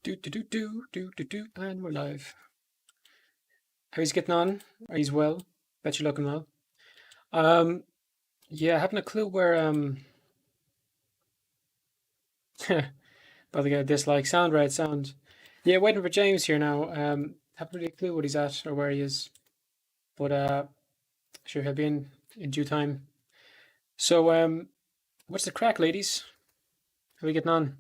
And we're live. How he's getting on? Are he's well? Bet you're looking well. Yeah, I haven't a clue where about to get a dislike. Sound right, sound. Yeah, waiting for James here now. Haven't really a clue what he's at or where he is. But sure he'll be in due time. So what's the crack, ladies? How are we getting on?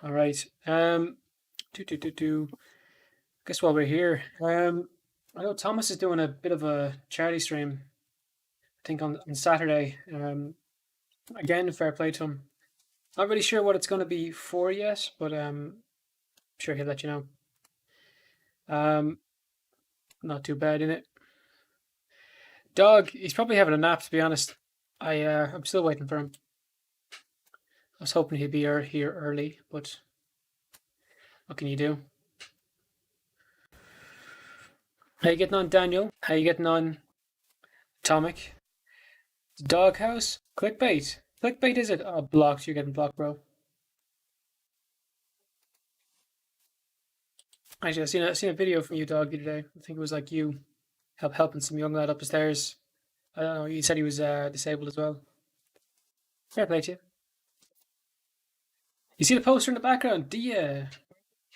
All right. Guess while we're here, I know Thomas is doing a bit of a charity stream. I think on Saturday. Again, fair play to him. Not really sure what it's going to be for yet, but sure he'll let you know. Not too bad in it. Dog, he's probably having a nap to be honest. I'm still waiting for him. I was hoping he'd be here early, but what can you do? How you getting on, Daniel? How you getting on, Atomic? Doghouse? Clickbait? Clickbait is it? Oh, blocked. You're getting blocked, bro. Actually, I seen a video from you, dog, the other day. I think it was like you helping some young lad up the stairs. I don't know. You said he was disabled as well. Fair play to you. You see the poster in the background? Yeah,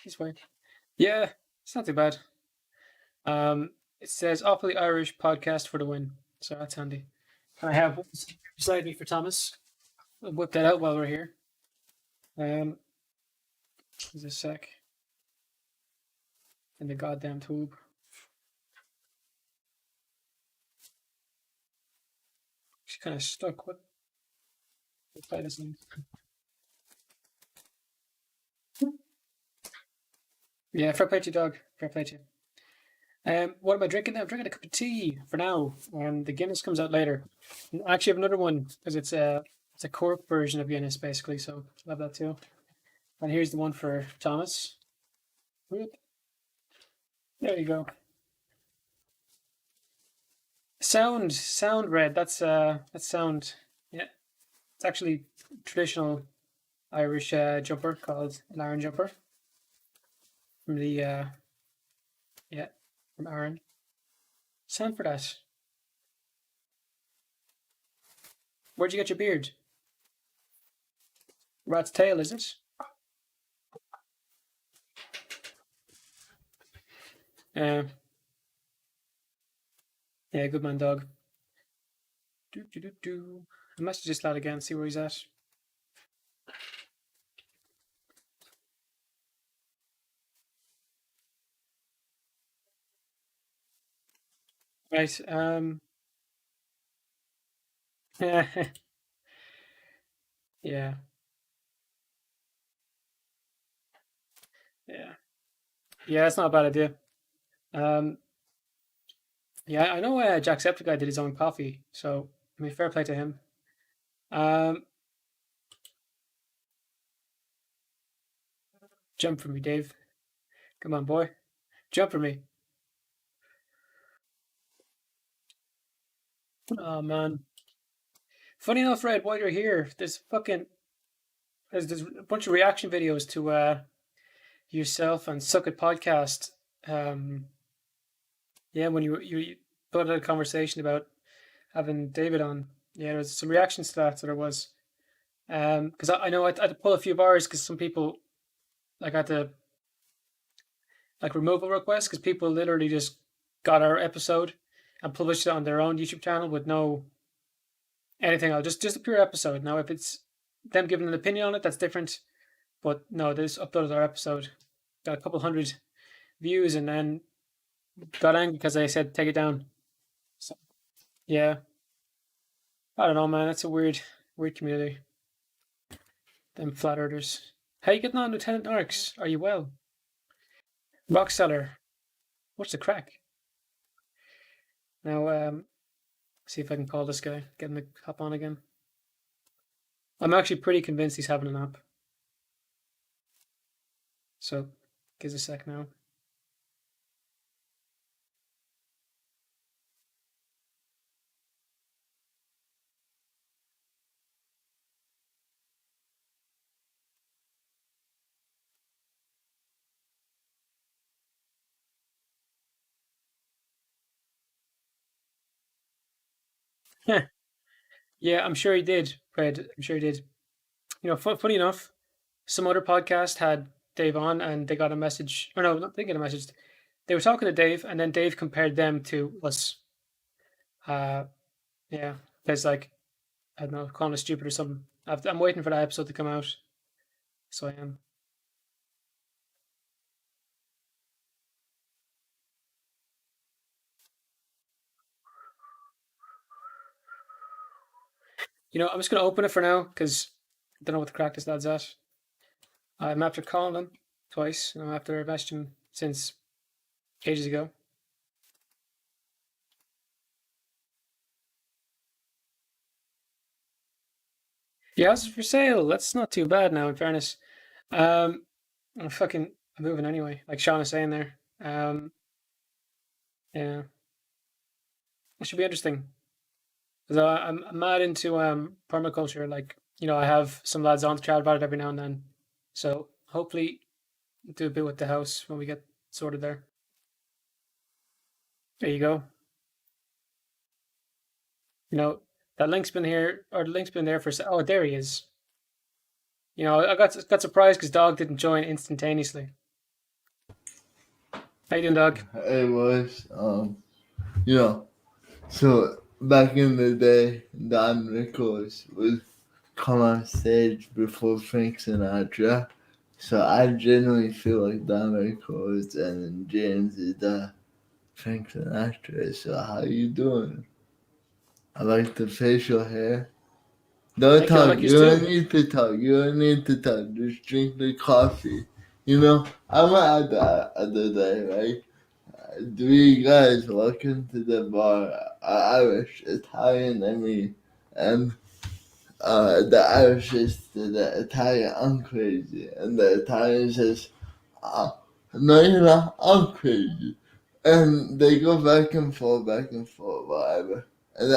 he's fine. Yeah, it's not too bad. It says "Awfully Irish Podcast for the win," so that's handy. And I have one beside me for Thomas. I'll whip that out while we're here. Um, just a sec. In the goddamn tube. She's kind of stuck. What? Let's try this thing. Yeah, fair play to you, dog. Fair play to you. What am I drinking now? I'm drinking a cup of tea for now. The Guinness comes out later. I actually have another one because it's a cork version of Guinness basically, so love that too. And here's the one for Thomas. Whoop. There you go. Sound red. That's sound. Yeah, it's actually traditional Irish jumper called an Iron jumper from the yeah from Iron. Sound for that. Where'd you get your beard? Rat's tail, is it? Uh, yeah, good man, dog. Do do do do. I message this lad again, see where he's at. Right. Yeah, yeah, yeah, yeah. It's not a bad idea. Um, yeah, I know. Jacksepticeye did his own coffee, so I mean, fair play to him. Um, jump for me, Dave. Come on, boy. Jump for me. Oh man. Funny enough, Red, while you're here, there's a bunch of reaction videos to yourself and Suck It podcast. Um, yeah, when you brought out a conversation about having David on. Yeah, there's some reactions to that. So there was. Because I know I had to pull a few bars because some people like had to like removal requests because people literally just got our episode and published it on their own YouTube channel with no anything else, just a pure episode. Now, if it's them giving an opinion on it, that's different. But no, they just uploaded our episode, got a couple hundred views, and then got angry because I said take it down. So, yeah, I don't know, man. It's a weird community. Them flat earthers. How you getting on, Lieutenant Arcs? Are you well? Rockseller, what's the crack? Now, see if I can call this guy. Get him to hop on again. I'm actually pretty convinced he's having a nap. So, give us a sec now. Yeah, I'm sure he did, Fred. I'm sure he did. Funny enough, some other podcast had Dave on, and they got a message. Or no, not they get a message. They were talking to Dave, and then Dave compared them to us. Uh, yeah, there's like I don't know, calling us stupid or something. I'm waiting for that episode to come out, so I am. I'm just gonna open it for now because I don't know what the crack this lad's at. I'm after calling him twice, and I'm after messaging him since ages ago. Yeah, houses for sale. That's not too bad now, in fairness. I'm moving anyway, like Sean is saying there. Yeah, it should be interesting. So I'm mad into permaculture. Like, I have some lads on to chat about it every now and then. So hopefully do a bit with the house when we get sorted there. There you go. You know, that link's been here, or the link's been there for. Oh, there he is. I got surprised because dog didn't join instantaneously. How you doing, dog? It was, you know, so back in the day, Don Nichols would come on stage before Frank Sinatra. So I genuinely feel like Don Nichols and James is Frank Sinatra. So how you doing? I like the facial hair. Don't I feel talk. like you You don't too. need to talk. You don't need to talk. Just drink the coffee. I'm at the other day, right? Three guys walk into the bar, Irish, Italian, and the Irish says to the Italian, I'm crazy, and the Italian says, uh, no, you're not, I'm crazy. And they go back and forth, whatever. And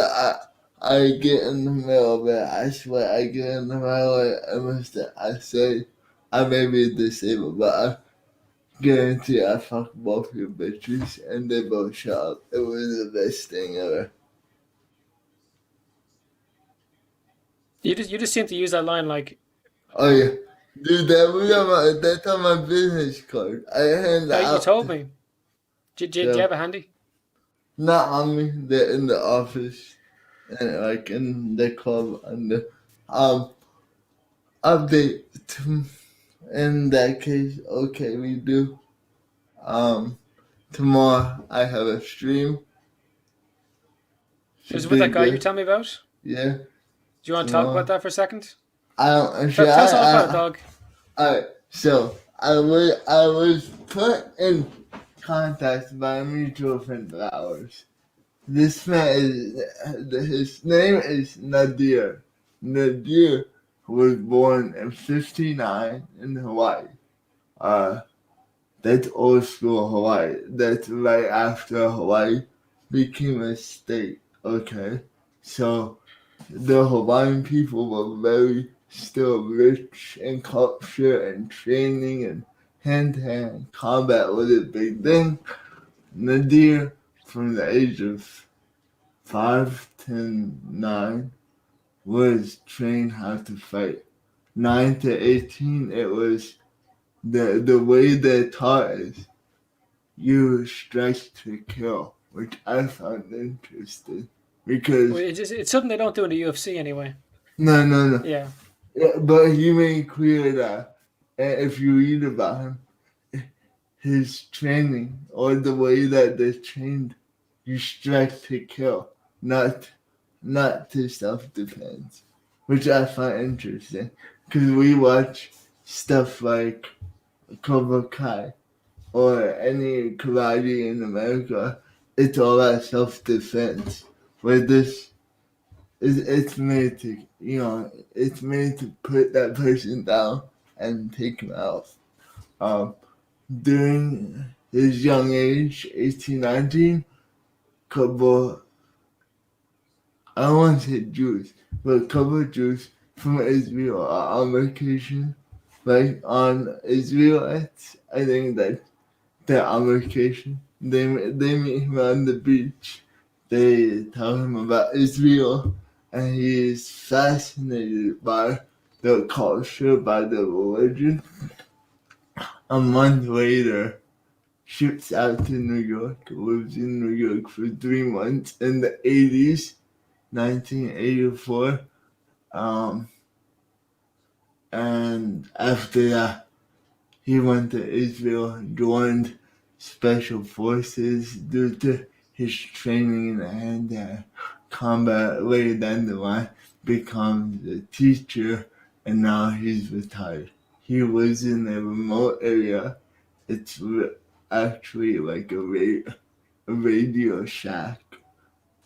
I get in the middle of it, I swear, I get in the middle of it, I say, I may be disabled, but I guarantee I fucked both your bitches and they both shut up. It was the best thing ever. You just seem to use that line like, Oh uh, yeah. Dude, that was you, that's on my business card. I hand it you out told to me. Do you so have a handy? not on me, they're in the office and like in the club and the um update in that case, okay we do. Um Tomorrow I have a stream. It was Should with be that guy you were good. telling me about. Yeah. Do you want to talk about Tomorrow. that for a second? I don't Tell, actually tell us all about it, dog. Alright, so I was put in contact by a mutual friend of ours. This man his name is Nadir. Nadir was born in '59 in Hawaii. Uh, that's old school Hawaii. That's right after Hawaii became a state. Okay, so the Hawaiian people were very still rich in culture and training, and hand-to-hand combat was a big thing. Nadir, from the age of 5 to 9, was trained how to fight. 9 to 18, it was the way they taught us. You strike to kill, which I found interesting Well, because it's something they don't do in the UFC anyway. no, no, no. Yeah. Yeah, but he made clear that if you read about him, his training or the way that they trained, you strike to kill, not to self defense, which I find interesting because we watch stuff like Cobra Kai or any karate in America. It's all about self defense. Where this it's made to it's made to put that person down and take him out. Um, During his young age, 18, 19, couple, I don't want to say Jews, but a couple of Jews from Israel are on vacation. Like on Israelites, I think that they're on vacation. They meet him on the beach they tell him about Israel, and he is fascinated by the culture, by the religion. A month later, shoots out to New York, lives in New York for 3 months in the 80s, 1984. Um, and after that, he went to Israel, joined Special Forces due to his training in hand combat. Later down the line, becomes a teacher, and now he's retired. He lives in a remote area. It's actually like a radio shack.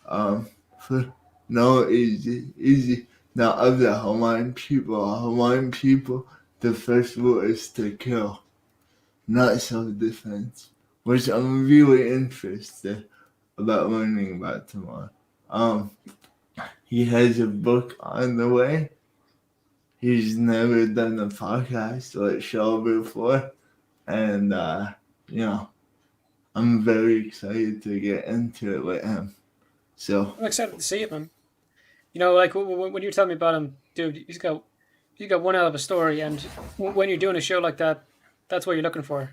For no easy. Now of the Hawaiian people, the first rule is to kill, not self-defense, which I'm really interested about learning about tomorrow. He has a book on the way. He's never done a podcast or a show before, and you know, I'm very excited to get into it with him. So I'm excited to see it, man. You know, like when you're telling me about him, dude, he's got one hell of a story, and when you're doing a show like that, that's what you're looking for.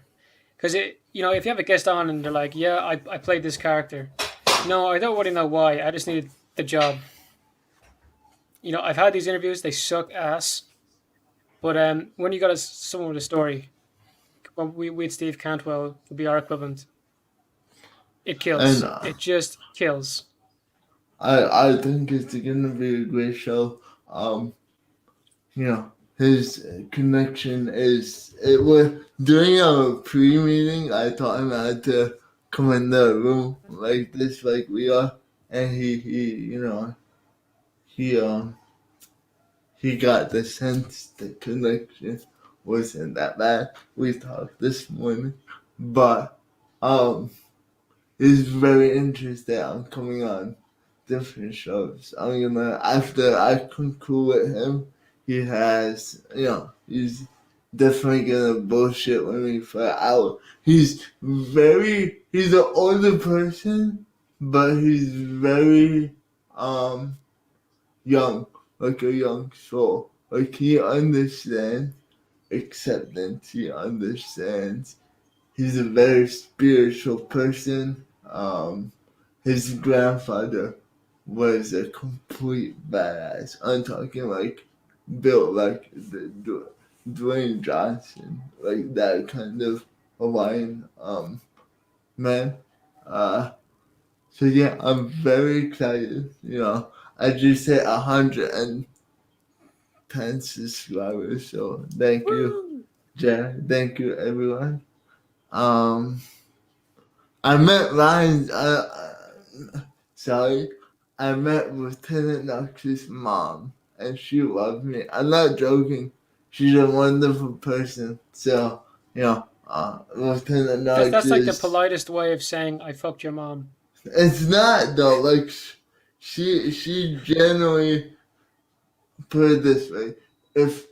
Because if you have a guest on and they're like, "Yeah, I played this character," no, I don't really know why. I just needed the job. I've had these interviews; they suck ass. But when you got someone with a story, well, we had Steve Cantwell would be our equivalent. It and kills. It just kills. I think it's gonna be a great show. His connection is it was during our pre-meeting. I taught him how to come in the room like this, like we are, and he got the sense the connection wasn't that bad. We talked this morning, but he's very interested on coming on different shows. After I conclude with him, he's definitely gonna bullshit with me for an hour. He's an older person, but he's very, young, like a young soul. Like he understands acceptance, he understands. He's a very spiritual person. His grandfather was a complete badass. I'm talking like built like Dwayne Johnson, like that kind of Hawaiian man. Uh, so yeah, I'm very excited. I just hit 110 subscribers, so thank you, Woo! Jared. Thank you, everyone. Um, I met Ryan's. Sorry, I met Lieutenant Knox's mom, and she loved me. I'm not joking. She's a wonderful person. So, Lieutenant Knox That's like the is. politest way of saying I fucked your mom. It's not though. Like, she generally put it this way: if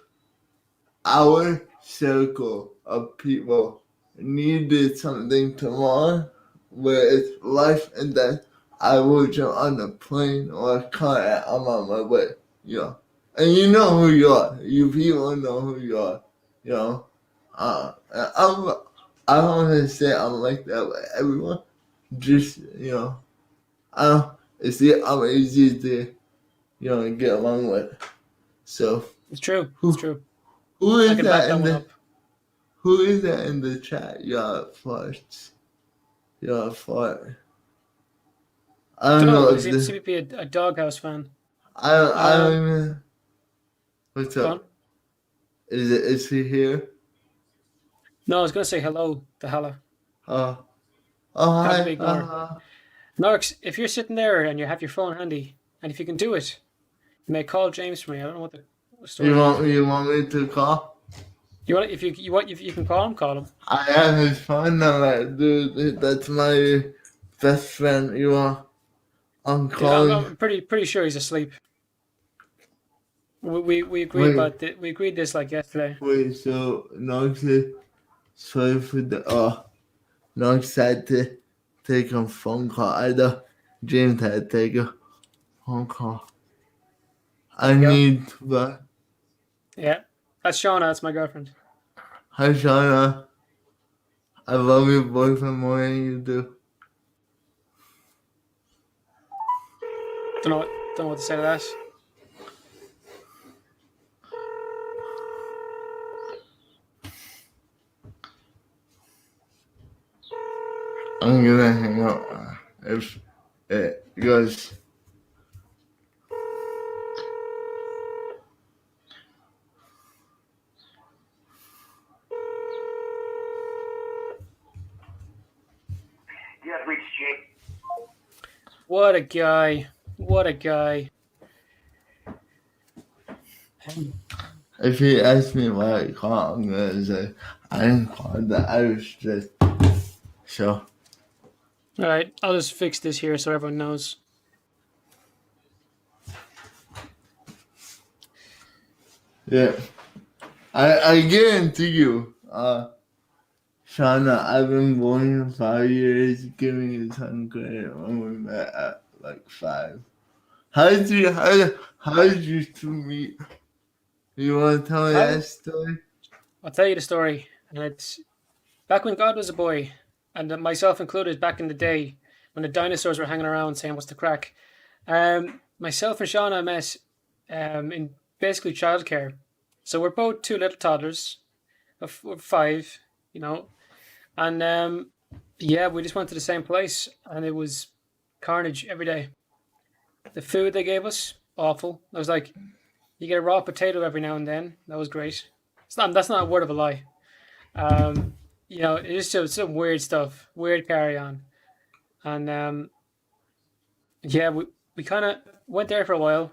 our circle of people needed something tomorrow, where it's life and death, I will jump on a plane or a car and I'm on my way. And you know who you are. You people know who you are. You know, I don't want to say I'm like that with everyone. Just I don't. I'm easy to get along with. So It's true. It's who true. who I is can back that that in one the up. Who is that in the chat? Y'all farts. Y'all fart. I don't Don't know. know You if seem to be a doghouse fan. I don't Um, even. What's go on. up? Is he here? No, I was gonna say hello to Hala. Uh, oh Happy to hi. ignore. Norks, if you're sitting there and you have your phone handy, and if you can do it, you may call James for me. I don't know what the You story is want with you him. want me to call? You want if you can call him, call him. I have his phone number, dude. That's my best friend. I'm Yeah, calling. I'm pretty sure he's asleep. We agreed Wait, about we agreed this like yesterday. wait. So Nox, sorry for the Nox had to take a phone call. I don't James had to take a phone call. I There you go. need to buy. Yeah. That's Shauna. That's my girlfriend. Hi, Shauna. I love your boyfriend more than you do. Don't know what to say to that. I'm gonna hang up if it goes. You have reached Jake. What a guy. What a guy. If he asks me why I called, I'm gonna say I didn't call that. I was just so. All right. I'll just fix this here so everyone knows. Yeah, I guarantee you, Shauna, I've been born in 5 years, giving you some credit when we met at like 5. How did you two meet? You wanna tell me I'll, that story? I'll tell you the story. And it's back when God was a boy, and myself included back in the day when the dinosaurs were hanging around saying, "What's the crack?" Myself and Shauna met in basically childcare. So we're both two little toddlers of 5, you know. And yeah, we just went to the same place, and it was carnage every day. The food they gave us, awful. I was like, you get a raw potato every now and then. That was great. That's not a word of a lie. Um, it's just some weird stuff, weird carry on, and yeah, we kind of went there for a while.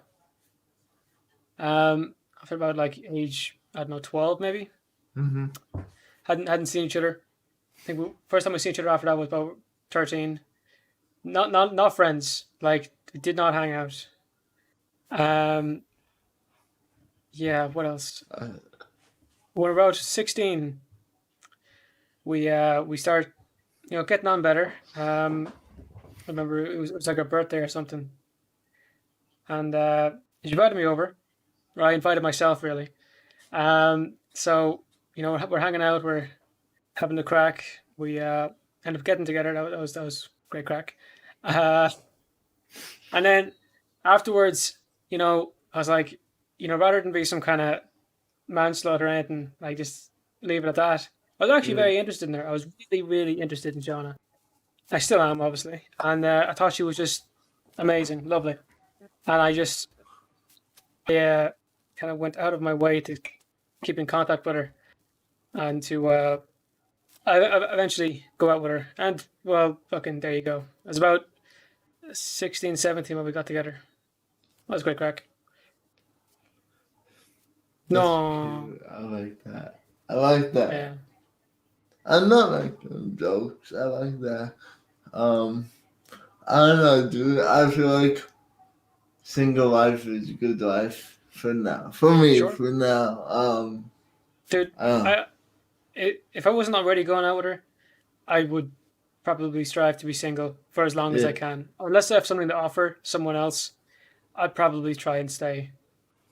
After about like age, I don't know, 12 maybe. Mm-hmm. Hadn't seen each other. I think first time we seen each other after that was about 13. Not friends. Like we did not hang out. Um, yeah. What else? When we're about 16, we start getting on better. I remember it was like a birthday or something, and he invited me over. Or I invited myself really. So we're hanging out, we're having a crack. We end up getting together. That was great crack. Uh, and then afterwards, I was like, rather than be some kind of manslaughter or anything, like just leave it at that. I was actually Yeah. very interested in her. I was really, really interested in Jonah. I still am, obviously, and I thought she was just amazing, lovely, and I just kind of went out of my way to keep in contact with her and to I eventually go out with her. And well, fucking there you go. It was about 16, 17 when we got together. That was great crack. That's No, cute. I like that. I like that. yeah, I'm not making jokes. I like that. Um, I don't know, dude. I feel like single life is a good life for now. For me, sure, for now. dude. I don't know. If I wasn't already going out with her, I would probably strive to be single for as long as I Yeah. can. Unless I have something to offer someone else, I'd probably try and stay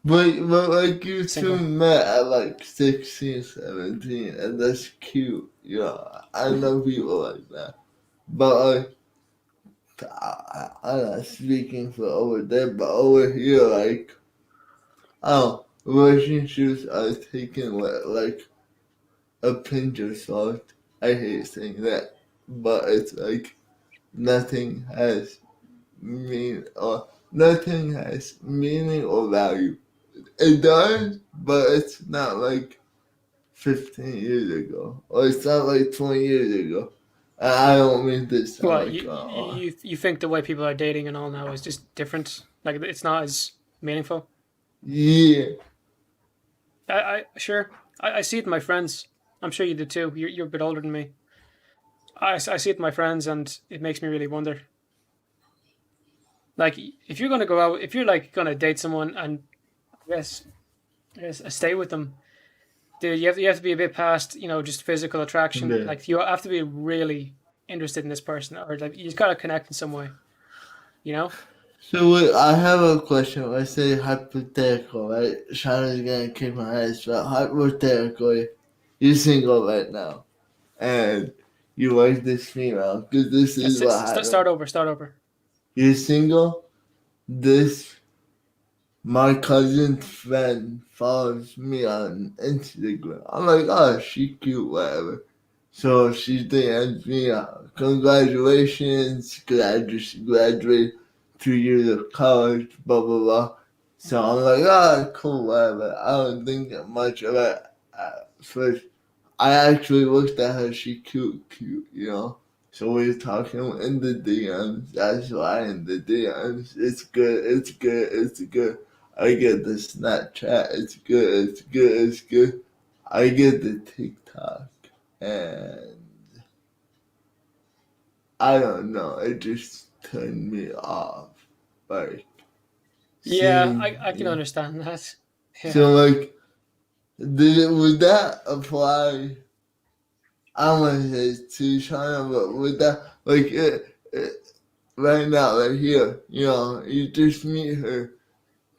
But like you two single. met at like 16, 17, and that's cute. You know, I know people like that. But like, I'm not speaking for over there, but over here, like, oh, relationships are taken with like a pinch of salt. I hate saying that, but it's like nothing has nothing has meaning or value. It does, but it's not like 15 years ago, or it's not like 20 years ago. I don't mean to sound Well, like you think the way people are dating and all now is just different. Like it's not as meaningful. yeah, I sure I see it in my friends. I'm sure you do too. You're a bit older than me. I see it in my friends, and it makes me really wonder. Like if you're gonna go out, if you're like gonna date someone and I guess stay with them, dude, you have to be a bit past just physical attraction. yeah. Like you have to be really interested in this person, or like you just gotta connect in some way. You know? So wait, I have a question. Let's say hypothetical, right? Shauna's gonna kick my ass, but hypothetically, you're single right now, and you like this female, because this is what happened. Start over. You're single. This my cousin's friend follows me on Instagram. I'm like, oh, she cute, whatever. So she DMs me, congratulations, because I just graduated 2 years of college, blah, blah, blah. So I'm like, oh, cool, whatever. I don't think that much of it at first. I actually looked at her, she cute, you know? So we were talking in the DMs. That's why in the DMs, it's good, it's good, it's good. I get the Snapchat, it's good, it's good, it's good. I get the TikTok, and I don't know, it just turned me off. Like, Yeah, seeing, I can understand that. Yeah. so like, would that apply? I want to say to China, but would that, like, right now, right here, you know, you just meet her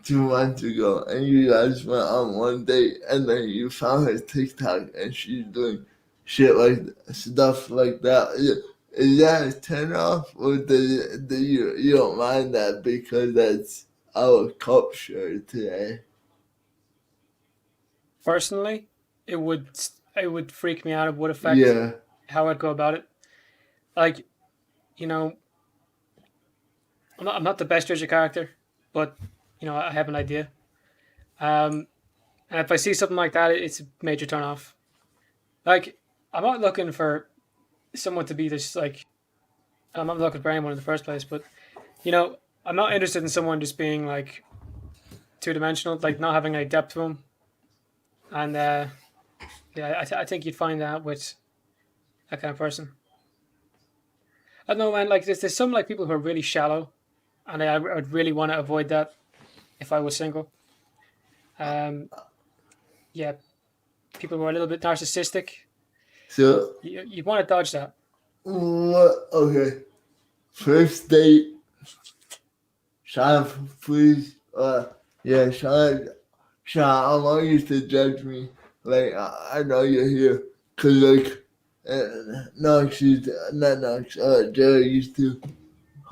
2 months ago and you guys went on one date and then you found her TikTok and she's doing shit like stuff like that. Is that a turn off or do you don't mind that because that's our culture today? Personally, it would freak me out. It would affect Yeah. how I'd go about it. Like, you know, I'm not the best judge of character, but you know, I have an idea. And if I see something like that, it's a major turn off. Like, I'm not looking for someone to be this like. I'm not looking for anyone in the first place, but you know, I'm not interested in someone just being like two dimensional, like not having any depth to them. And yeah, I think you'd find that with that kind of person. I don't know, man. Like, there's some like people who are really shallow, and I would really want to avoid that if I was single. Um, yeah, people who are a little bit narcissistic. So, You want to dodge that. what? Okay. First date, Sean, please. Yeah, Sean, I want you to judge me. Like, I know you're here. Cause, like, Jerry used to.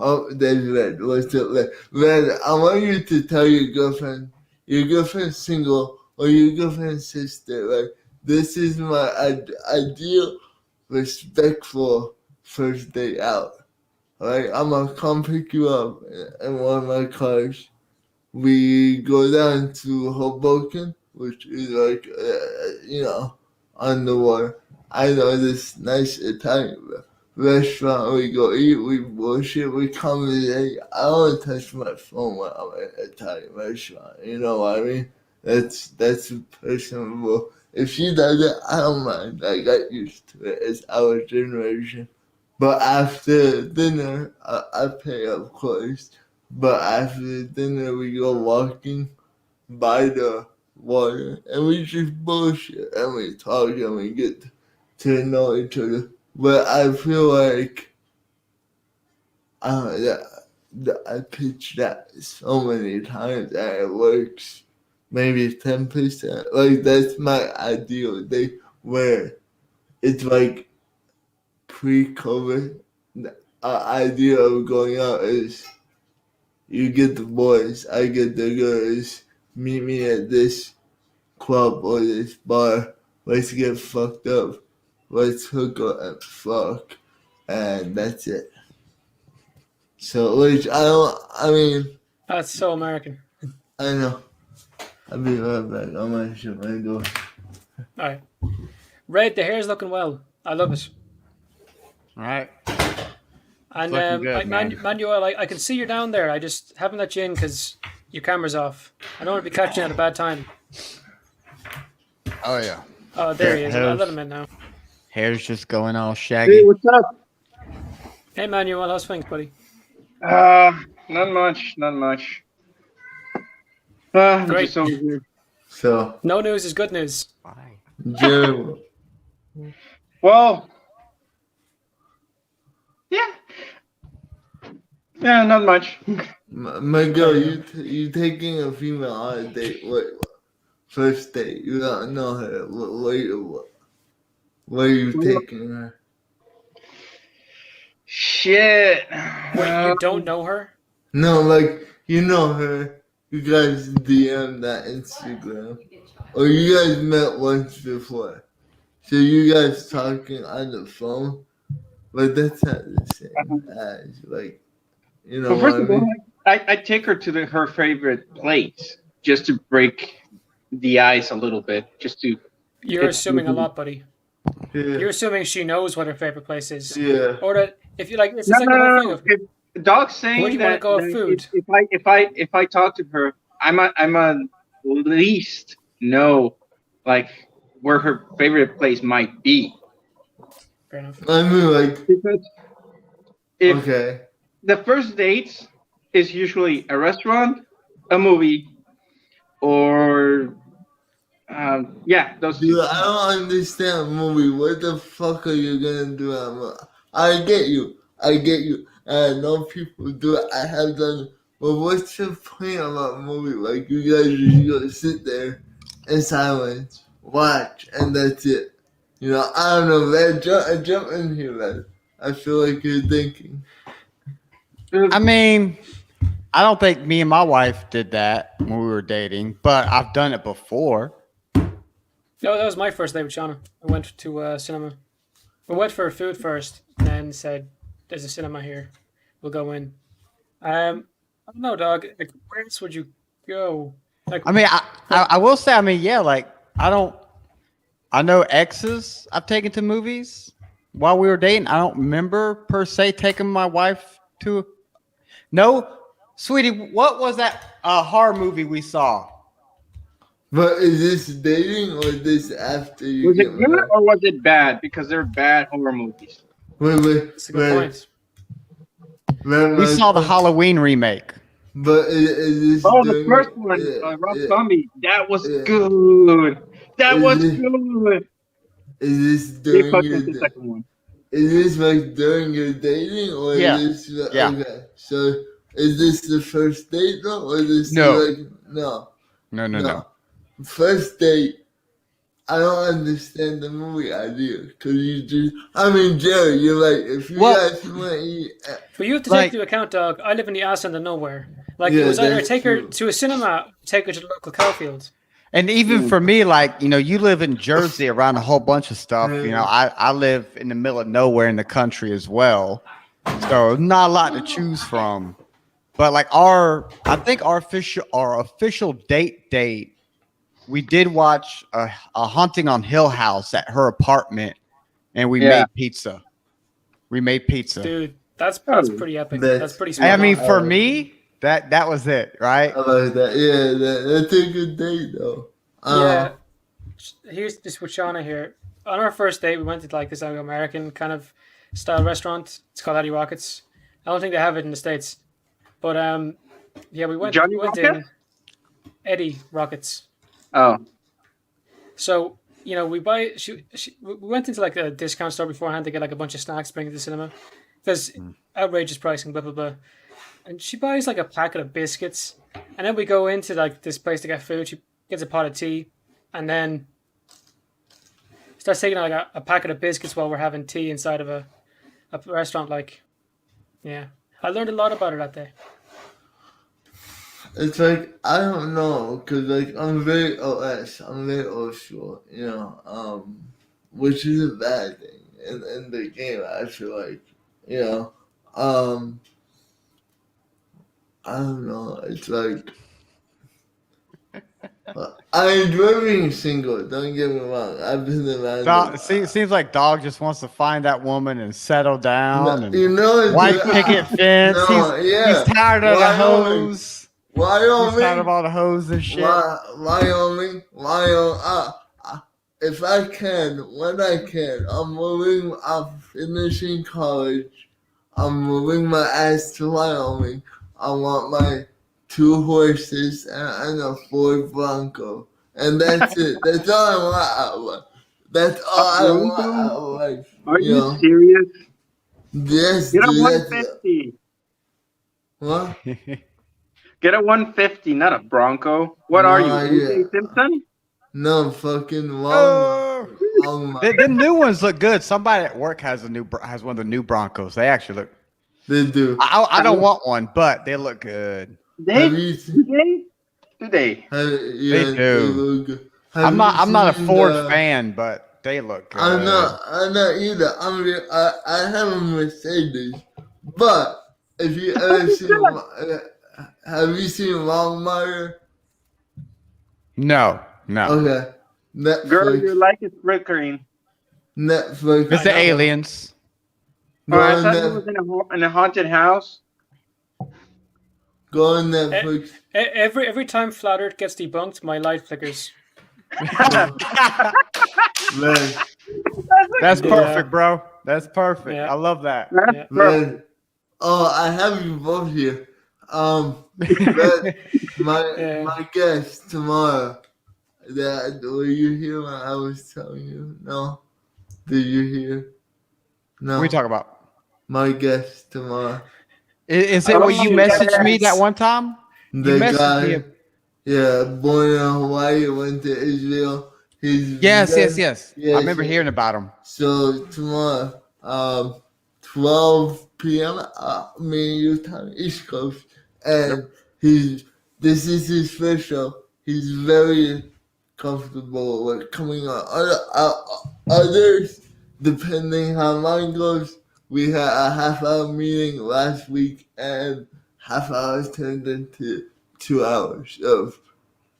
Oh, there's Red. What's up, Red? Red, I want you to tell your girlfriend's single, or your girlfriend's sister, like, this is my ideal, respectful first day out. Like, I'm gonna come pick you up in one of my cars. We go down to Hoboken, which is like, on the water. I know this nice Italian restaurant. We go eat, we bullshit, we conversate. I don't touch my phone when I'm at an Italian restaurant. You know what I mean? That's personable. If she does it, I don't mind. I got used to it. It's our generation. But after dinner, I pay, of course. But after dinner, we go walking by the water and we just bullshit and we talk and we get to know each other. But I feel like I pitched that so many times that it works. Maybe 10%. Like, that's my ideal day where it's like pre-COVID. The idea of going out is you get the boys, I get the girls, meet me at this club or this bar, let's get fucked up, let's hook up and fuck, and that's it. So, which I mean, That's so American. I know. I'll be right back. I'm gonna shut my door. All right, Red, the hair's looking well. I love it. All right. And looking good, man. Manuel, I can see you're down there. I just haven't let you in because your camera's off. I don't want to be catching you at a bad time. Oh yeah. Oh, there he is. I'll Hair's- let him in now. Hair's just going all Hey, shaggy. what's up? Hey, Manuel, how's things, buddy? Not much. Great. Just over here. So, No news is good news. Why? Jerry, Well, yeah. Yeah, not much. Miguel, you taking a female on a date? What first date? You don't know her. Where you taking her? Shit. Wait, you don't know her? No, like you know her. You guys DM that Instagram, or you guys met once before. So you guys talking on the phone, but that's not the same as like, you know Well, what first I of all, mean? I take her to her favorite place just to break the ice a little bit, just to You're get. assuming a lot, buddy. Yeah, You're assuming she knows what her favorite place is, yeah. or that if you like, it's No, just like no, the whole no, thing no. of If the dog's where do saying you want to that, go with that food. if I talk to her, I'm a least know like where her favorite place might be, Fair enough. I mean, like, because if okay. the first dates is usually a restaurant, a movie, or yeah, those two. Dude, I don't understand movie. What the fuck are you gonna do at a movie? I get you. I get you. I know people do it. I have done it. But what's the point of a movie? Like, you guys just gonna sit there in silence, watch, and that's it. You know, I don't know, man. Jump in here, man. I feel like you're thinking. I mean, I don't think me and my wife did that when we were dating, but I've done it before. No, that was my first date with Shauna. I went to cinema. We went for food first, and then said, "There's a cinema here. We'll go in." I don't know, dog. Like, where else would you go? Like, I mean, I will say, I mean, yeah, like I know exes I've taken to movies while we were dating. I don't remember per se taking my wife to. No, sweetie, what was that horror movie we saw? But is this dating or is this after you Was it get good married? or was it bad? Because they're bad horror movies. Wait, that's a good point. We saw the Halloween remake. But is this Oh, the during? first one, Rob Zombie. That was good. That Is was it- good. Is this They during fucked your? up the second one. Is this like during your dating or Yeah. is this Yeah. okay? So is this the first date though, or is this No. like no? No. First date. I don't understand the movie idea because you just. I mean, Jerry, you're like if you Well- guys want to eat. But you have to Like- take into account, dog. I live in the ass end of nowhere. Like, Yeah, it was either that's take her true. to a cinema, take her to the local cow field. And even for me, like, you know, you live in Jersey around a whole bunch of stuff. You know, I live in the middle of nowhere in the country as well. So not a lot to choose from. But like I think our official date, we did watch a Haunting on Hill House at her apartment, and we Yeah. made pizza. We made pizza. Dude, that's Oh, pretty epic. that's- That's pretty sweet. I mean, for me, that was it, right? I like that. Yeah, that's a good date though. Yeah. Here's this with Shauna here. On our first date, we went to like this American kind of style restaurant. It's called Eady Rockets. I don't think they have it in the States, but yeah, we went. Johnny we went Rocket? in Eady Rockets. Oh, So you know, we went into like a discount store beforehand to get like a bunch of snacks, bring it to the cinema, because outrageous pricing, blah blah blah. And she buys like a packet of biscuits, and then we go into like this place to get food. She gets a pot of tea, and then starts taking like a packet of biscuits while we're having tea inside of a restaurant. Like, yeah, I learned a lot about her that day. It's like I don't know, cause like I'm very OS, I'm very old school, you know, which is a bad thing in the game. I feel like, you know, I don't know. It's like I enjoy being single. Don't get me wrong. I've been around. Dog, seems like Dog just wants to find that woman and settle down and you know, white dude, picket fence. No, yeah. He's tired of the Wyoming. hose. Wyoming. He's tired of all the hose and shit. Wyoming. If I can, when I can, I'm finishing college. I'm moving my ass to Wyoming. I want my 2 horses and a Ford Bronco. And that's it. That's all I want out of life. That's all I want out of life. are you know? serious? Yes, Get a dude. 150. What? Get a 150, not a Bronco. What are you, Nah, O.J. yeah. Simpson? No, fucking Oh, Walmart. the new ones look good. Somebody at work has one of the new Broncos. They actually look. They do. I don't want one, but they look good. Have you seen? Do they? Yeah, They they do. look good. I'm Have you not a seen Ford the- fan, but they look good. I'm not either. I have a Mercedes, but if you ever seen, have you seen Walmart? No. Okay, Girl, Netflix. your life is flickering. Netflix. It's I the know. aliens. Go Oh, I on thought he Net- was in a haunted house. Go on Netflix. Every time Flat Earth gets debunked, my light flickers. Man, That's Yeah. perfect, bro. That's perfect. Yeah. I love that. Yeah. man. Oh, I have you both here. But Yeah. my guest tomorrow. Were you here when I was telling you? No. Did you hear? No. What are you talking about? My guest tomorrow. Is it what you Oh, messaged me yes. that one time? The You messaged guy, me. yeah, born in Hawaii, went to Israel. He's Yes. Yeah, I remember so- hearing about him. So tomorrow, 12 p.m. Me and you time East Coast, and this is his first show. He's very comfortable with coming on. Others, depending how mine goes, we had a half-hour meeting last week, and half hours turned into 2 hours of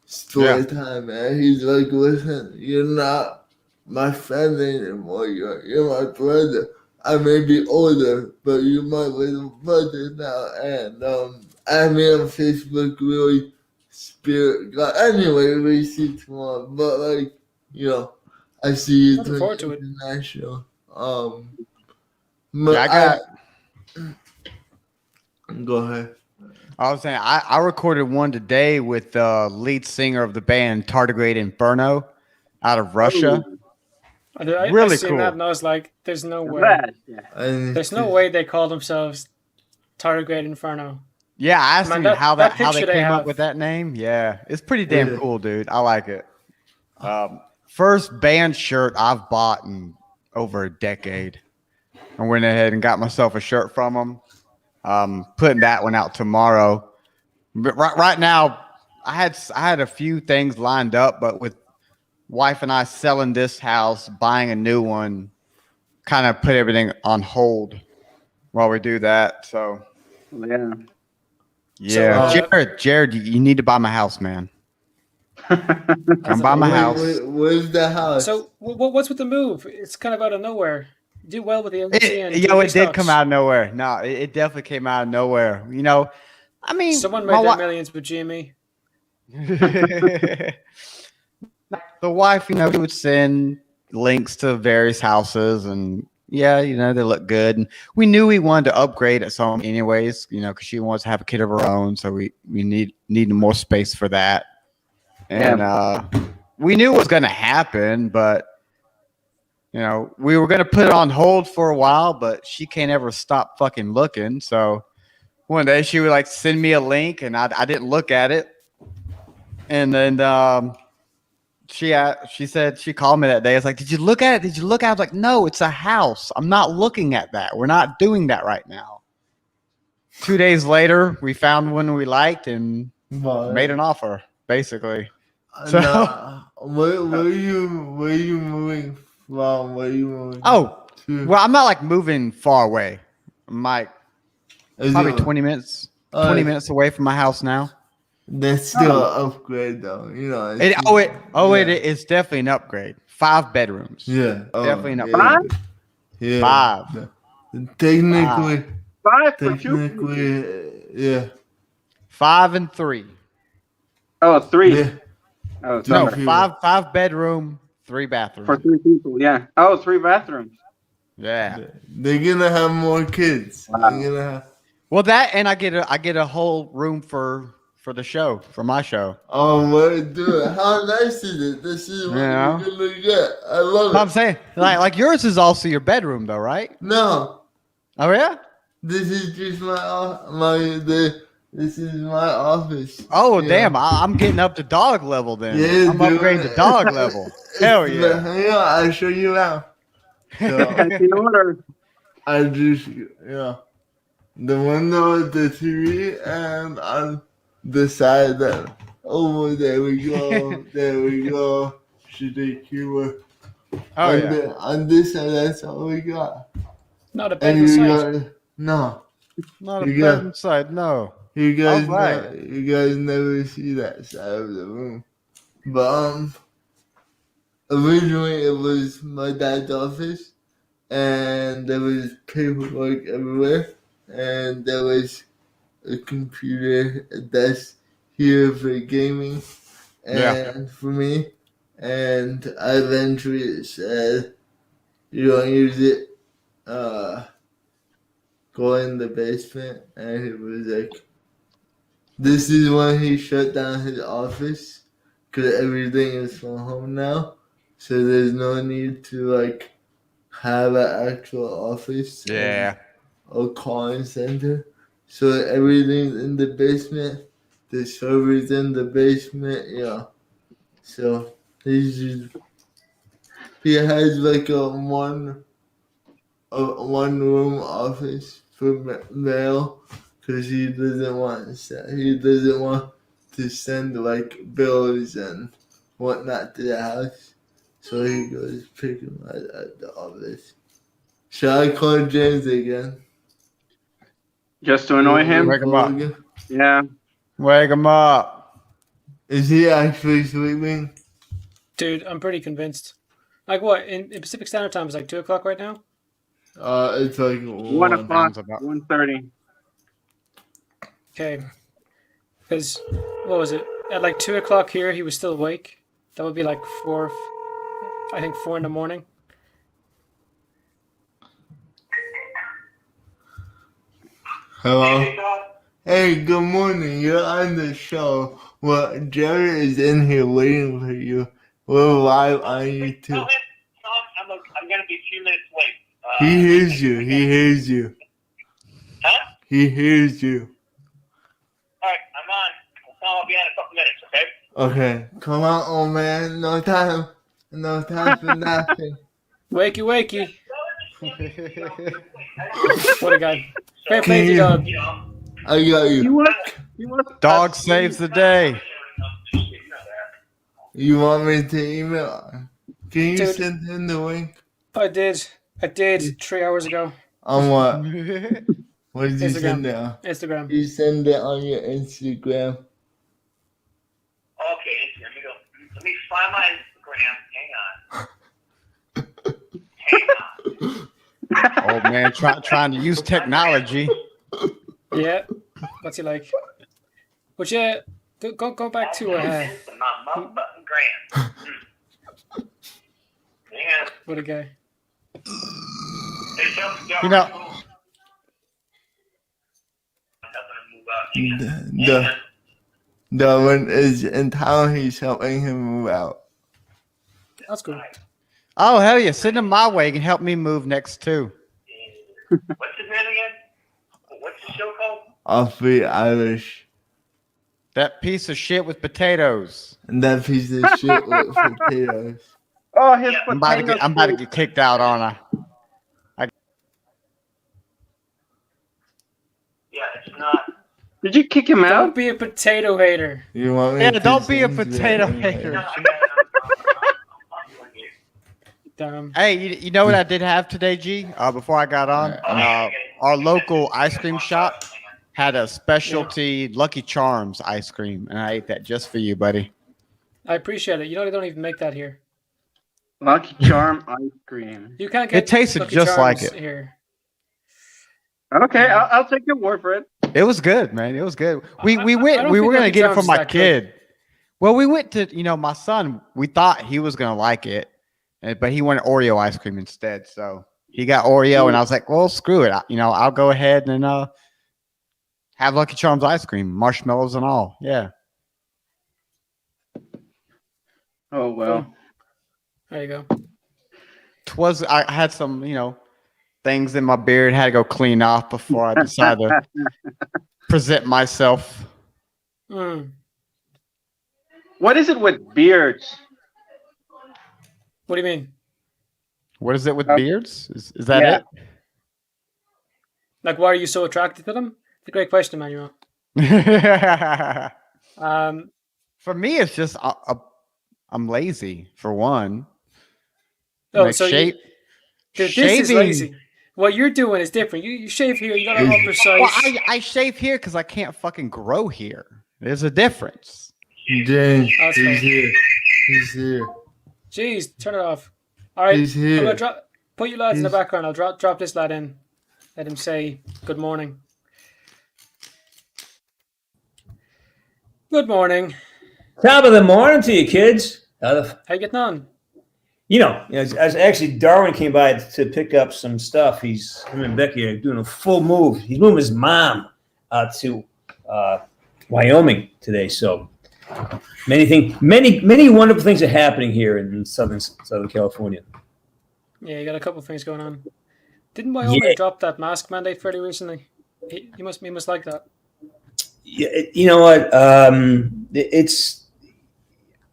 story time. And he's like, "Listen, you're not my friend anymore. You're my brother. I may be older, but you're my little brother now." And add me on Facebook, really spirit God. Anyway, we see tomorrow. But like, I see you Looking doing forward to it. international. Yeah, I got. Go ahead. I was saying I recorded one today with the lead singer of the band Tardigrade Inferno out of Russia. I Really seen cool. that and I was like, "There's no way. Right, yeah. There's no way they call themselves Tardigrade Inferno." Yeah, I asked Man, him that how they picture they came up have. with that name. Yeah, it's pretty damn Yeah. cool, dude. I like it. First band shirt I've bought in over a decade. I went ahead and got myself a shirt from them. Putting that one out tomorrow. But right now, I had a few things lined up, but with wife and I selling this house, buying a new one, kind of put everything on hold while we do that. So Yeah. yeah, So, Jared, you need to buy my house, man. Come buy my house. Where's the house? So what's with the move? It's kind of out of nowhere. You do well with the embassy and It TV did come stocks. out of nowhere. No, it definitely came out of nowhere. I mean, Someone my made their wi- millions with GME. the wife, she would send links to various houses, and yeah, they look good. And we knew we wanted to upgrade at some, anyways, because she wants to have a kid of her own, so we needed more space for that. And we knew it was going to happen, but we were going to put it on hold for a while, but she can't ever stop fucking looking. So one day she would send me a link, and I didn't look at it. And then she said, she called me that day. I was like, "Did you look at it? Did you look at it?" I was like, "No, it's a house. I'm not looking at that. We're not doing that right now." 2 days later, we found one we liked and made an offer, basically. So, where you moving from? Where you moving? well, to? I'm not moving far away. I'm Is probably it- 20 minutes. 20 minutes away from my house now. That's still an upgrade, though. It's definitely an upgrade. 5 bedrooms. Yeah, Definitely an upgrade. Yeah, 5. Technically, 5 for 2. Yeah. 5 and 3. Oh, 3. Yeah. Oh, No, sorry. 5 bedroom, 3 bathrooms. For 3 people, yeah. Oh, 3 bathrooms. Yeah. They're gonna have more kids. Wow. They're gonna have. Well, that and I get a whole room for the show, for my show. Oh, what, dude? How nice is it? This is what Yeah. you're gonna get. I love I'm it. saying, like yours is also your bedroom, though, right? No, Oh yeah. This is just this is my office. Oh, Yeah. damn. I'm getting up to dog level then. Yeah, I'm dude. upgrading to dog level. Hell yeah. Yeah, I'll show you out. So In order. I just the window of the TV and on the side that there we go. There we go. Should the keyboard. Oh, yeah. On this side, that's all we got. Not a bed And in you sight. got no. Not a You bed got- inside, no. You guys All right. you guys never see that side of the room. But originally it was my dad's office and there was paperwork everywhere and there was a computer, a desk here for gaming and for me. And I eventually said, you don't use it, go in the basement. And he was like, this is when he shut down his office because everything is from home now. So there's no need to like have an actual office. Yeah. Or calling center. So everything's in the basement. The server's in the basement. Yeah. So he has like a one room office for mail because he doesn't want to send like bills and whatnot to the house. So he goes pick them at the office. Shall I call James again? Just to annoy him. Wake him up. Yeah. Wake him up. Is he actually sleeping? Dude, I'm pretty convinced. Like what? In Pacific Standard Time, it's like 2 o'clock right now? It's like 1 o'clock. Sounds about- 1:30. Okay. Because, what was it? At like 2 o'clock here, he was still awake. That would be like 4 in the morning. Hello. Hey, good morning. You're on the show. Well, Jerry is in here waiting for you. We're live on YouTube. Tom, I'm going to be a few minutes late. He hears you. He hears you. Huh? He hears you. All right, I'm on. I'll be on in a couple minutes, okay? Okay. Come on, old man. No time. No time for nothing. Wakey, wakey. What a guy. Fair Can play to you- dog. You know, I got You you. want Dog saves the day. You want me to email? Can you Dude. send him the link? I did 3 hours ago. On what? What did you Instagram. send it? Instagram. You send it on your Instagram. okay, let me go. Let me find my Instagram. Hang on. Old man trying to use technology. Yeah. What's he like? But yeah, go back to My mum button grand. Hang on. what a guy. Hey, Joe, You know, The one is in town. He's helping him move out. That's cool. oh, hell yeah. Send him my way. He can help me move next too. What's his name again? What's the show called? Awfully Irish. That piece of shit with potatoes. And that piece of shit with potatoes. Oh, his Yeah. I'm about to get kicked out on a. Yeah, it's not. Did you kick him Don't out? be a potato hater. You want me Yeah, to don't be a send you potato an email? hater. No, I got it. Damn. Hey, you know what I did have today, G? Before I got on, our local ice cream shop had a specialty Lucky Charms ice cream, and I ate that just for you, buddy. I appreciate it. You know they don't even make that here. Lucky Charm ice cream. You can't get It tasted Lucky just like Charms it. here. Okay, I'll take your word for it. It was good, man. It was good. We I went. don't We think were gonna Lucky get it Charms for is my that good. kid. Well, we went to my son. We thought he was gonna like it, but he wanted Oreo ice cream instead. So he got Oreo, and I was like, well, screw it. I'll go ahead and have Lucky Charms ice cream, marshmallows and all. Yeah. Oh well. There you go. I had some, things in my beard. Had to go clean off before I decided to present myself. Mm. What is it with beards? What do you mean? What is it with Okay. beards? Is that Yeah. it? Like, why are you so attracted to them? It's a great question, Manuel. For me, it's just I'm lazy for one. Oh, Like so shape, this is shaving. lazy. What you're doing is different. You shave here. You got it all precise. Well, I shave here because I can't fucking grow here. There's a difference. James, That's he's fair. here. He's here. Jeez, turn it off. All right, He's I'm here. gonna put you lads in the He's- background. I'll drop this lad in. Let him say good morning. Good morning. Top of the morning to you, kids. How you getting on? As actually Darwin came by to pick up some stuff. Him and Becky are doing a full move. He's moving his mom out to Wyoming today. So many wonderful things are happening here in Southern California. Yeah, you got a couple of things going on. Didn't Wyoming drop that mask mandate fairly recently? He must like that. Yeah, you know what?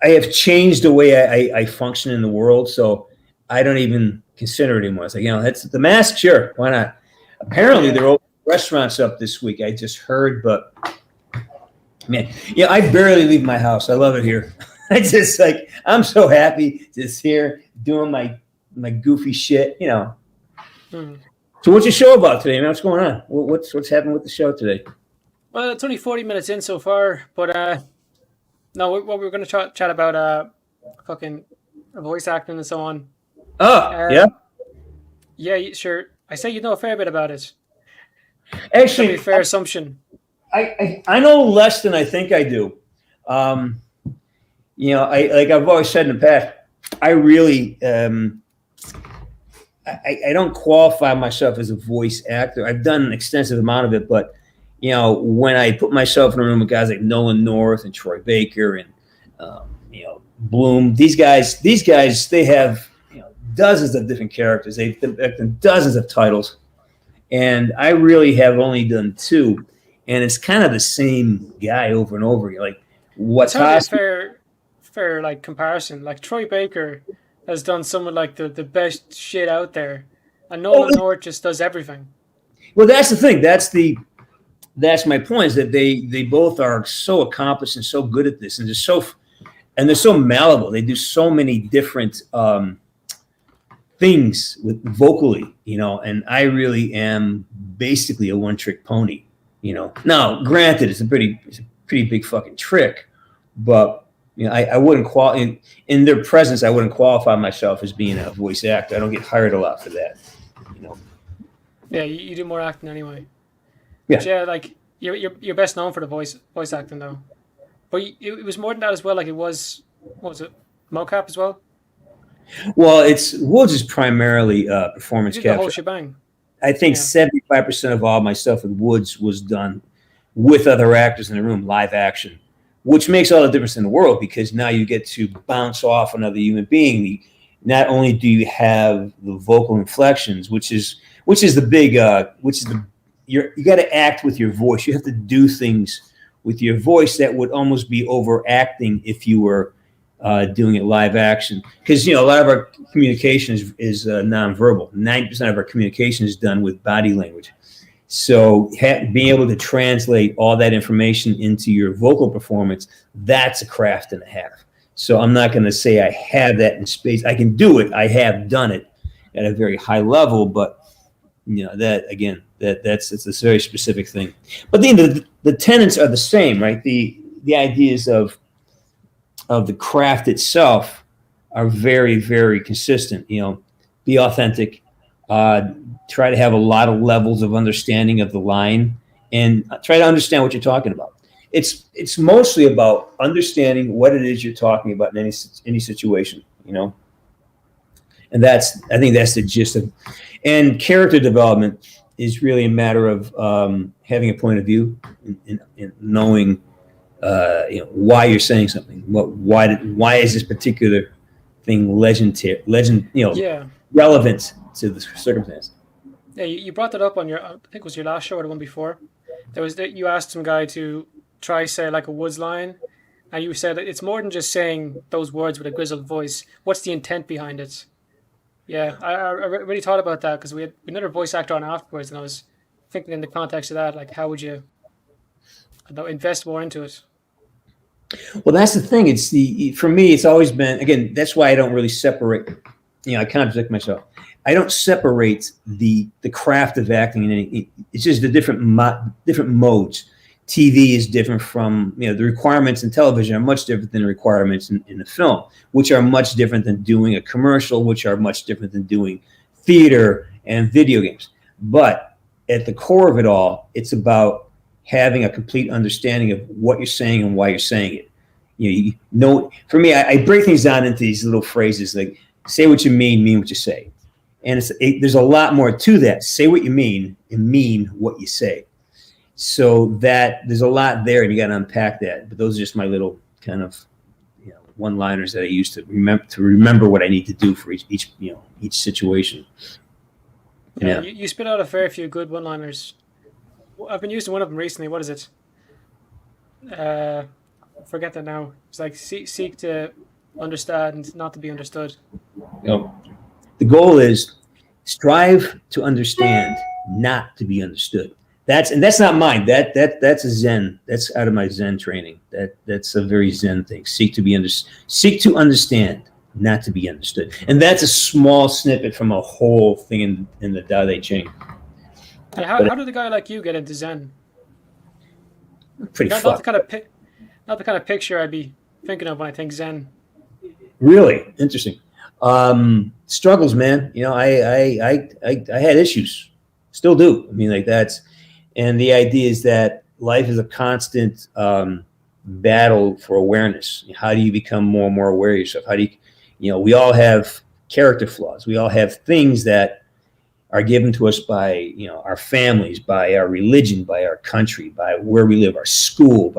I have changed the way I function in the world, so I don't even consider it anymore. It's like, that's the mask, sure, why not? Apparently, there are restaurants up this week. I just heard, but man, I barely leave my house. I love it here. I'm so happy just here doing my goofy shit, Hmm. So what's your show about today, man? What's going on? What's happening with the show today? Well, it's only 40 minutes in so far, but no, what we were going to chat about fucking voice acting and so on. Oh, yeah. Yeah, sure. I say you know a fair bit about it. Actually, That'd be a fair assumption. I know less than I think I do. I've always said in the past, I really I don't qualify myself as a voice actor. I've done an extensive amount of it, but when I put myself in a room with guys like Nolan North and Troy Baker and Bloom, these guys, they have dozens of different characters. They've done dozens of titles, and I really have only done two, and it's kind of the same guy over and over again. Like what's It's hardly a fair like comparison. Like Troy Baker has done some of like the best shit out there, and Nolan North just does everything. Well, that's the thing. That's my point, is that they both are so accomplished and so good at this, and they're so malleable. They do so many different things with vocally, and I really am basically a one-trick pony, Now, granted, it's a pretty big fucking trick, but I wouldn't in their presence. I wouldn't qualify myself as being a voice actor. I don't get hired a lot for that, Yeah, you do more acting anyway. Yeah. But yeah, like you're best known for the voice acting though. But it was more than that as well. Like it was, what was it, mocap as well? Well, Woods is primarily performance You did the whole capture. shebang. I think Yeah. 75% of all my stuff with Woods was done with other actors in the room, live action, which makes all the difference in the world, because now you get to bounce off another human being. Not only do you have the vocal inflections, which is the big, you got to act with your voice. You have to do things with your voice that would almost be overacting if you were doing it live action. Because, a lot of our communication is nonverbal. 90% of our communication is done with body language. So being able to translate all that information into your vocal performance, that's a craft and a half. So I'm not going to say I have that in space. I can do it. I have done it at a very high level, but that again, it's a very specific thing. But the tenets are the same, right? The ideas of the craft itself are very, very consistent. Be authentic. Try to have a lot of levels of understanding of the line, and try to understand what you're talking about. It's mostly about understanding what it is you're talking about in any situation, and I think that's the gist of. And character development is really a matter of having a point of view and knowing why you're saying something. Why is this particular thing relevant to the circumstance? Yeah, you brought that up on your, I think it was your last show or the one before. You asked some guy to try say like a Woods line, and you said it's more than just saying those words with a grizzled voice. What's the intent behind it? Yeah, I really thought about that because we had another voice actor on afterwards, and I was thinking in the context of that, like how would you, I don't know, invest more into it? Well, that's the thing. For me, it's always been, again, that's why I don't really separate, I contradict myself. I don't separate the craft of acting in any, it's just the different modes. TV is different from, the requirements in television are much different than the requirements in the film, which are much different than doing a commercial, which are much different than doing theater and video games. But at the core of it all, it's about having a complete understanding of what you're saying and why you're saying it. For me, I break things down into these little phrases like say what you mean what you say. And there's a lot more to that. Say what you mean and mean what you say. So that there's a lot there, and you got to unpack that. But those are just my little kind of one-liners that I use to remember what I need to do for each situation. Yeah, you spit out a fair few good one-liners. I've been using one of them recently. What is it? Forget that now. It's like seek to understand, not to be understood. The goal is strive to understand, not to be understood. That's not mine. That's a Zen. That's out of my Zen training. That's a very Zen thing. Seek to understand, not to be understood. And that's a small snippet from a whole thing in the Tao Te Ching. And how did a guy like you get into Zen? Pretty not the kind of picture I'd be thinking of when I think Zen. Really interesting. Struggles, man. I had issues, still do. I mean, like and the idea is that life is a constant battle for awareness. How do you become more and more aware of yourself? How do you, we all have character flaws. We all have things that are given to us by, our families, by our religion, by our country, by where we live, our school,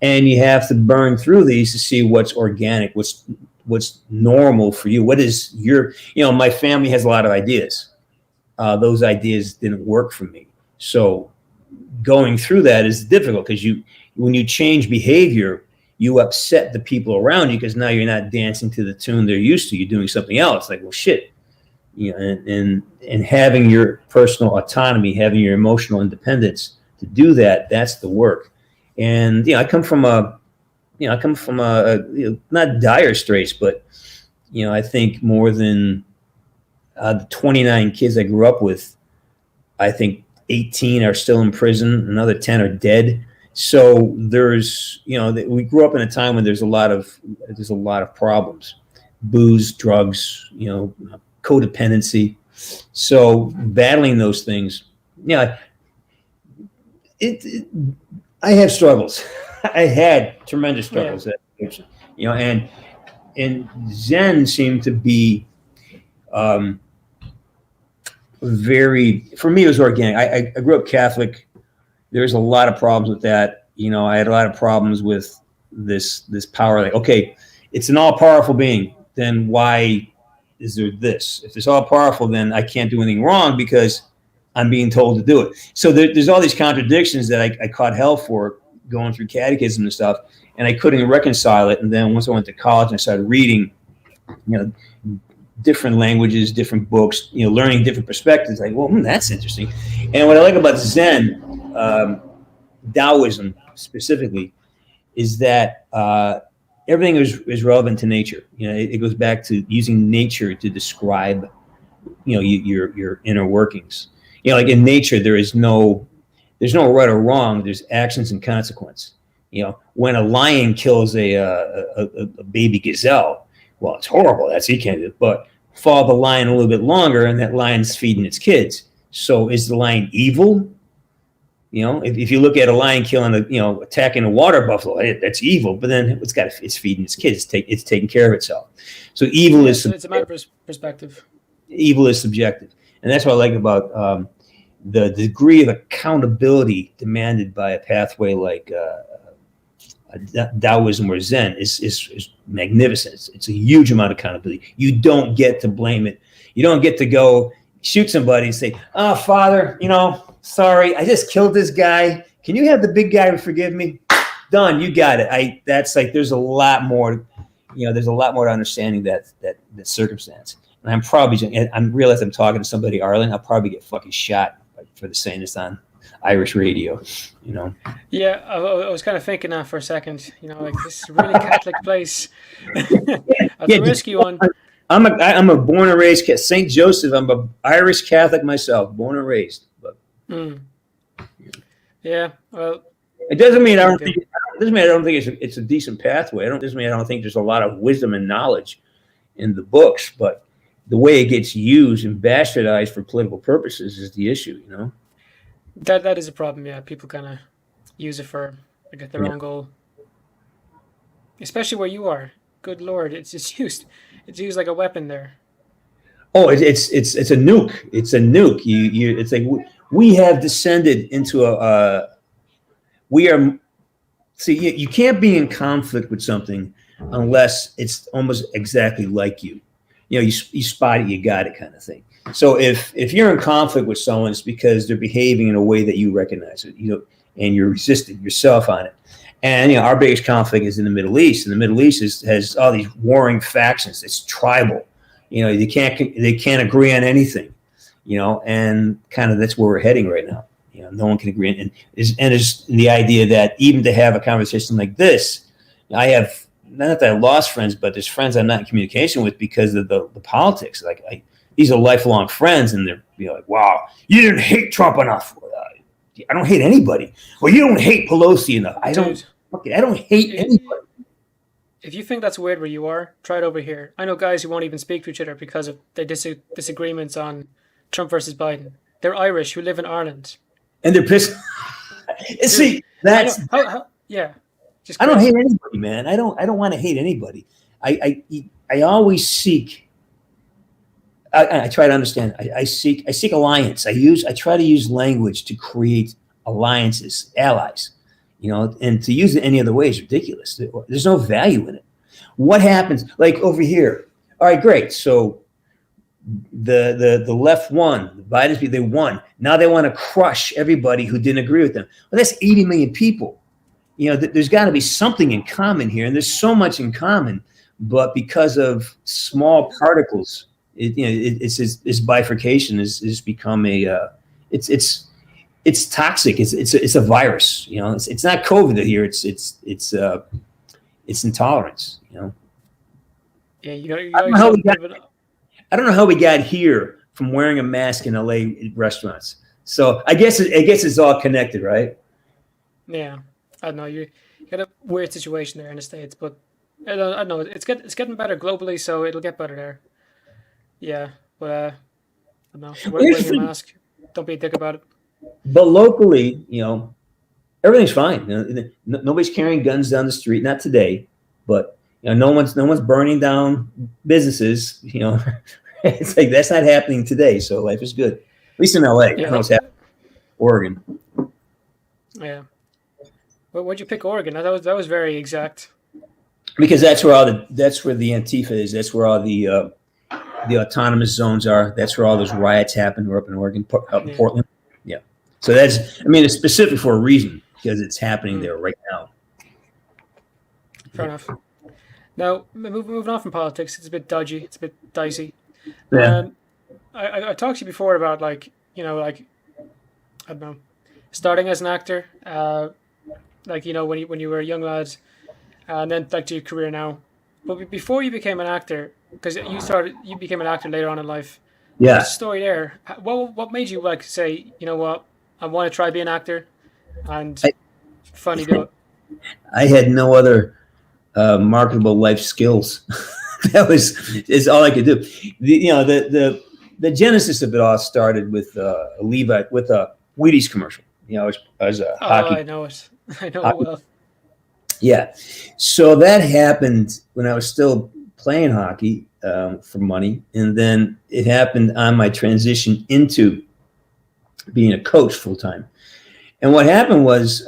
and you have to burn through these to see what's organic, what's normal for you. What is my family has a lot of ideas. Those ideas didn't work for me. So going through that is difficult because when you change behavior, you upset the people around you because now you're not dancing to the tune they're used to. You're doing something else. Like, well, shit. And having your personal autonomy, having your emotional independence to do that, that's the work. And I come from a not dire straits, but I think more than the 29 kids I grew up with, I think 18 are still in prison, another 10 are dead. So there's we grew up in a time when there's a lot of problems, booze, drugs, codependency. So battling those things, I have struggles. I had tremendous struggles, and Zen seemed to be for me, it was organic. I grew up Catholic. There's a lot of problems with that. I had a lot of problems with this power. Like, okay, it's an all-powerful being. Then why is there this? If it's all-powerful, then I can't do anything wrong because I'm being told to do it. So there's all these contradictions that I caught hell for going through catechism and stuff, and I couldn't reconcile it. And then once I went to college and I started reading, different languages, different books, learning different perspectives, like, well, that's interesting. And what I like about Zen, Taoism specifically, is that everything is relevant to nature. It goes back to using nature to describe, your inner workings. Like in nature, there's no right or wrong. There's actions and consequence. When a lion kills a baby gazelle, well, it's horrible. He can't do it. But follow the lion a little bit longer, and that lion's feeding its kids. So is the lion evil? If you look at a lion killing attacking a water buffalo, that's evil. But then it's feeding its kids. It's taking care of itself. So evil is it's a matter of perspective. Evil is subjective, and that's what I like about the degree of accountability demanded by a pathway like Taoism or Zen is magnificent. It's a huge amount of accountability. You don't get to blame it. You don't get to go shoot somebody and say, "Oh, Father, sorry, I just killed this guy. Can you have the big guy forgive me?" Done. You got it. That's like, there's a lot more, there's a lot more to understanding that circumstance. And I'm realize I'm talking to somebody, Arlen. I'll probably get fucking shot for the saying this on Irish radio, Yeah, I was kind of thinking that for a second. Like, this is a really Catholic place. That's a risky one. I'm a born and raised St. Joseph. I'm a Irish Catholic myself, born and raised. But yeah, well, it doesn't mean I don't think. It doesn't mean I don't think it's a decent pathway. It doesn't mean I don't think there's a lot of wisdom and knowledge in the books, but the way it gets used and bastardized for political purposes is the issue. That is a problem. Yeah, people kind of use it for their own goal. Especially where you are. Good Lord, it's used like a weapon there. Oh, it's a nuke. It's a nuke. It's like we have descended into you can't be in conflict with something unless it's almost exactly like you. You spot it, you got it, kind of thing. So if you're in conflict with someone, it's because they're behaving in a way that you recognize it, and you're resisting yourself on it. And our biggest conflict is in the Middle East. And the Middle East has all these warring factions. It's tribal. They can't agree on anything. And kind of that's where we're heading right now. No one can agree. And there's the idea that even to have a conversation like this, I have, not that I lost friends, but there's friends I'm not in communication with because of the politics. Like these are lifelong friends, and they're like, "Wow, you didn't hate Trump enough." I don't hate anybody. Well, you don't hate Pelosi enough. I don't hate anybody. If you think that's weird where you are, try it over here. I know guys who won't even speak to each other because of their disagreements on Trump versus Biden. They're Irish who live in Ireland. And they're pissed. See, that's yeah. I don't hate anybody, man. I don't want to hate anybody. I always seek. I try to understand. I seek alliance. I try to use language to create alliances, allies. And to use it any other way is ridiculous. There's no value in it. What happens? Like over here. All right, great. So the left won. The Bidens, they won. Now they want to crush everybody who didn't agree with them. Well, that's 80 million people. There's got to be something in common here, and there's so much in common, but because of small particles, it's bifurcation has become it's toxic. It's a virus. It's not COVID here. It's intolerance. Yeah, I don't know how we got here from wearing a mask in LA restaurants. So I guess it's all connected, right? Yeah, I don't know. You got a weird situation there in the States, but I don't know. It's getting better globally, so it'll get better there. Yeah, but I don't know. Wear your mask. Don't be a dick about it. But locally, everything's fine. Nobody's carrying guns down the street. Not today, but no one's burning down businesses. It's like that's not happening today. So life is good, at least in LA. Yeah. I don't know what's happening. Oregon. Yeah. Well, why'd you pick Oregon? That was very exact. Because that's where the Antifa is. That's where all the autonomous zones are. That's where all those riots happen. We're up in Oregon, up in Portland. Yeah. So it's specific for a reason because it's happening there right now. Fair enough. Now, moving on from politics, it's a bit dodgy. It's a bit dicey. Yeah. I talked to you before about I don't know, starting as an actor, when you were a young lad, and then to your career now. But before you became an actor, because you became an actor later on in life. Yeah. What's the story there? What made you say, you know what, I want to try being an actor, and finally do it? I had no other marketable life skills. Is all I could do. The genesis of it all started with a Wheaties commercial. As a hockey. I know it. I know it well. Yeah. So that happened when I was still playing hockey for money. And then it happened on my transition into being a coach full time. And what happened was,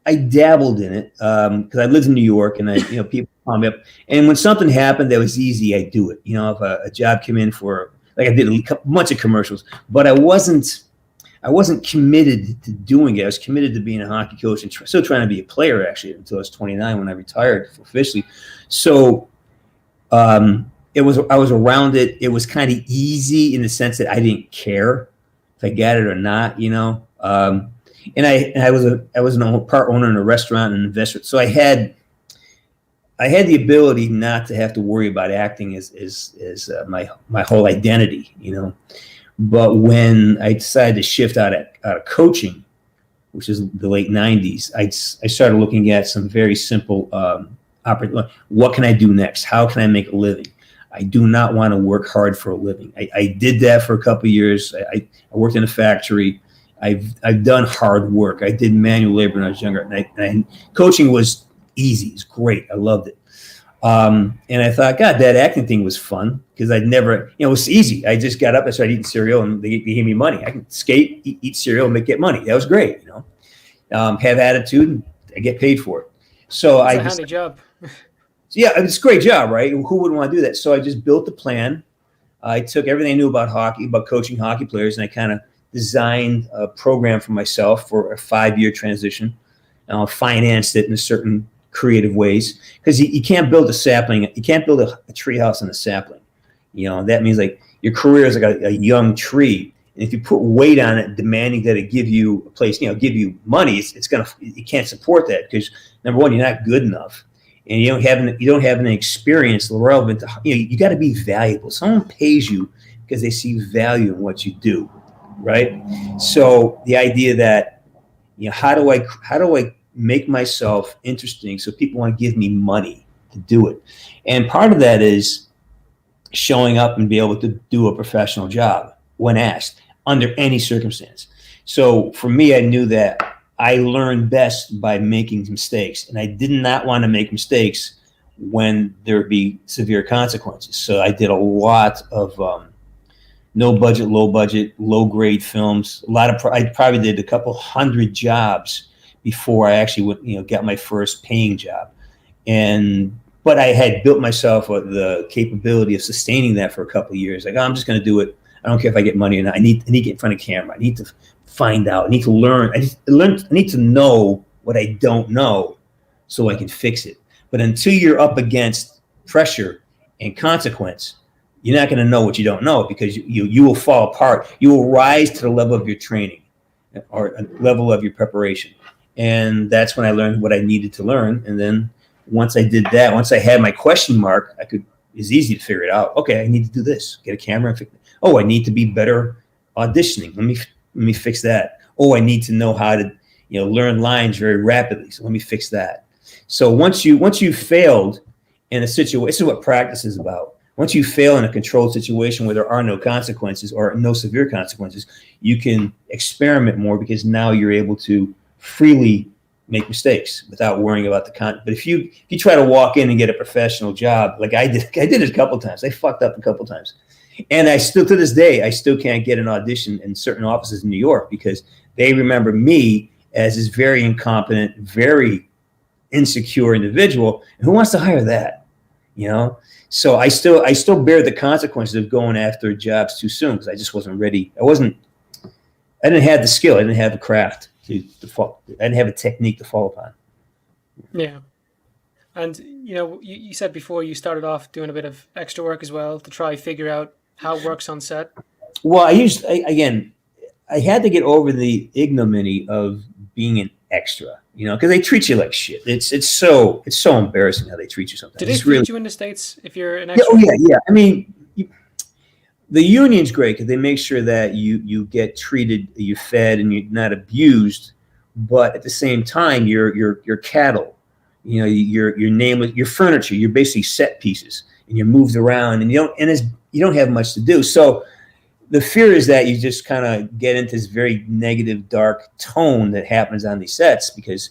I dabbled in it because I lived in New York and people call me up. And when something happened that was easy, I do it. If a job came in for like I did a bunch of commercials, but I wasn't committed to doing it. I was committed to being a hockey coach and still trying to be a player, actually, until I was 29 when I retired officially. So I was around it. It was kind of easy in the sense that I didn't care if I got it or not, you know. And I was a part owner in a restaurant and investor, so I had the ability not to have to worry about acting as my whole identity, you know. But when I decided to shift out of coaching, which is the late 90s, I started looking at some very simple what can I do next? How can I make a living? I do not want to work hard for a living. I did that for a couple of years. I worked in a factory. I've done hard work. I did manual labor when I was younger. And coaching was easy. It's great. I loved it. And I thought, God, that acting thing was fun because I'd never, it was easy. I just got up, I started eating cereal, and they gave me money. I could skate, eat cereal, and get money. That was great, you know. Have attitude, and I get paid for it. So It's a handy job. Yeah, it's a great job, right? Who wouldn't want to do that? So I just built the plan. I took everything I knew about hockey, about coaching hockey players, and I kind of designed a program for myself for a 5-year transition. Financed it in certain creative ways, because you can't build a sapling. You can't build a tree house on a sapling. You know, that means like your career is like a young tree. And if you put weight on it, demanding that it give you a place, give you money, you can't support that because number one, you're not good enough. And you don't have any experience relevant to, you got to be valuable. Someone pays you because they see value in what you do, right? So the idea that, how do I make myself interesting so people want to give me money to do it? And part of that is showing up and be able to do a professional job when asked under any circumstance. So for me, I knew that I learned best by making mistakes, and I did not want to make mistakes when there would be severe consequences. So I did a lot of no budget, low grade films. I probably did a couple hundred jobs before I actually got my first paying job. But I had built myself the capability of sustaining that for a couple of years. Like, I'm just going to do it. I don't care if I get money or not. I need to get in front of camera. I need to find out. I need to learn. I need to know what I don't know so I can fix it. But until you're up against pressure and consequence, you're not going to know what you don't know, because you will fall apart. You will rise to the level of your training or a level of your preparation. And that's when I learned what I needed to learn. And then once I did that, once I had my question mark, it's easy to figure it out. Okay, I need to do this. Get a camera. Oh, I need to be better auditioning. Let me fix that. Oh, I need to know how to learn lines very rapidly. So let me fix that. So once you failed in a situation, this is what practice is about. Once you fail in a controlled situation where there are no consequences or no severe consequences, you can experiment more, because now you're able to freely make mistakes without worrying about the content. But if you try to walk in and get a professional job, like I did it a couple of times. I fucked up a couple of times. And I still, to this day, I still can't get an audition in certain offices in New York, because they remember me as this very incompetent, very insecure individual. And who wants to hire that? So I still bear the consequences of going after jobs too soon, because I just wasn't ready. I didn't have the skill. I didn't have the craft to fall. I didn't have a technique to fall upon. Yeah. And, you said before you started off doing a bit of extra work as well to try figure out how it works on set. Well, I had to get over the ignominy of being an extra, because they treat you like shit. It's so embarrassing how they treat you sometimes. Do they treat you in the States if you're an extra? Yeah. I mean, the union's great because they make sure that you get treated, you're fed, and you're not abused. But at the same time, you're cattle. Your name, your furniture. You're basically set pieces, and you're moved around, and you don't have much to do. So the fear is that you just kind of get into this very negative, dark tone that happens on these sets, because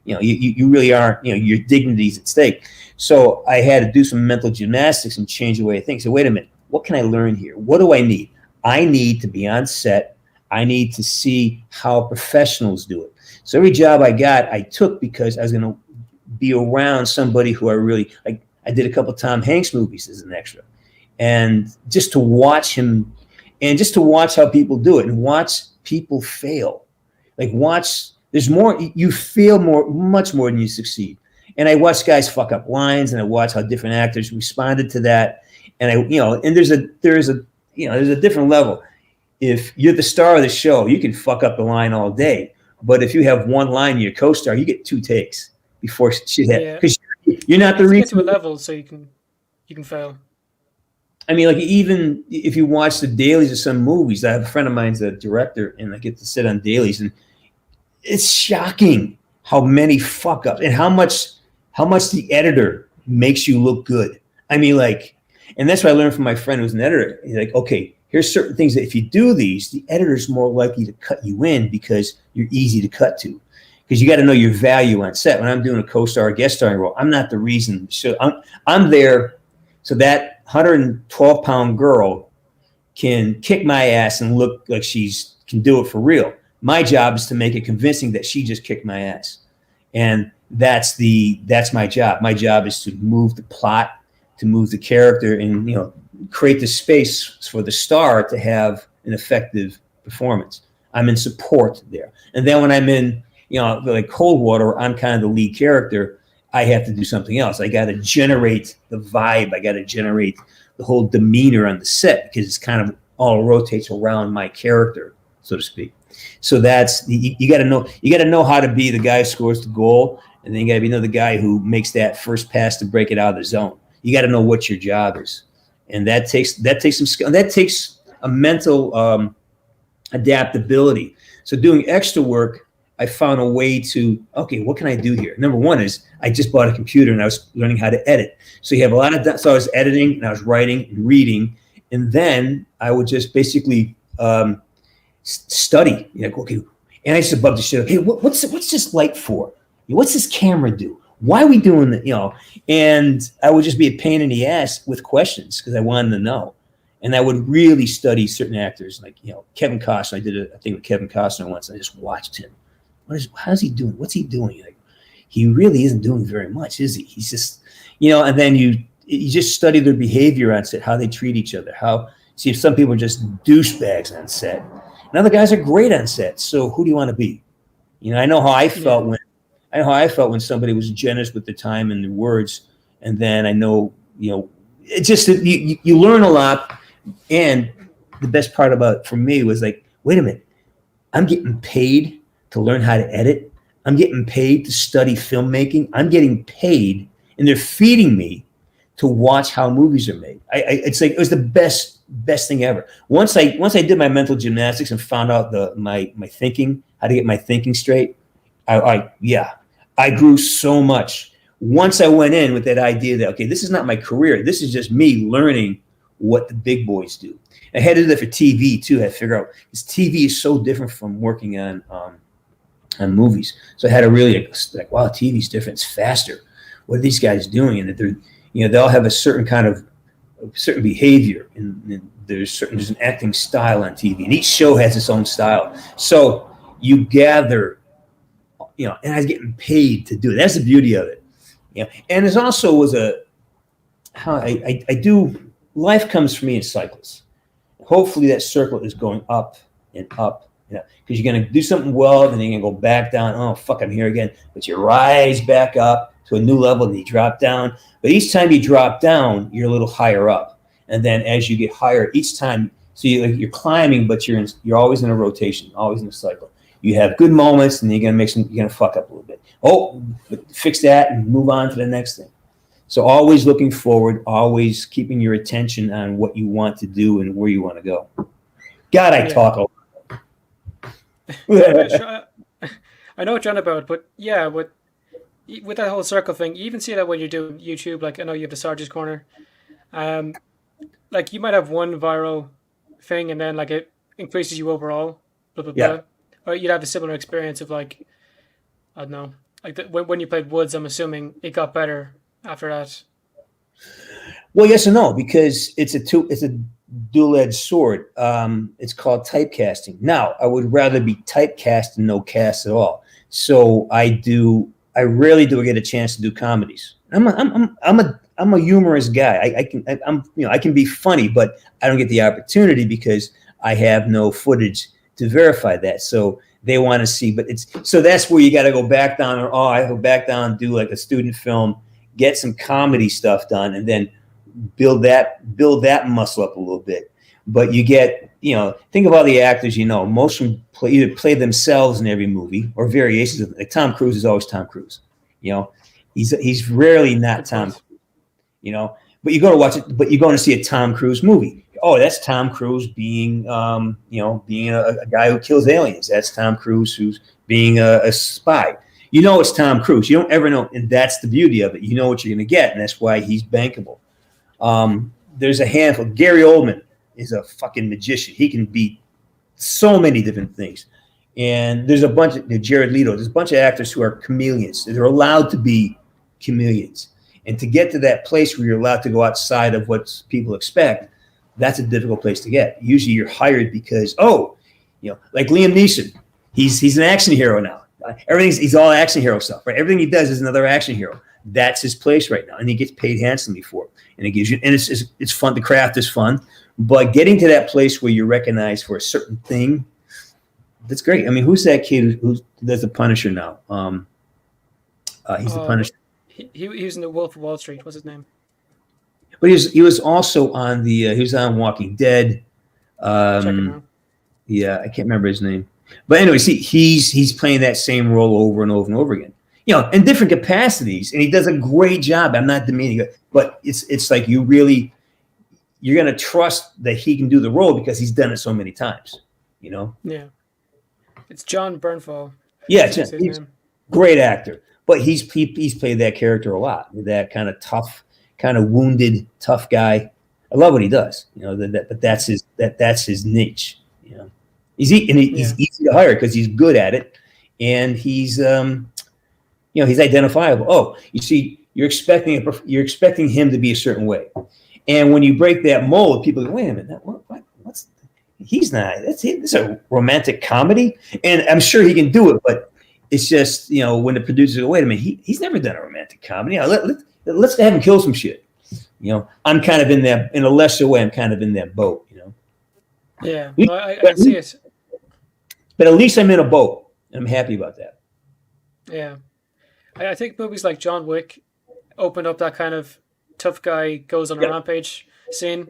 you really aren't, your dignity's at stake. So I had to do some mental gymnastics and change the way I think. So wait a minute, what can I learn here? What do I need? I need to be on set. I need to see how professionals do it. So every job I got, I took because I was going to be around somebody who I really like. I did a couple of Tom Hanks movies as an extra. and just to watch him, and just to watch how people do it, and watch people fail. Like there's more. You fail much more than you succeed. And I watch guys fuck up lines, and I watch how different actors responded to that. And and there's a different level. If you're the star of the show, you can fuck up the line all day. But if you have one line in your co-star, you get 2 takes before shit happens. Because you're not the reason. Get to a level so you can fail. I mean, like, even if you watch the dailies of some movies, I have a friend of mine's a director, and I get to sit on dailies, and it's shocking how many fuck ups and how much the editor makes you look good. I mean, like, and that's what I learned from my friend who's an editor. He's like, okay, here's certain things that if you do these, the editor's more likely to cut you in because you're easy to cut to. Because you got to know your value on set. When I'm doing a co-star or guest starring role, I'm not the reason. So I'm there so that 112-pound girl can kick my ass and look like she's can do it for real. My job is to make it convincing that she just kicked my ass. And that's my job. My job is to move the plot, to move the character, and create the space for the star to have an effective performance. I'm in support there. And then when I'm in, like Cold Water, I'm kind of the lead character, I have to do something else. I got to generate the vibe. I got to generate the whole demeanor on the set, because it's kind of all rotates around my character, so to speak. So that's you got to know how to be the guy who scores the goal, and then you got to be the guy who makes that first pass to break it out of the zone. You got to know what your job is, and that takes some skill. That takes a mental adaptability. So doing extra work, I found a way to, okay, what can I do here? Number one is I just bought a computer and I was learning how to edit. So you have a lot of that. So I was editing and I was writing and reading, and then I would just basically study. Okay, and I just above the shit. Okay, what's this light for? What's this camera do? Why are we doing that? And I would just be a pain in the ass with questions because I wanted to know. And I would really study certain actors, like Kevin Costner. I did a thing with Kevin Costner once. And I just watched him. How's he doing? What's he doing? Like, he really isn't doing very much, is he? He's just, and then you just study their behavior on set, how they treat each other. See if some people are just douchebags on set, and other guys are great on set. So who do you want to be? I know how I felt when somebody was generous with their time and their words, and then I know, it's just that you learn a lot. And the best part about it for me was like, wait a minute, I'm getting paid to learn how to edit. I'm getting paid to study filmmaking. I'm getting paid, and they're feeding me to watch how movies are made. It's like it was the best thing ever. Once I did my mental gymnastics and found out my thinking, how to get my thinking straight, I grew so much. Once I went in with that idea that, okay, this is not my career. This is just me learning what the big boys do. I had to do that for TV too. I had to figure out, because TV is so different from working on movies. So I had to really like, wow, TV's different. It's faster. What are these guys doing? And that they're, they all have a certain kind of certain behavior, and there's an acting style on TV, and each show has its own style. So you gather, and I was getting paid to do it. That's the beauty of it. And there's also how I do. Life comes for me in cycles. Hopefully that circle is going up and up, because you're going to do something well, and then you're going to go back down. Oh, fuck, I'm here again. But you rise back up to a new level, and you drop down. But each time you drop down, you're a little higher up. And then as you get higher, each time, so you're climbing, but you're always in a rotation, always in a cycle. You have good moments, and then you're going to fuck up a little bit. Oh, fix that and move on to the next thing. So always looking forward, always keeping your attention on what you want to do and where you want to go. God, I talk a lot. I know what you're on about, but yeah, with that whole circle thing, you even see that when you're doing YouTube. Like, I know you have the Sarge's Corner. Like, you might have one viral thing, and then like it increases you overall. Blah blah blah. Or you'd have a similar experience of like, I don't know, like when you played Woods. I'm assuming it got better after that. Well, yes and no, because it's a dual-edged sword. It's called typecasting. Now, I would rather be typecast than no cast at all. So I rarely do I get a chance to do comedies. I'm I'm a humorous guy. I can be funny, but I don't get the opportunity because I have no footage to verify that. So they want to see, but so that's where you got to go back down, or I go back down, do like a student film, get some comedy stuff done, and then build that muscle up a little bit. But you get, think of all the actors, most of them either play themselves in every movie or variations of, like Tom Cruise is always Tom Cruise. He's rarely not Tom Cruise, but you go to watch it, but you're going to see a Tom Cruise movie. Oh, that's Tom Cruise being a guy who kills aliens. That's Tom Cruise who's being a spy. It's Tom Cruise. You don't ever know. And that's the beauty of it. You know what you're going to get. And that's why he's bankable. There's a handful. Gary Oldman is a fucking magician. He can be so many different things. And there's a bunch of Jared Leto. There's a bunch of actors who are chameleons. They're allowed to be chameleons. And to get to that place where you're allowed to go outside of what people expect, that's a difficult place to get. Usually you're hired because, like Liam Neeson, he's an action hero now. He's all action hero stuff, right? Everything he does is another action hero. That's his place right now. And he gets paid handsomely for it. And it gives you, and it's fun. The craft is fun, but getting to that place where you're recognized for a certain thing, that's great. I mean, who's that kid who does the Punisher now? He's the Punisher. He was in the Wolf of Wall Street. What's his name? But he was also on he was on Walking Dead. Yeah, I can't remember his name. But anyway, see, he's playing that same role over and over and over again. In different capacities, and he does a great job. I'm not demeaning it, but it's like you're going to trust that he can do the role because he's done it so many times. Yeah, it's John Bernthal. Yeah, he's a great actor, but he's played that character a lot. That kind of tough, kind of wounded, tough guy. I love what he does. But that's his niche. He's easy to hire because he's good at it, and he's he's identifiable. Oh, you see, you're expecting him to be a certain way, and when you break that mold, people go, wait a minute, what's he's not. It's a romantic comedy, and I'm sure he can do it, but it's just when the producers go, wait a minute, he's never done a romantic comedy. Let's have him kill some shit. I'm kind of in that, in a lesser way. I'm kind of in that boat. Yeah, I see it. But at least I'm in a boat, and I'm happy about that. Yeah, I think movies like John Wick opened up that kind of tough guy goes on a rampage scene.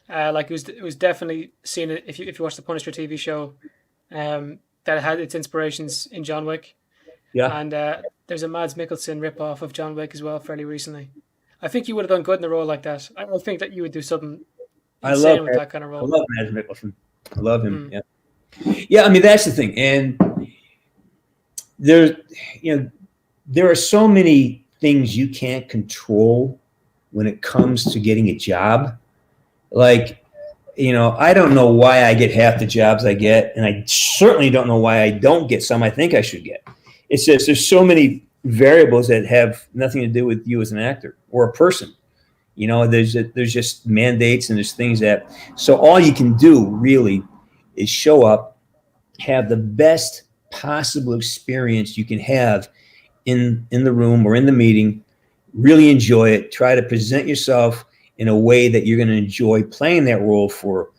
Yeah. Like it was definitely seen if you watch the Punisher TV show, that had its inspirations in John Wick. Yeah, and there's a Mads Mikkelsen ripoff of John Wick as well fairly recently. I think you would have done good in a role like that. I think that you would do something insane with that kind of role. I love Mads Mikkelsen. I love him. Yeah. Yeah, I mean that's the thing, and there are so many things you can't control when it comes to getting a job. Like, I don't know why I get half the jobs I get, and I certainly don't know why I don't get some I think I should get. It's just there's so many variables that have nothing to do with you as an actor or a person. There's just mandates and there's things that. So all you can do really is show up, have the best possible experience you can have in the room or in the meeting, really enjoy it, try to present yourself in a way that you're going to enjoy playing that role for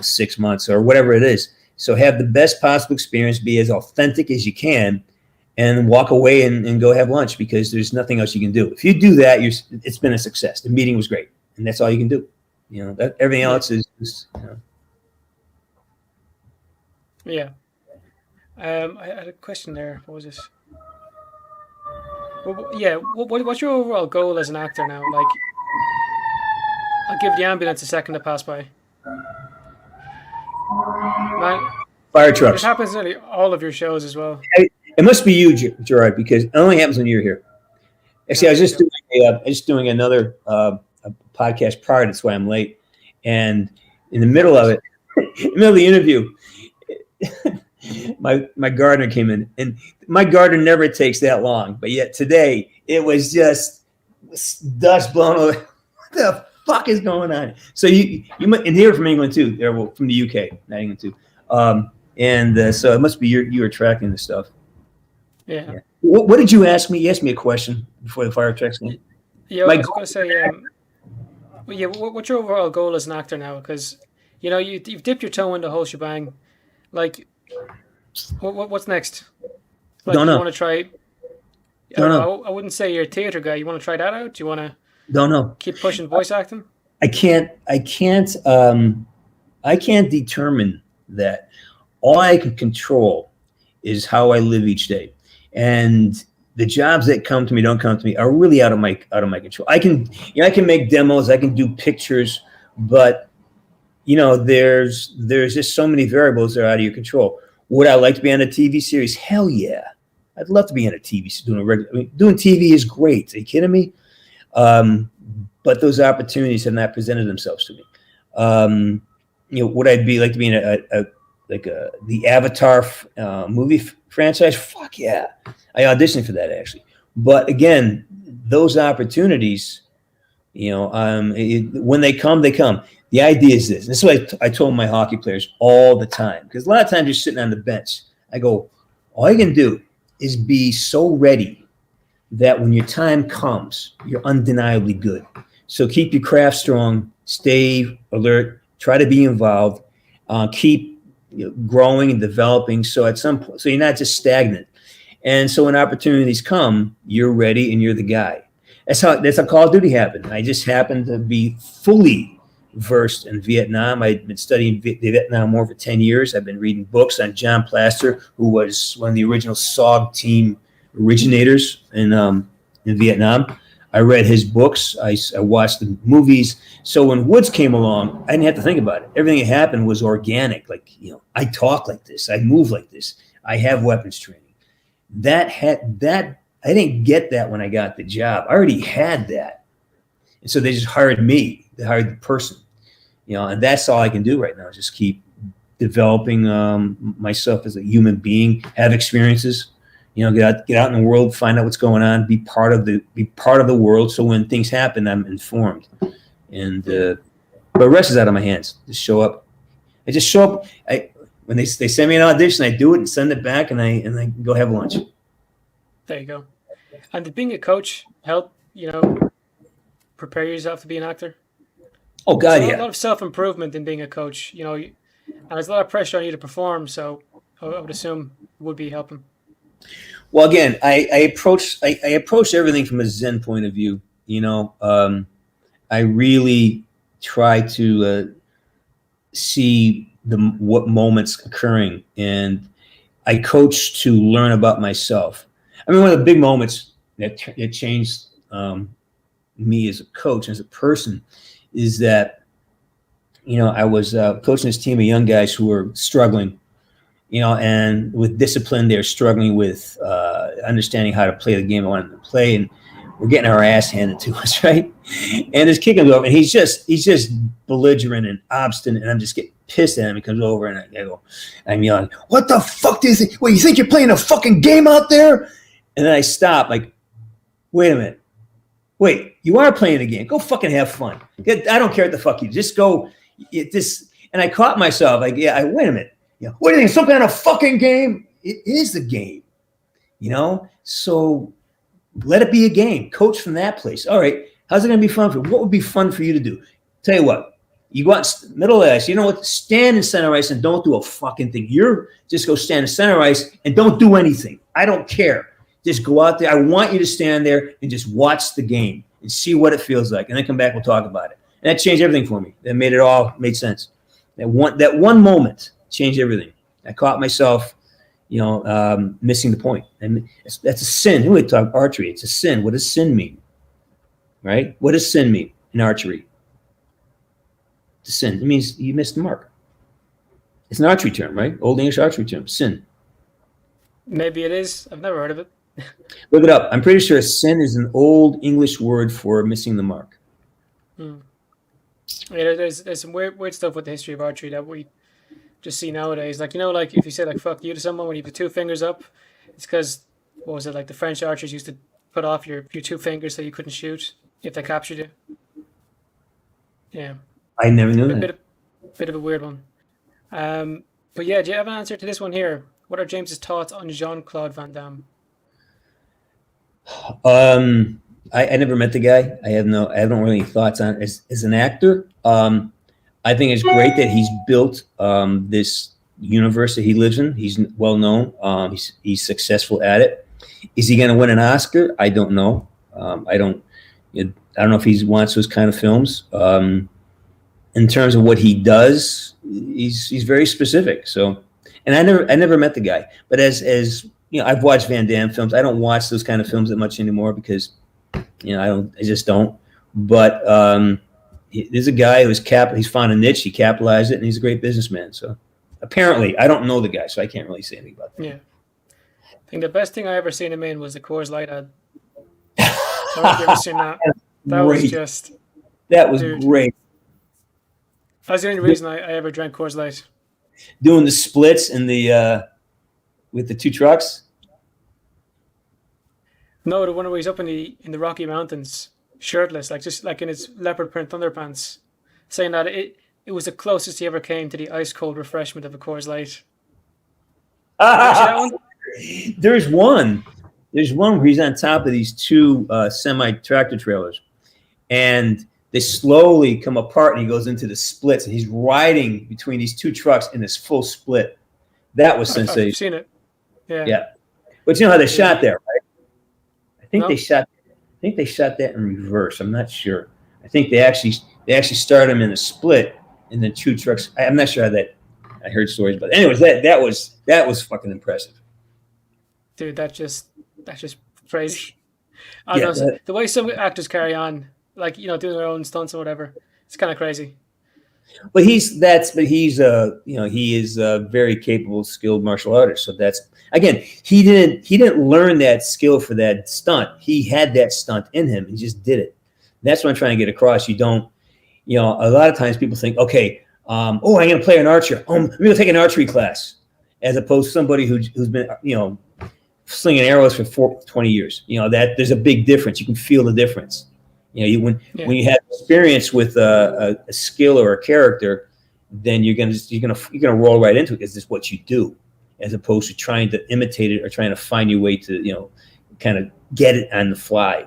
6 months or whatever it is. So have the best possible experience, be as authentic as you can, and walk away and go have lunch because there's nothing else you can do. If you do that, it's been a success. The meeting was great, and that's all you can do. Everything else is Yeah. I had a question there. What was this? Well, yeah. What's your overall goal as an actor now? Like, I'll give the ambulance a second to pass by. Man, fire trucks. It happens in nearly all of your shows as well. It must be you, Gerard, because it only happens when you're here. Actually, I was just doing another podcast prior. That's why I'm late. And in the middle of it, in the middle of the interview, my gardener came in, and my gardener never takes that long. But yet today, it was just dust blown away. What the fuck is going on? So you might, and here from England too. Well, from the UK, not England too. So it must be you are tracking this stuff. Yeah. What did you ask me? You asked me a question before the fire trucks came. Yeah, My I was going to say, well, yeah, what's your overall goal as an actor now? Because you've dipped your toe in the whole shebang. Like, what's next? Like, don't you know, want to try? I don't don't know, know. I wouldn't say you're a theater guy. You want to try that out? Do you want to don't know. keep pushing voice acting? I can't determine that. All I can control is how I live each day, and the jobs that come to me don't come to me are really out of my control. I can make demos, I can do pictures, but there's just so many variables that are out of your control. Would I like to be on a TV series? Hell yeah, I'd love to be on a TV doing a regular. I mean, doing TV is great. Are you kidding me? Um, but those opportunities have not presented themselves to me. Would I be like to be in the Avatar movie franchise? Fuck yeah, I auditioned for that actually. But again, those opportunities, when they come, they come. The idea is this. This is what I told my hockey players all the time, because a lot of times you're sitting on the bench. I go, all you can do is be so ready that when your time comes, you're undeniably good. So keep your craft strong, stay alert, try to be involved, keep growing and developing. So at some point, so you're not just stagnant. And so when opportunities come, you're ready and you're the guy. That's how Call of Duty happened. I just happened to be fully versed in Vietnam. I'd been studying the Vietnam War for 10 years. I've been reading books on John Plaster, who was one of the original SOG team originators in Vietnam. I read his books. I watched the movies. So when Woods came along, I didn't have to think about it. Everything that happened was organic. Like, I talk like this. I move like this. I have weapons training. I didn't get that when I got the job. I already had that. And so they just hired me. They hired the person. And that's all I can do right now is just keep developing myself as a human being, have experiences. Get out in the world, find out what's going on, be part of the world. So when things happen, I'm informed. And but the rest is out of my hands. Just show up. I just show up. When they send me an audition, I do it and send it back, and I go have lunch. There you go. And did being a coach help? Prepare yourself to be an actor. Oh God, there's yeah. A lot of self-improvement in being a coach. And there's a lot of pressure on you to perform. So I would assume it would be helping. Well, again, I approach everything from a Zen point of view. I really try to see what moments occurring, and I coach to learn about myself. I mean, one of the big moments that changed me as a coach, as a person, is that I was coaching this team of young guys who were struggling. And with discipline, they're struggling with understanding how to play the game I wanted to play, and we're getting our ass handed to us, right? And this kid comes over, and he's just belligerent and obstinate, and I'm just getting pissed at him. He comes over, and I'm yelling, "What the fuck do you think? What, you think you're playing a fucking game out there?" And then I stop, like, wait a minute. Wait, you are playing a game. Go fucking have fun. I don't care what the fuck you just go. And I caught myself, like, wait a minute. What do you think? Some kind of fucking game? It is the game, So let it be a game. Coach from that place. All right, how's it going to be fun for you? What would be fun for you to do? Tell you what, you go out middle ice. You know what? Stand in center ice and don't do a fucking thing. Just go stand in center ice and don't do anything. I don't care. Just go out there. I want you to stand there and just watch the game and see what it feels like, and then come back. We'll talk about it. And that changed everything for me. That made sense. That one moment changed everything. I caught myself, missing the point. And that's a sin. Who would talk archery? It's a sin. What does sin mean? Right? What does sin mean in archery? It's a sin. It means you missed the mark. It's an archery term, right? Old English archery term. Sin. Maybe it is. I've never heard of it. Look it up. I'm pretty sure sin is an old English word for missing the mark. Yeah, there's some weird stuff with the history of archery that we just see nowadays. Like, like if you say like fuck you to someone when you have the two fingers up, it's because, what was it, like the French archers used to put off your two fingers so you couldn't shoot if they captured you. Yeah. I never knew that. Bit of a weird one. But yeah, do you have an answer to this one here? What are James's thoughts on Jean-Claude Van Damme? I never met the guy. I don't really any thoughts on it. As an actor. I think it's great that he's built this universe that he lives in. He's well known. He's successful at it. Is he going to win an Oscar? I don't know. I don't know if he wants those kind of films. In terms of what he does, he's very specific. So, and I never met the guy. But as you know, I've watched Van Damme films. I don't watch those kind of films that much anymore because I just don't. But there's a guy who's he's found a niche, he capitalized it, and he's a great businessman. So apparently, I don't know the guy, so I can't really say anything about that. Yeah. I think the best thing I ever seen him in was the Coors Light ad. I don't know if you've ever seen that. That was just... That was great. That's the only reason I ever drank Coors Light. Doing the splits in the with the two trucks? No, the one where he's up in the Rocky Mountains, shirtless, just like in his leopard print underpants, saying that it was the closest he ever came to the ice cold refreshment of a Coors Light. That one? There's one where he's on top of these two semi-tractor trailers, and they slowly come apart, and he goes into the splits, and he's riding between these two trucks in this full split. That was sensational. I've seen it. Yeah. Yeah. But you know how they shot that, right? I think they shot that in reverse. I'm not sure. I think they actually started him in a split, and then two trucks. I'm not sure how that. I heard stories, but anyways, that was fucking impressive. Dude, that's just crazy. I don't know, the way some actors carry on, doing their own stunts or whatever, it's kind of crazy. But he is a very capable, skilled martial artist. So that's, again, he didn't learn that skill for that stunt. He had that stunt in him. He just did it. That's what I'm trying to get across. You don't, a lot of times people think, okay, I'm going to play an archer. I'm going to take an archery class, as opposed to somebody who's been, slinging arrows for 20 years. That there's a big difference. You can feel the difference. When you have experience with a skill or a character, then you're gonna roll right into it because it's what you do, as opposed to trying to imitate it or trying to find your way to kind of get it on the fly.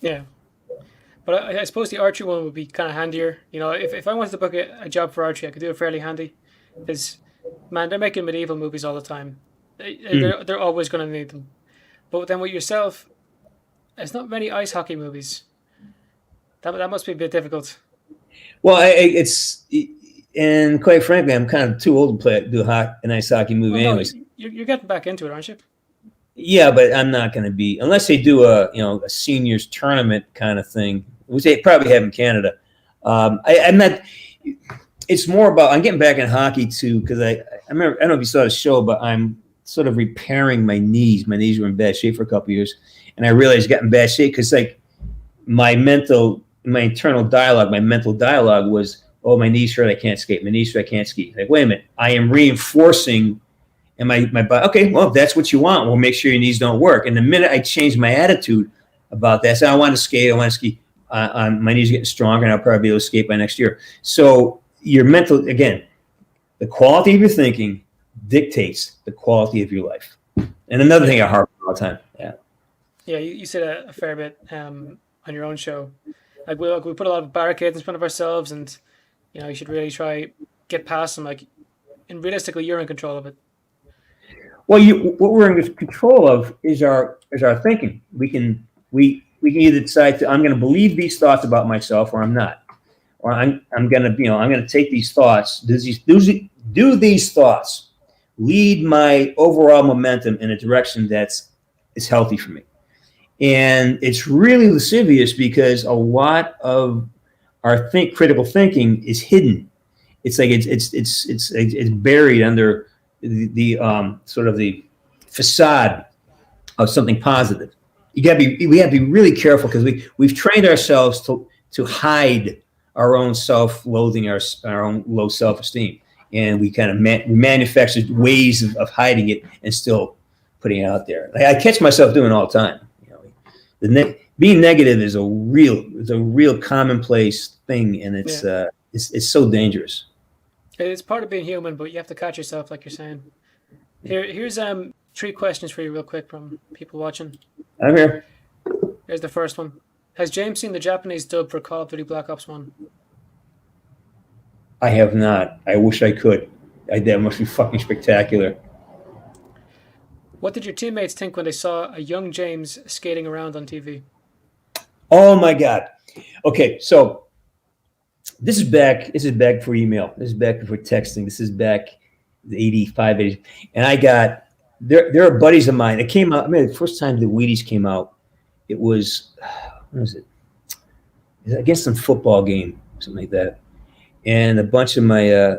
Yeah, but I suppose the archery one would be kind of handier. If I wanted to book a job for archery, I could do it fairly handy. Because man, they're making medieval movies all the time. They're always going to need them. But then with yourself, there's not many ice hockey movies. That must be a bit difficult. Well, and quite frankly, I'm kind of too old to do an ice hockey movie, anyways. You're getting back into it, aren't you? Yeah, but I'm not going to be, unless they do a seniors tournament kind of thing, which they probably have in Canada. I'm not. It's more about, I'm getting back in hockey too, because I remember, I don't know if you saw the show, but I'm sort of repairing my knees. My knees were in bad shape for a couple of years, and I realized I got in bad shape because my internal dialogue, my mental dialogue was, oh, my knees hurt, I can't skate. My knees hurt, I can't ski. Wait a minute, I am reinforcing, and my body, okay, well, if that's what you want, we'll make sure your knees don't work. And the minute I changed my attitude about that, I said, I want to skate, my knees are getting stronger, and I'll probably be able to skate by next year. So your mental, again, the quality of your thinking dictates the quality of your life. And another thing I harp on all the time. Yeah. Yeah, you said a fair bit on your own show. We put a lot of barricades in front of ourselves, and you should really try get past them. And realistically, you're in control of it. Well, what we're in control of is our thinking. We can either decide I'm going to believe these thoughts about myself, or I'm not, or I'm going to take these thoughts. Do these thoughts lead my overall momentum in a direction that's healthy for me? And it's really lascivious because a lot of our critical thinking is hidden. It's like it's buried under the sort of the facade of something positive. We have to be really careful because we've trained ourselves to hide our own self-loathing, our own low self-esteem, and we kind of manufacture ways of hiding it and still putting it out there. I catch myself doing it all the time. Being negative is a real commonplace thing, and it's so dangerous. It's part of being human, but you have to catch yourself, like you're saying. Here's 3 questions for you, real quick, from people watching. I'm here. Here's the first one. Has James seen the Japanese dub for Call of Duty Black Ops 1? I have not. I wish I could. That must be fucking spectacular. What did your teammates think when they saw a young James skating around on TV? Oh my God. Okay, so this is back. This is back for email. This is back before texting. This is back the 85, 80. And I got there are buddies of mine. It came out. I mean, the first time the Wheaties came out, it was what was it? Against some football game, something like that. And a bunch of my a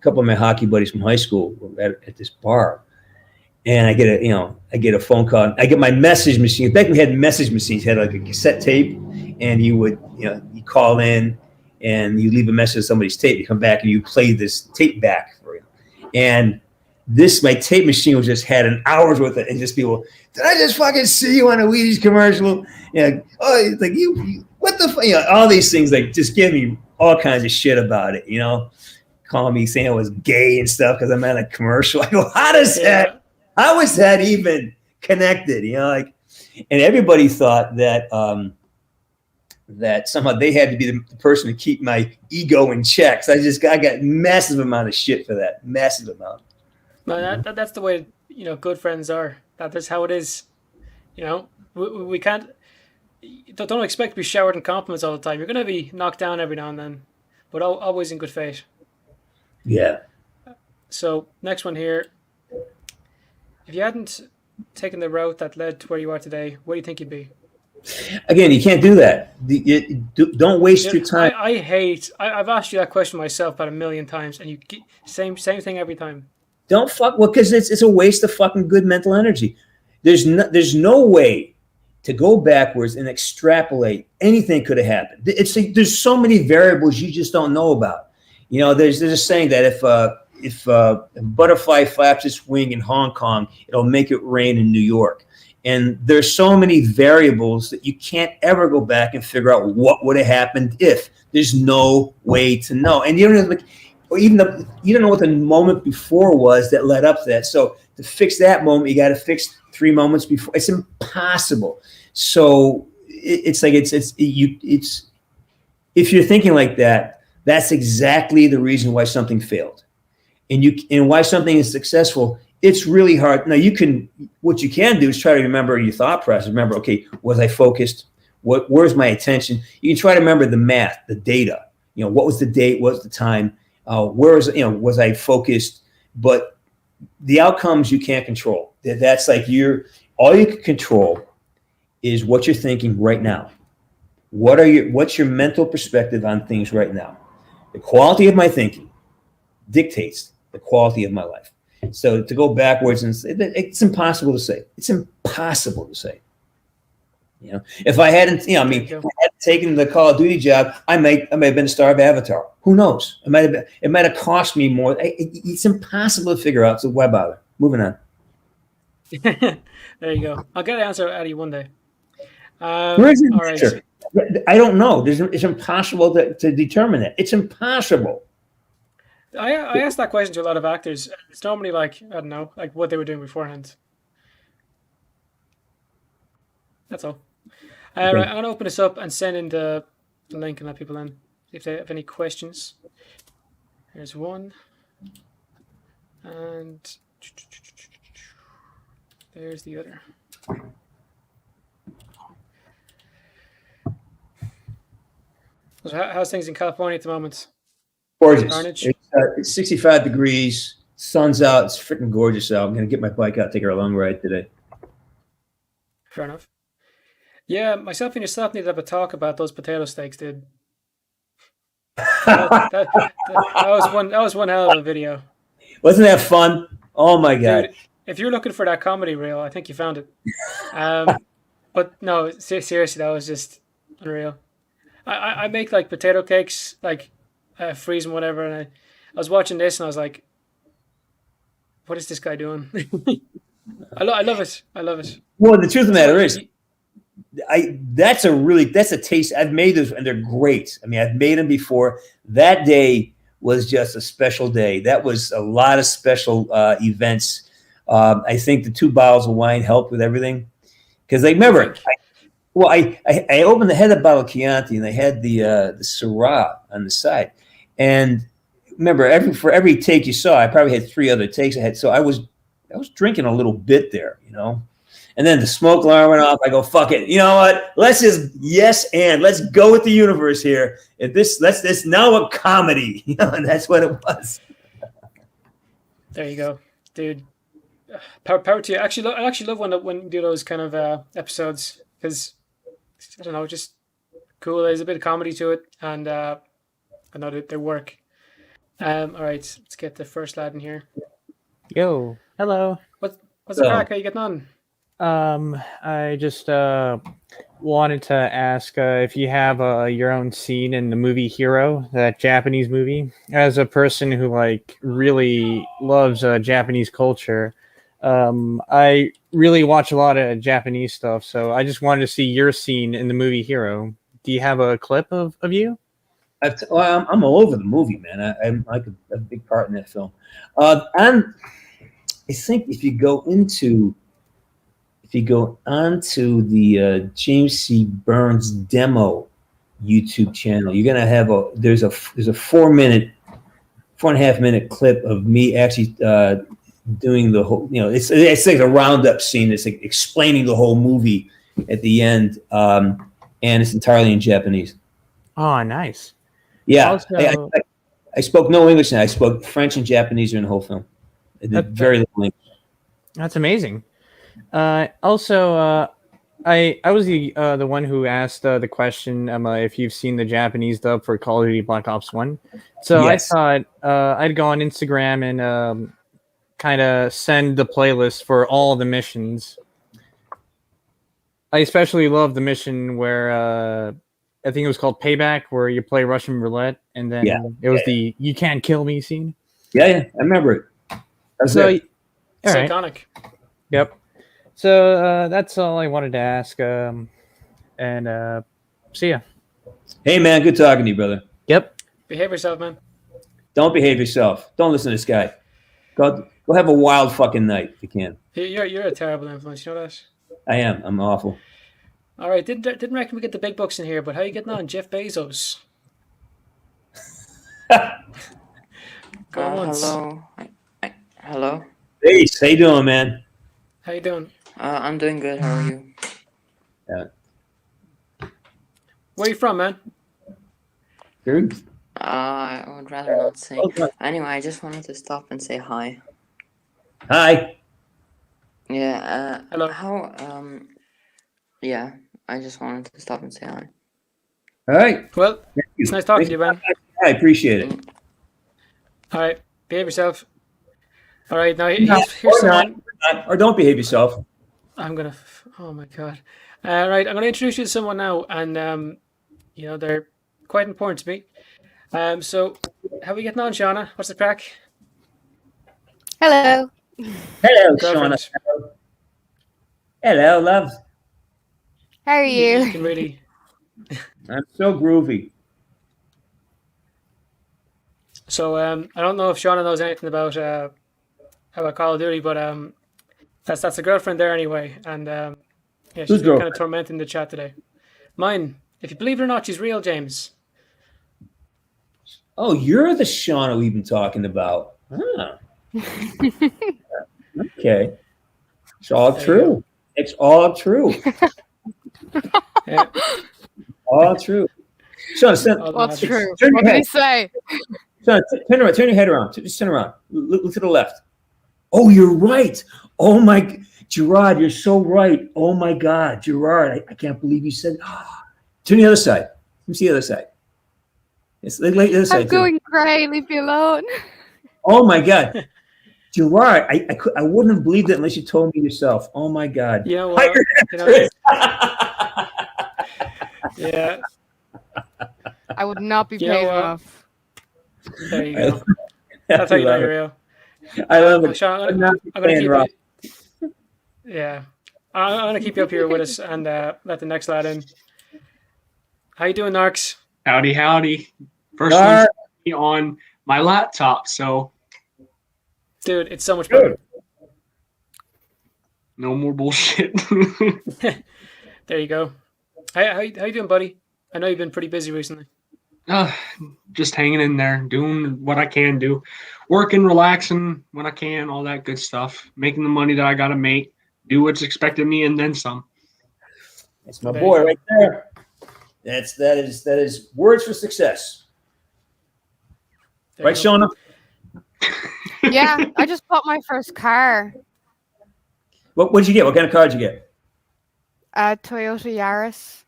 couple of my hockey buddies from high school were at this bar. And I get a phone call. I get my message machine. Back when we had message machines, had like a cassette tape, and you would, you call in and you leave a message on somebody's tape. You come back and you play this tape back for you. And my tape machine was just had an hour's worth of it. And just people, did I just fucking see you on a Wheaties commercial? Oh, it's like you what the fuck? All these things, like, just give me all kinds of shit about it. Calling me saying I was gay and stuff because I'm at a commercial. I go, how was that even connected? And everybody thought that that somehow they had to be the person to keep my ego in check. So I got massive amount of shit for that. Massive amount. No, that's the way good friends are. That's how it is. We can't. Don't expect to be showered in compliments all the time. You're going to be knocked down every now and then, but always in good faith. Yeah. So next one here. If you hadn't taken the route that led to where you are today, where do you think you'd be? Again, you can't do that. Don't waste your time. I've asked you that question myself about 1,000,000 times, and you same thing every time. Don't fuck. Well, because it's a waste of fucking good mental energy. There's no way to go backwards and extrapolate anything could have happened. There's so many variables you just don't know about. There's a saying that if a butterfly flaps its wing in Hong Kong, it'll make it rain in New York. And there's so many variables that you can't ever go back and figure out what would have happened if. There's no way to know. And you don't know what the moment before was that led up to that. So to fix that moment, you got to fix 3 moments before. It's impossible. So it's if you're thinking like that, that's exactly the reason why something failed. And why something is successful, it's really hard. Now what you can do is try to remember your thought process. Remember, okay, was I focused? Where's my attention? You can try to remember the math, the data. What was the date? What was the time? Was I focused? But the outcomes you can't control. That's like all you can control is what you're thinking right now. What's your mental perspective on things right now? The quality of my thinking dictates the quality of my life. So to go backwards and say, it's impossible to say. It's impossible to say. If I hadn't, if I hadn't taken the Call of Duty job, I might have been a star of Avatar. Who knows? It might have cost me more. It's impossible to figure out. So why bother? Moving on. There you go. I'll get an answer out of you one day. Where is your all answer? Right. I don't know. It's impossible to determine that. It's impossible. I asked that question to a lot of actors. It's normally like, I don't know, like what they were doing beforehand. That's all. Right, I'm going to open this up and send in the link and let people in if they have any questions. Here's one. And there's the other. So how's things in California at the moment? Gorgeous. Carnage? It's 65 degrees. Sun's out. It's freaking gorgeous out. I'm going to get my bike out, take her a long ride today. Fair enough. Yeah, myself and yourself need to have a talk about those potato steaks, dude. That was one hell of a video. Wasn't that fun? Oh my God. Dude, if you're looking for that comedy reel, I think you found it. But no, seriously, that was just unreal. I make like potato cakes, like freeze and whatever, and I was watching this and I was like, what is this guy doing? I love it. I love it. Well, the truth of the matter is, that's a taste. I've made those and they're great. I mean, I've made them before. That day was just a special day. That was a lot of special events. I think the 2 bottles of wine helped with everything. Because remember, Well, I opened the head of bottle of Chianti, and they had the Syrah on the side. And remember, for every take you saw, I probably had 3 other takes I had. So I was drinking a little bit there, you know. And then the smoke alarm went off. I go, fuck it. You know what? Let's just let's go with the universe here. This now a comedy, you know, and that's what it was. There you go, dude. Power to you. Actually, I actually love when we do those kind of episodes because I don't know, just cool. There's a bit of comedy to it, and I know that they work. All right, let's get the first lad in here. Yo, hello. What's the crack? How you getting on? I just wanted to ask if you have your own scene in the movie Hero, that Japanese movie. As a person who like really loves Japanese culture, I really watch a lot of Japanese stuff, so I just wanted to see your scene in the movie Hero. Do you have a clip of you? I'm all over the movie, man. I'm like a big part in that film. And I think if you go onto the James C. Burns demo YouTube channel, you're gonna have there's a 4.5 minute clip of me actually doing the whole, you know, it's like a roundup scene. It's like explaining the whole movie at the end, and it's entirely in Japanese. Oh, nice. Yeah, Also, I spoke no English, and I spoke French and Japanese during the whole film. I did very little English. That's amazing. Also, I was the one who asked the question if you've seen the Japanese dub for Call of Duty Black Ops 1. So Yes. I thought I'd go on Instagram and kind of send the playlist for all the missions. I especially love the mission where I think it was called Payback, where you play Russian roulette, and then it was the "You Can't Kill Me" scene. Yeah, I remember it. So, It's all right. iconic. Yep. So that's all I wanted to ask. And see ya. Hey, man, good talking to you, brother. Yep. Behave yourself, man. Don't behave yourself. Don't listen to this guy. Go have a wild fucking night if you can. You're a terrible influence. You know that. I am. I'm awful. All right, didn't reckon we get the big bucks in here, but how you getting on, Jeff Bezos? Go once. Hello. Hello. Hey, how you doing, man? How you doing? I'm doing good. How are you? Where you from, man? Good. I would rather not say. Okay. Anyway, I just wanted to stop and say hi. Hi. Yeah. Hello. How? Yeah. I just wanted to stop and say hi. All right. Well, it's nice talking to you, man. I appreciate it. All right, behave yourself. All right, now here's someone. Or don't behave yourself. I'm gonna. Oh my god. Right, I'm gonna introduce you to someone now, and you know they're quite important to me. So how are we getting on, Shauna? What's the crack? Hello. Hello, Girlfriend. Shauna. Hello, love. How are You you? can really. I'm so groovy. So I don't know if Shauna knows anything about Call of Duty, but that's a girlfriend there anyway, and yeah, she's Whose been kind girlfriend? of tormenting the chat today. Mine. If you believe it or not, she's real, James. Oh, you're the Shauna we've been talking about. Huh. Okay. It's all There you true. It's all true. Yeah. All true. Shauna, All the What's magic. true? Turn What your did he head. say? Shauna, turn around. Turn your head around. Just turn around. Look to the left. Oh, you're right. Oh my, Gerard, you're so right. Oh my God, Gerard, I can't believe you said. Turn the other side. Let me see the other side. It's like the other side I'm too. going grey. Leave me alone. Oh my God, Gerard, I wouldn't have believed it unless you told me yourself. Oh my God. You know what? You know, yeah. I would not be You know paid what? enough. There you go. That's how you know you're real. I love it. Sean, I'm not gonna playing keep rough. you. Yeah, I'm gonna keep you up here with us and let the next lad in. How you doing, Narks? Howdy, howdy. First All one's on my laptop, so Dude, it's so much better. no more bullshit. There you go. How you doing, buddy? I know you've been pretty busy recently. Just hanging in there, doing what I can do, working, relaxing when I can, all that good stuff, making the money that I gotta make, do what's expected of me, and then some. That's my There you boy go. right there. That is words for success. There Right, you go. Shauna? Yeah, I just bought my first car. What did you get? What kind of car did you get? A Toyota Yaris.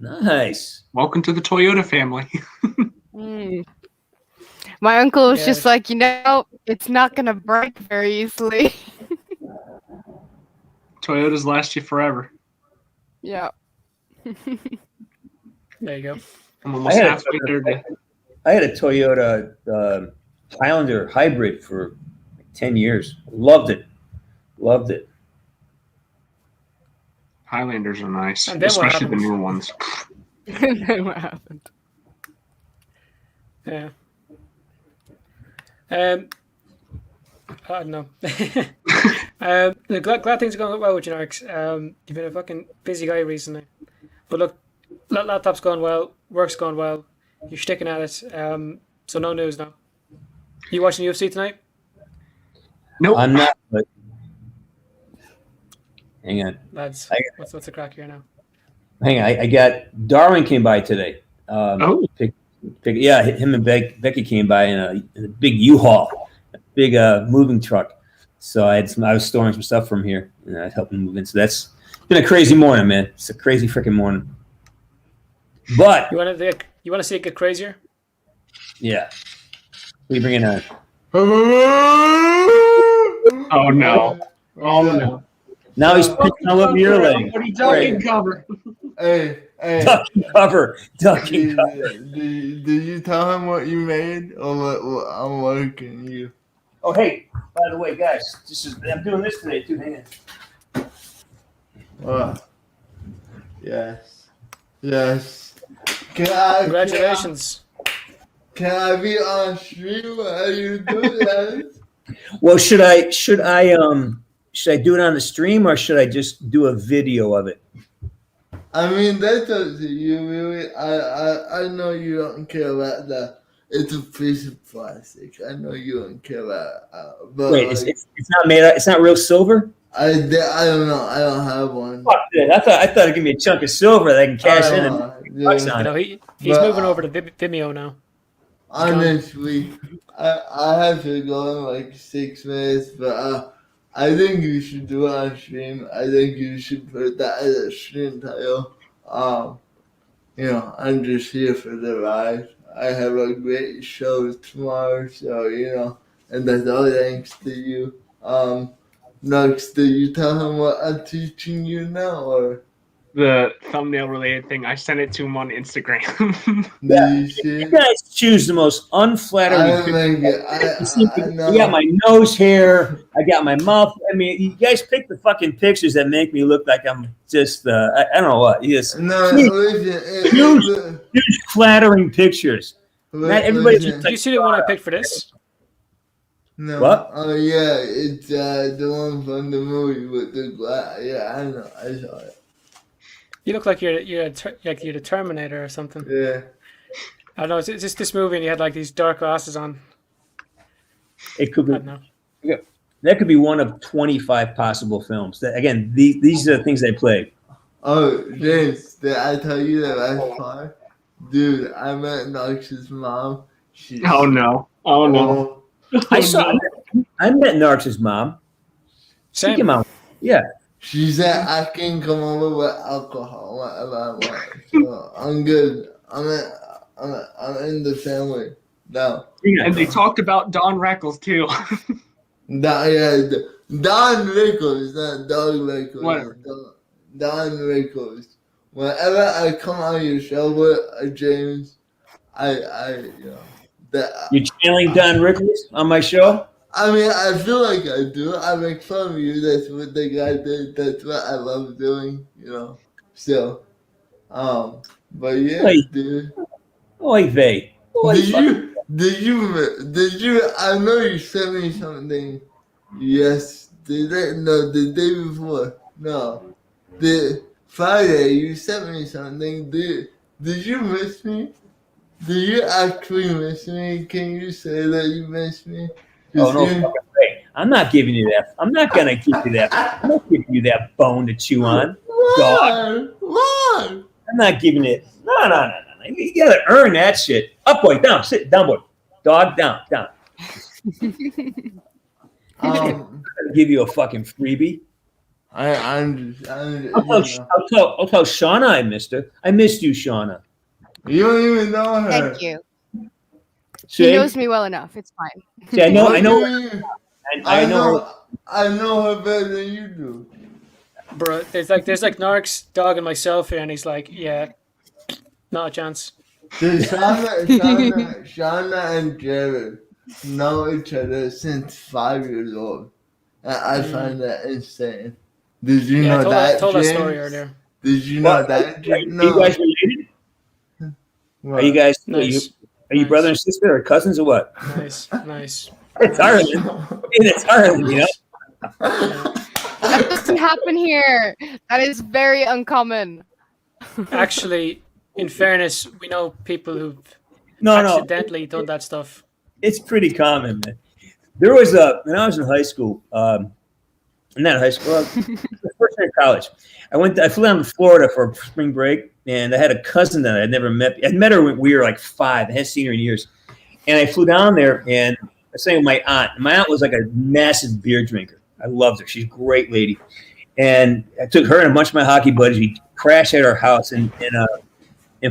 Nice. Welcome to the Toyota family. Mm. My uncle was Yeah. just like, it's not gonna break very easily. Toyotas last you forever. Yeah. There you go. I'm almost halfway there. I had a Toyota Highlander hybrid for 10 years. Loved it. Highlanders are nice, And then what especially the happened? newer ones. And then what happened? Yeah. I don't know. Glad things are going well with you, Narks. You've been a fucking busy guy recently. But look, laptop's going well, work's going well. You're sticking at it. So no news now. You watching UFC tonight? Nope. I'm not, but hang on. Lads, what's the crack here now? Hang on. I got Darwin came by today. Oh. Yeah, him and Becky came by in a big U-Haul, a big moving truck. So I was storing some stuff from here, and I helped him move in. So that's been a crazy morning, man. It's a crazy freaking morning. But You want to see it get crazier? yeah, we bring it on. Oh no. Oh no. Now he's picking on what your leg. What are you talking cover? Hey, Ducking cover. did you tell him what you made or what I'm working you? Oh, hey, by the way, guys, I'm doing this today too. Hang on. Yes. Congratulations. Can I be on stream while you do that? Well, should I do it on the stream or should I just do a video of it? I mean, that's up to you, really. I know you don't care about that. It's a piece of plastic. I know you don't care about it. But Wait, like, it's not made. It's not real silver. I don't know. I don't have one. Fuck that. I thought it'd give me a chunk of silver that I can cash in and bucks on it. He's But, moving over to Vimeo now. Honestly, I have to go in like 6 minutes, but I think you should do it on stream. I think you should put that as a stream title. I'm just here for the ride. I have a great show tomorrow, so and that's all thanks to you. Next, did you tell him what I'm teaching you now, or The thumbnail related thing. I sent it to him on Instagram. You guys choose the most unflattering pictures. know. You got my nose hair. I got my mouth. I mean, you guys pick the fucking pictures that make me look like I'm just, I don't know what. Huge flattering pictures. Not everybody's just Did you see the one I picked for this? No. What? Oh yeah, it's the one from the movie with the glass. Yeah, I know. I saw it. You look like you're the Terminator or something. Yeah. I don't know. It's just this movie, and you had like these dark glasses on. It could be. I don't know. That could be one of 25 possible films. Again, these are the things they play. Oh, James, did I tell you the best part? Dude, I met Knox's mom. Oh no. Oh no. I met Narc's mom. Same. She came out. Yeah. She said I can come over with alcohol whatever I want. So I'm good. I'm in the family now. And they talked about Don Rickles too. Don Rickles, not Dog Rickles. Whatever. Don Rickles. Whenever I come on your show with James, You're channeling Don Rickles on my show? I mean, I feel like I do. I make fun of you. That's what the guy did. That's what I love doing, So, but yeah, Wait. dude. Oy vey. Did you, I know you sent me something yesterday, no, the day before. No. Friday you sent me something. Did you miss me? Did you actually miss me? Can you say that you miss me? Oh, no fucking way. I'm not giving you that. I'm not going to give you that. I'm not giving you that bone to chew on. Dog. Why? I'm not giving it. No. You got to earn that shit. Up, boy. Down. Sit. Down, boy. Dog, down. I'm not going to give you a fucking freebie. I'll tell Shauna I missed her. I missed you, Shauna. You don't even know her. Thank you. See? He knows me well enough. It's fine. See, I know her. I know her better than you do. Bro, there's like Nark's dog and myself here, and he's like, yeah, not a chance. Dude, Shauna and Jared know each other since 5 years old. And I find that insane. Did you know that? I told that story earlier. Did you know that? Are you guys related? What? Are you guys? Nice. Are you brother and sister or cousins or what? Nice. It's Ireland. It's Ireland, you know. That doesn't happen here. That is very uncommon. Actually, in fairness, we know people who've accidentally done that stuff. It's pretty common, man. There was when I was in high school, not high school, first year of college. I flew down to Florida for spring break, and I had a cousin that I'd never met. I'd met her when we were like 5. I hadn't seen her in years. And I flew down there, and I was staying with my aunt. My aunt was like a massive beer drinker. I loved her. She's a great lady. And I took her and a bunch of my hockey buddies. We crashed at our house in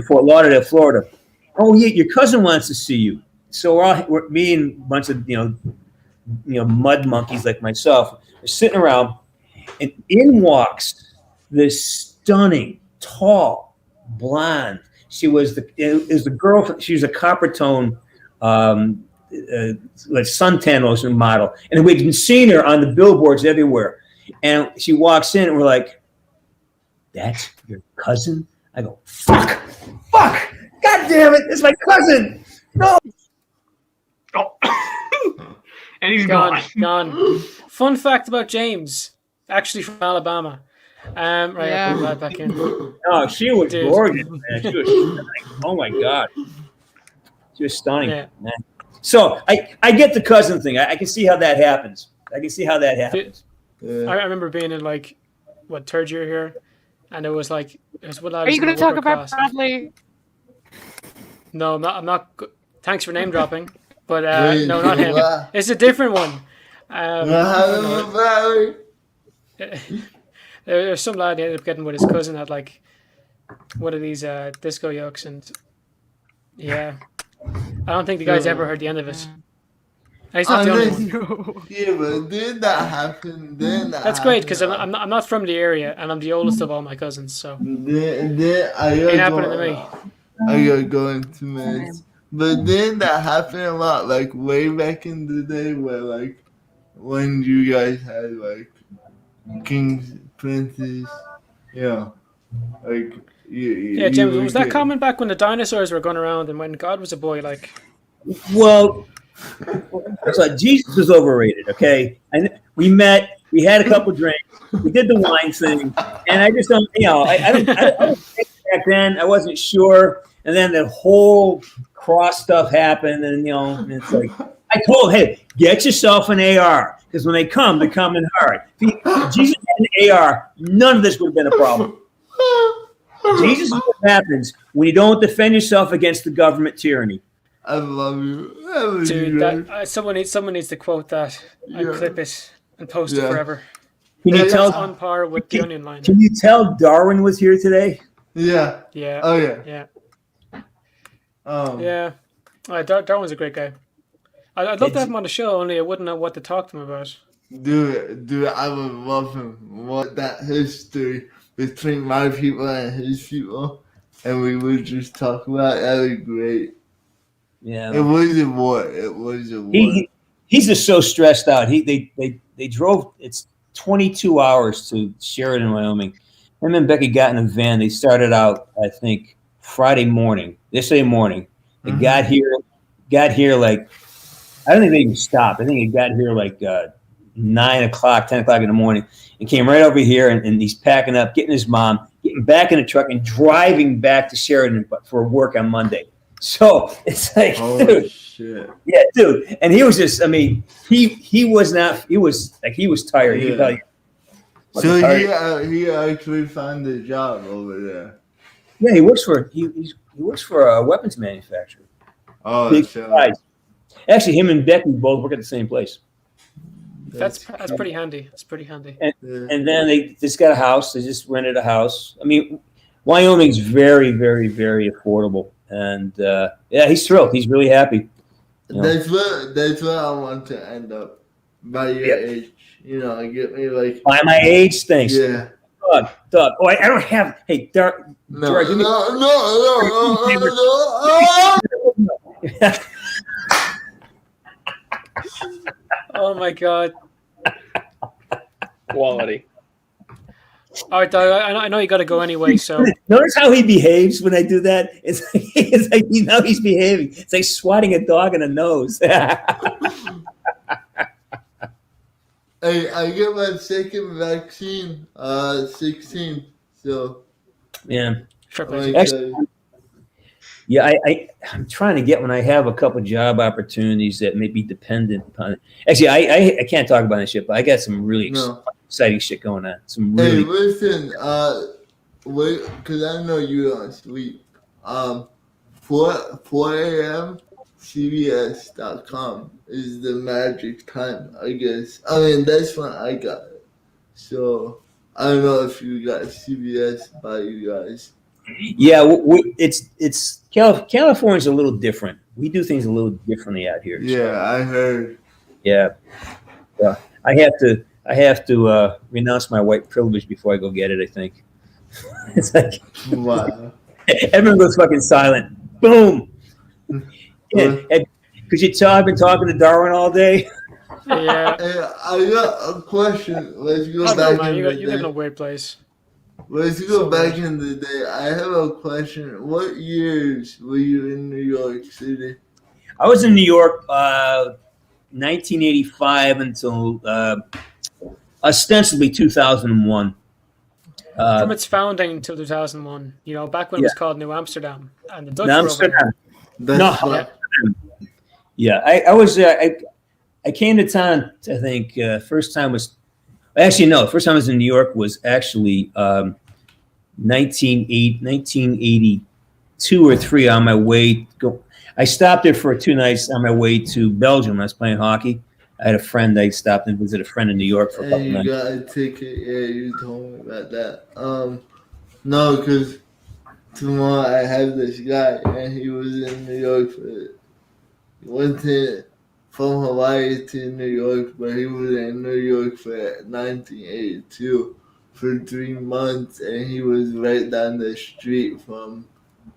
Fort Lauderdale, Florida. Oh, yeah, your cousin wants to see you. So we're me and a bunch of mud monkeys like myself. We're sitting around, and in walks this stunning, tall, blonde. She was the girl. She was a copper tone, like suntan lotion model, and we'd been seeing her on the billboards everywhere. And she walks in, and we're like, "That's your cousin?" I go, "Fuck! God damn it! It's my cousin!" No. Oh. And he's Gone. gone. Fun fact about James, actually from Alabama. I'll put that back in. Oh, she was gorgeous, man. She was stunning. Oh my god, she was stunning, man. So I get the cousin thing. I can see how that happens. Yeah. I remember being in like third year here, and it was like Are you going to talk about Bradley? No, I'm not. Thanks for name dropping, but no, not him. It's a different one. There's some lad who ended up getting with his cousin at like one of these disco yokes, and I don't think the guy's ever heard the end of it. And he's not the only one. Yeah, but did that happen? That's great because I'm not from the area, and I'm the oldest of all my cousins, so it ain't happening to me. I gotta go into minutes. But didn't that happen a lot, like way back in the day, where like when you guys had like kings, princes, like James, was that common back when the dinosaurs were going around and when God was a boy? Like, well, so Jesus was overrated. Okay, and we met. We had a couple drinks. We did the wine thing, and I just don't. I don't back then. I wasn't sure, and then the whole cross stuff happened, and and it's like I told, hey, get yourself an AR because when they come in hard. If Jesus had an AR, none of this would have been a problem. Jesus is what happens when you don't defend yourself against the government tyranny. I love you. Dude, someone needs to quote that and clip it and post it forever. Can you tell on par with the Onion line? Can you tell Darwin was here today? Yeah. Yeah. Oh yeah. Yeah. Darwin's a great guy. I'd love to have him on the show, only I wouldn't know what to talk to him about. Dude, I would love him. What that history between my people and his people, and we would just talk about it. That would be great. Yeah. It was a war. He's just so stressed out. They drove. It's 22 hours to Sheridan, Wyoming. Him and Becky got in a van. They started out, I think, Friday morning. Yesterday morning. They got here like, I don't think they even stopped. I think it got here like 9 o'clock, 10 o'clock in the morning, and came right over here. And he's packing up, getting his mom. getting back in the truck and driving back to Sheridan for work on Monday. So it's like, Oh dude, shit! yeah, dude. And he was just, I mean, he was tired. He Yeah. probably So wasn't tired. he actually found a job over there. Yeah, he works for a weapons manufacturer. Oh, Big so guys. Actually, him and Becky both work at the same place. That's pretty handy. That's pretty handy. And then they just got a house. They just rented a house. I mean, Wyoming's very, very, very affordable. And yeah, he's thrilled. He's really happy. You know? That's what I want to end up by your age. You know, get me like By my age, thanks. Yeah. Doug. Oh, I don't have. Hey, Gerard, give me. No. Oh my god. Quality. All right, Doug. I know you got to go anyway. So Notice how he behaves when I do that. It's like you know he's behaving. It's like swatting a dog in the nose. Hey, I get my second vaccine, 16. So Yeah. like, Actually, yeah, I'm trying to get when I have a couple job opportunities that may be dependent upon it. Actually, I can't talk about this shit, but I got some really exciting shit going on. Some really. Hey, listen, wait, because I know you don't sleep. 4 a.m. CBS.com is the magic time, I guess. I mean, that's when I got it. So I don't know if you got CBS by you guys. Yeah, it's California's a little different. We do things a little differently out here. Yeah, I heard. Yeah, I have to renounce my white privilege before I go get it. I think it's like wow. Everyone goes fucking silent. Boom. Could you tell I've been talking to Darwin all day? Yeah. Hey, I got a question. Let's go I back know, man. in You the live in a day. weird place. Let's go back in the day. I have a question. What years were you in New York City? I was in New York 1985 until ostensibly 2001. From its founding until 2001, you know, back when it was called New Amsterdam, and the Dutch were over Amsterdam. there. Yeah, I was I came to town. I think first time was actually no. First time I was in New York was actually 1982 or 3 on my way. I stopped there for 2 nights on my way to Belgium. I was playing hockey. I had a friend. I stopped and visited a friend in New York for a couple You nights. got a ticket. Yeah, you told me about that. No, because tomorrow I have this guy, and he was in New York went from Hawaii to New York, but he was in New York for 1982 for 3 months, and he was right down the street from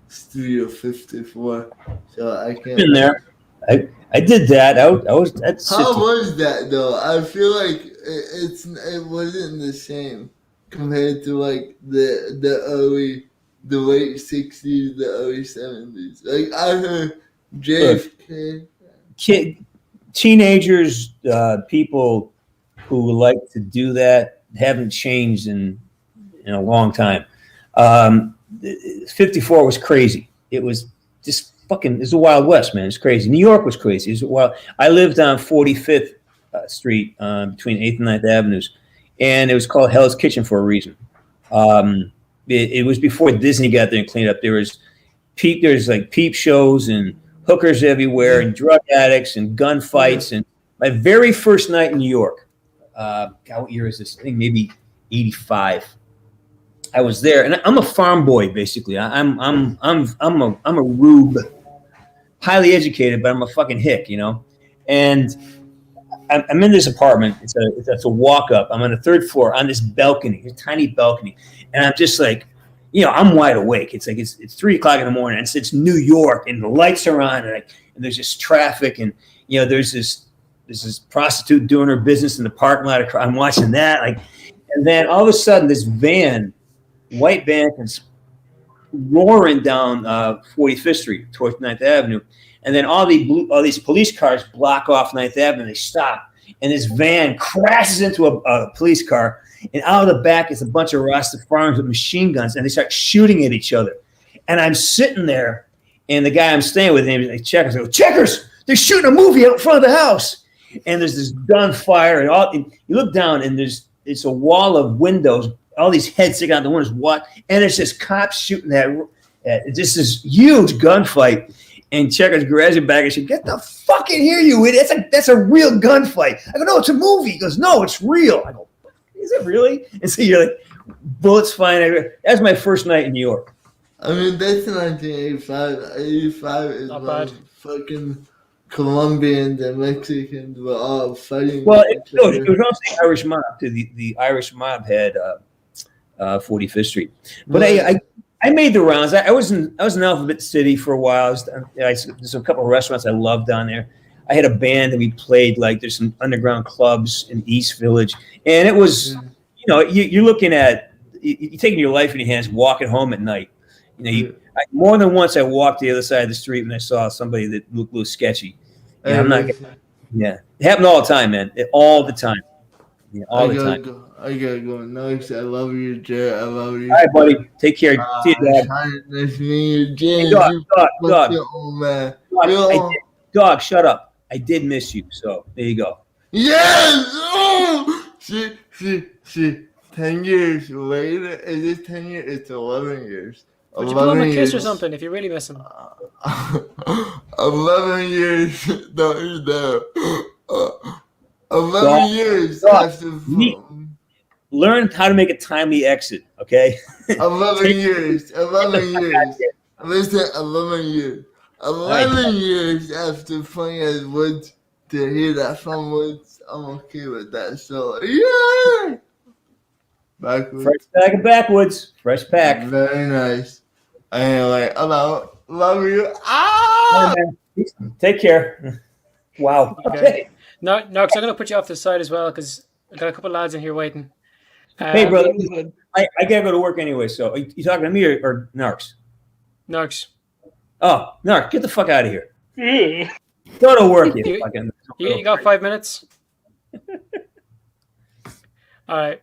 Studio 54. So I can't. Been there. I did that. I was. How was that though? I feel like it wasn't the same compared to like the late 60s, the early 70s. Like I heard JFK. Teenagers, people who like to do that haven't changed in a long time. 54 was crazy. It was just fucking. It's the Wild West, man. It's crazy. New York was crazy. It was wild. I lived on 45th Street between 8th and 9th Avenues, and it was called Hell's Kitchen for a reason. It was before Disney got there and cleaned up. There's like peep shows and hookers everywhere and drug addicts and gunfights. And my very first night in New York, God, what year is this? I think maybe 85. I was there, and I'm a farm boy basically. I'm a rube, highly educated, but I'm a fucking hick, you know. And I'm in this apartment. It's a walk up. I'm on the 3rd floor on this balcony, a tiny balcony, and I'm just like, you know, I'm wide awake. It's like it's 3 o'clock in the morning. And it's New York, and the lights are on, and there's just traffic, and you know, there's this prostitute doing her business in the parking lot. I'm watching that, like, and then all of a sudden, this white van comes roaring down 45th Street towards 9th Avenue, and then all these police cars block off 9th Avenue. They stop, and this van crashes into a police car, and out of the back is a bunch of Rastafarians with machine guns, and they start shooting at each other. And I'm sitting there, and the guy I'm staying with, named Checkers, I go, Checkers, they're shooting a movie out in front of the house. And there's this gunfire, and you look down, and it's a wall of windows, all these heads sticking out the windows, and it's just cops shooting at just this huge gunfight. And Checkers grabs him back and said, "Get the fuck in here, you idiot! That's a real gunfight." I go, "No, it's a movie." He goes, "No, it's real." I go, "Is it really?" And so you're like, bullets flying everywhere. That's my first night in New York. I mean, that's 1985. 85 is Not when bad. fucking Colombians and Mexicans were all fighting. Well, it was also the Irish mob too. The Irish mob had 45th Street, but I made the rounds. I was in Alphabet City for a while. There's a couple of restaurants I loved down there. I had a band and we played there's some underground clubs in East Village, and it was you're looking at you're taking your life in your hands, walking home at night. More than once I walked the other side of the street and I saw somebody that looked a little sketchy. Yeah, I'm not. Yeah, it happened all the time, man. All the time. Yeah, all the time. I gotta go. Nice. I love you, Jared. I love you. All right, buddy. Take care. See you, Dad. Nice meeting you, James. Dog. Old man. Dog, shut up. I did miss you, so there you go. Yes! Oh! See, 10 years later, is it 10 years? It's 11 years. Would you blow him a kiss or something if you really miss him? 11 years. Don't you know? 11 years after. Learn how to make a timely exit, okay? 11 years. 11 years. Listen, 11 years. 11 years after playing as Woods to hear that from Woods, I'm okay with that. So, yeah! Backwards. Fresh pack of backwoods. Fresh pack. Very nice. Anyway, love you. Ah! Take care. Wow. Okay. No, because I'm going to put you off the side as well because I got a couple of lads in here waiting. Hey, brother, I got to go to work anyway, so are you talking to me or Narcs? Narcs. Oh, Narc, get the fuck out of here. Go to work, you got 5 minutes? All right.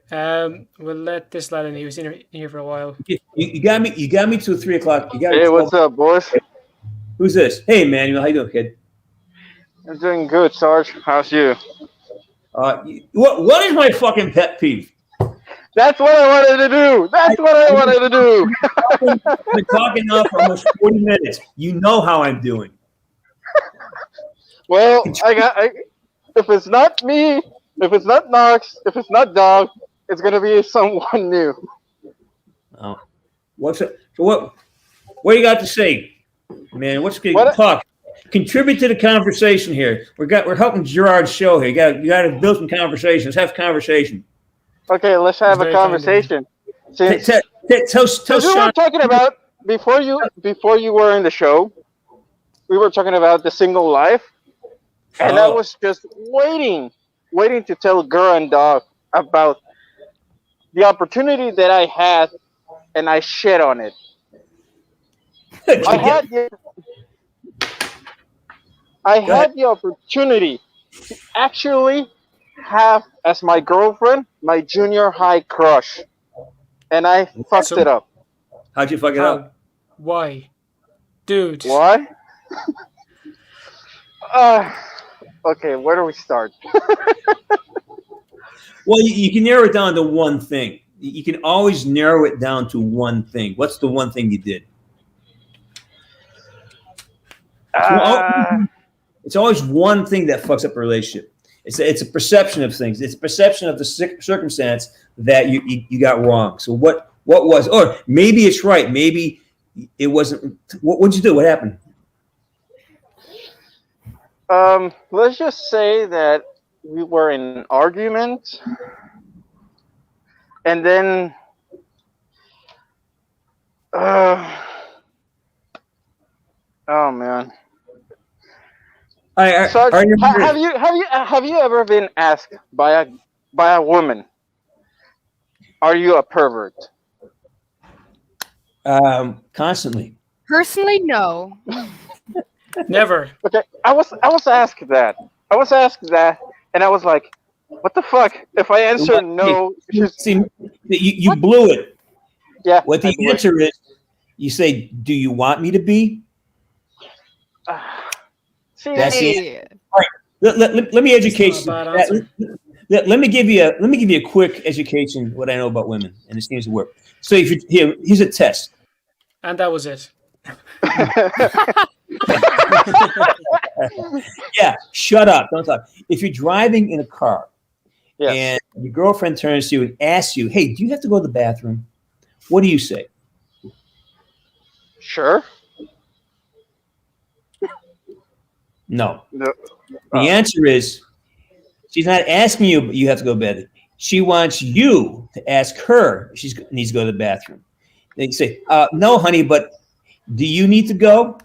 We'll let this lad in. He was in here for a while. You got me till 3 o'clock. Hey, what's up, boys? Who's this? Hey, Manuel, how you doing, kid? I'm doing good, Sarge. How's you? What is my fucking pet peeve? That's what I wanted to do. That's what I wanted to do. I've been talking now for almost 40 minutes. You know how I'm doing. Well, if it's not me, if it's not Knox, if it's not Dog, it's gonna be someone new. Oh, what do you got to say, man? Talk? Contribute to the conversation here. We're helping Gerard's show here. You got to build some conversation. Let's have a conversation. Okay, let's have a conversation. Since we were talking about before you were in the show, we were talking about the single life, and I was just waiting to tell Girl and Dog about the opportunity that I had, and I shit on it. I had the opportunity to actually have as my girlfriend my junior high crush, and I fucked it up. How'd you fuck it up? Why, dude? Why? Okay, where do we start? Well, you can narrow it down to one thing. You can always narrow it down to one thing. What's the one thing you did? It's always one thing that fucks up a relationship. It's a perception of things. It's a perception of the circumstance that you got wrong. So what was? Or maybe it's right. Maybe it wasn't. What'd you do? What happened? Let's just say that we were in an argument, and then oh man. Sarge, have you ever been asked by a woman, are you a pervert? Constantly. Personally, no. Never. Okay, I was asked that. And I was like, what the fuck? If I answer no, see, you blew it. Yeah. What the answer is, you say, "Do you want me to be?" See, That's the answer. All right. Let me educate you. Let me give you a quick education. What I know about women, and it seems to work. So if you here's a test. And that was it. Yeah, shut up. Don't talk. If you're driving in a car and your girlfriend turns to you and asks you, "Hey, do you have to go to the bathroom?" What do you say? Sure. No. No. The answer is she's not asking you, but you have to go to bed. She wants you to ask her if she needs to go to the bathroom. Then you say, "No, honey, but do you need to go?"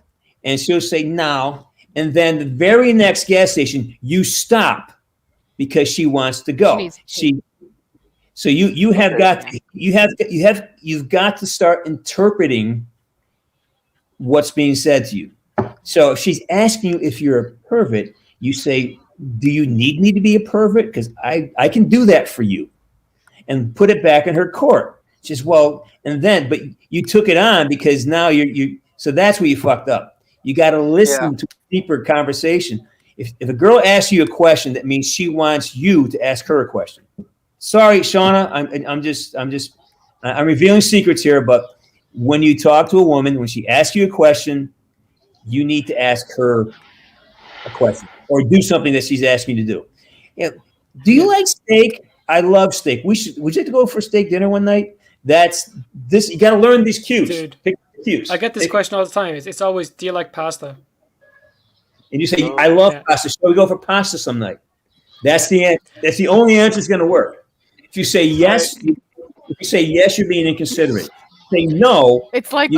And she'll say, "No." And then the very next gas station, you stop because she wants to go. So you've got to start interpreting what's being said to you. So if she's asking you if you're a pervert, you say, "Do you need me to be a pervert? Because I can do that for you," and put it back in her court. She says, "Well," but you took it on because now you. So that's where you fucked up. You got to listen to a deeper conversation. If a girl asks you a question, that means she wants you to ask her a question. Sorry, Shauna, I'm revealing secrets here, but when you talk to a woman, when she asks you a question, you need to ask her a question or do something that she's asking you to do. You know, do you like steak? I love steak. Would you like to go for steak dinner one night? You got to learn these cues. Dude, pick the cues. I get this question all the time. It's always, "Do you like pasta?" And you say, "I love pasta. Shall we go for pasta some night?" That's the answer. That's the only answer that's going to work. If you say yes, you're being inconsiderate. Say no. It's like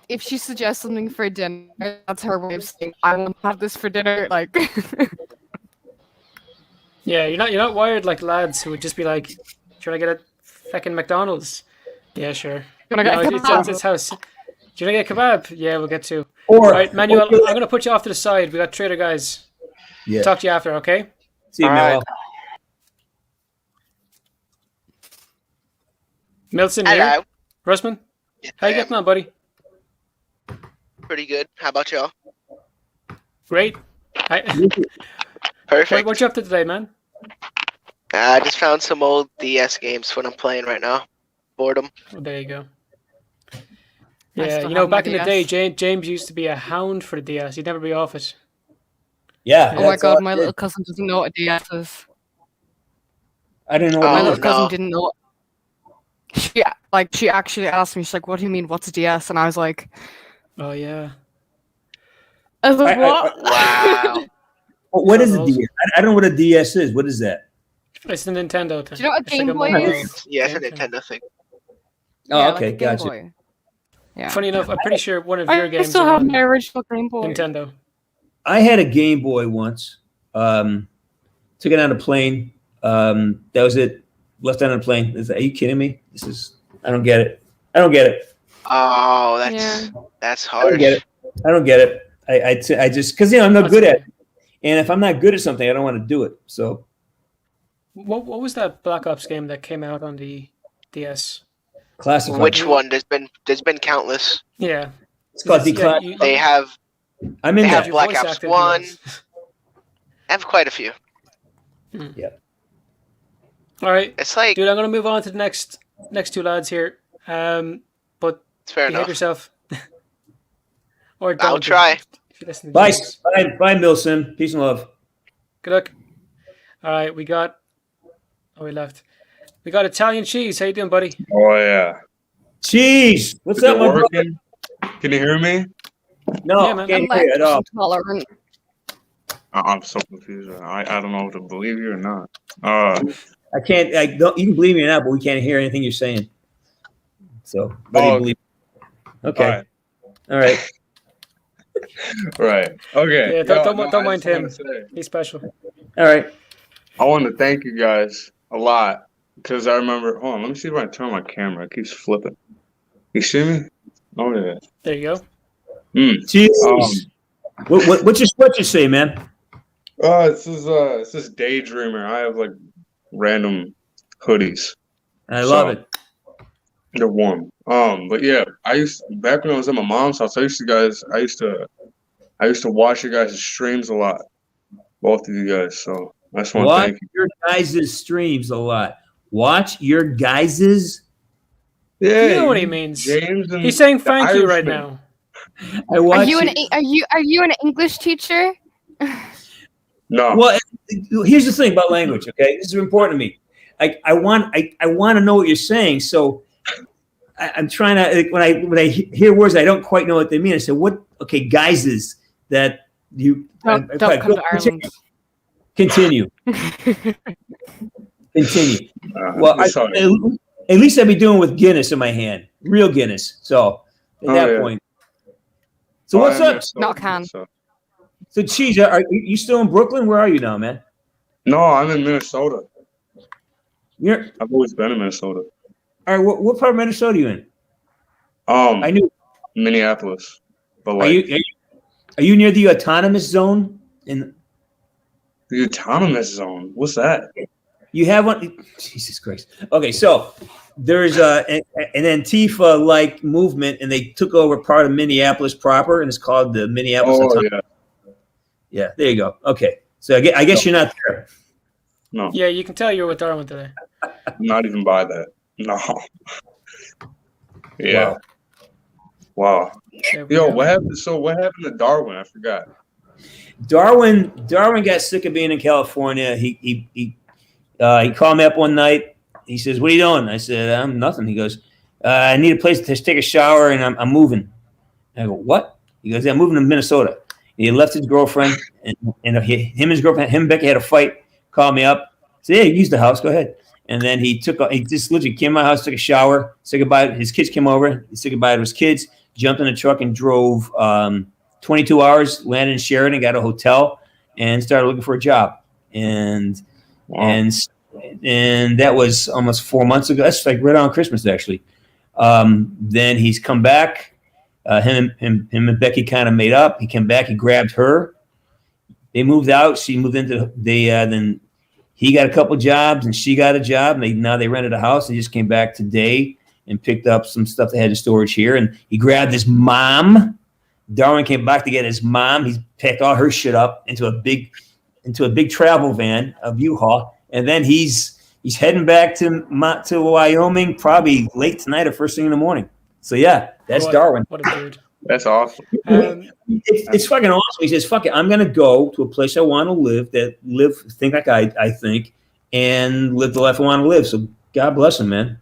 if she suggests something for dinner, that's her way of saying, "I won't have this for dinner." Like, yeah, you're not wired like lads who would just be like, "Should I get a fucking McDonald's?" "Yeah, sure." Can I get a kebab? It's house. "Do you want to get a kebab?" "Yeah, we'll get two." All right, Manuel, I'm going to put you off to the side. We got Trader guys. Yeah. Talk to you after, okay? See you, Manuel. Milton Hello. here. Russman, how you getting on, buddy? Pretty good. How about y'all? Great. Perfect. What you up to today, man? I just found some old DS games for what I'm playing right now. Boredom. Well, there you go. Yeah, back in the day, James used to be a hound for the DS. He'd never be off it. Yeah. Oh my god, my little cousin doesn't know what a DS is. I didn't know My what little cousin didn't know. She actually asked me, she's like, "What do you mean, what's a DS?" And I was like, "Oh yeah." I was like, "What?" Wow. What is a DS? I don't know what a DS is. What is that? It's a Nintendo thing. Do you know what a Game Boy is? Yeah, it's a Nintendo thing. Oh, okay, gotcha. Boy. Yeah. Funny enough, I'm pretty sure one of your games. I still have my original Game Boy. Nintendo. I had a Game Boy once. Took it on a plane. That was it. Left it on a plane. Are you kidding me? I don't get it. Oh, that's hard. I don't get it. I just because I'm not good at it. And if I'm not good at something, I don't want to do it. So, what was that Black Ops game that came out on the DS? Classified. Which one? There's been countless. Yeah, it's called Declassified. They have. I'm in they there. have Black Ops 1. I have quite a few. Yeah. All right. It's like, dude, I'm gonna move on to the next two lads here. But it's fair behave enough. yourself. Or I'll try. If you listen to Bye, James. bye, Milson. Peace and love. Good luck. All right, we got. Oh, we left. We got Italian Cheese. How you doing, buddy? Oh yeah. Cheese. What's Is up, it my brother? working? Can you hear me? No, Yeah, man. can't hear you at all. Tolerant. I'm so confused. I don't know if to believe you or not. I can't. I don't. You can believe me or not, but we can't hear anything you're saying. So, believe. Okay. All right. Right. Okay. Yeah, don't mind him. He's special. All right. I want to thank you guys a lot because I remember. Hold on, let me see if I can turn my camera. It keeps flipping. You see me? Oh yeah. There you go. Cheese. What you say, man? This is Daydreamer. I have like random hoodies. I love it. They're warm. But yeah, back when I was at my mom's house, I used to watch you guys' streams a lot. Both of you guys. So I just want to Watch thank you. your guys' streams a lot. Watch your guys'. Yeah, You know what he means. James and He's saying thank you right Irishman. now. I watch Are you an English teacher? No. Well, here's the thing about language. Okay, this is important to me. I want to know what you're saying. So I'm trying to when I hear words I don't quite know what they mean. I say, what? Okay, guys, is that you? Don't come to Ireland. Continue. Continue. Well, at least I'd be doing with Guinness in my hand, real Guinness. So at that point. So what's up? Not can. So, Cheese, are you still in Brooklyn? Where are you now, man? No, I'm in Minnesota. I've always been in Minnesota. All right, what part of Minnesota are you in? I knew Minneapolis. But are you near the autonomous zone? In the autonomous zone? What's that? You have one? Jesus Christ. Okay, so there's an Antifa-like movement, and they took over part of Minneapolis proper, and it's called the Minneapolis Autonomous. Yeah, there you go. Okay, so I guess you're not there. No. Yeah, you can tell you were with Darwin today. Not even by that. No. Yeah. Wow. Yo, what happened? So what happened to Darwin? I forgot. Darwin got sick of being in California. He called me up one night. He says, "What are you doing?" I said, "I'm nothing." He goes, "I need a place to take a shower, and I'm moving." I go, "What?" He goes, "Yeah, I'm moving to Minnesota." And he left his girlfriend, and him and his girlfriend, him and Becky had a fight. Called me up, said, "Hey, use the house, go ahead." And then he just literally came to my house, took a shower, said goodbye. His kids came over. He said goodbye to his kids, jumped in a truck and drove 22 hours, landed in Sheridan, got a hotel, and started looking for a job. And that was almost 4 months ago. That's like right on Christmas, actually. Then he's come back. Him and Becky kind of made up. He came back. He grabbed her. They moved out. She moved into then he got a couple jobs and she got a job. And now they rented a house. They just came back today and picked up some stuff they had in storage here. And he grabbed his mom. Darwin came back to get his mom. He's packed all her shit up into a big travel van, a U-Haul, and then he's heading back to Wyoming probably late tonight or first thing in the morning. So yeah, that's Darwin. What a dude. That's awesome. It's fucking awesome. He says, "Fuck it, I'm gonna go to a place I want to live, think like I think, and live the life I want to live." So God bless him, man.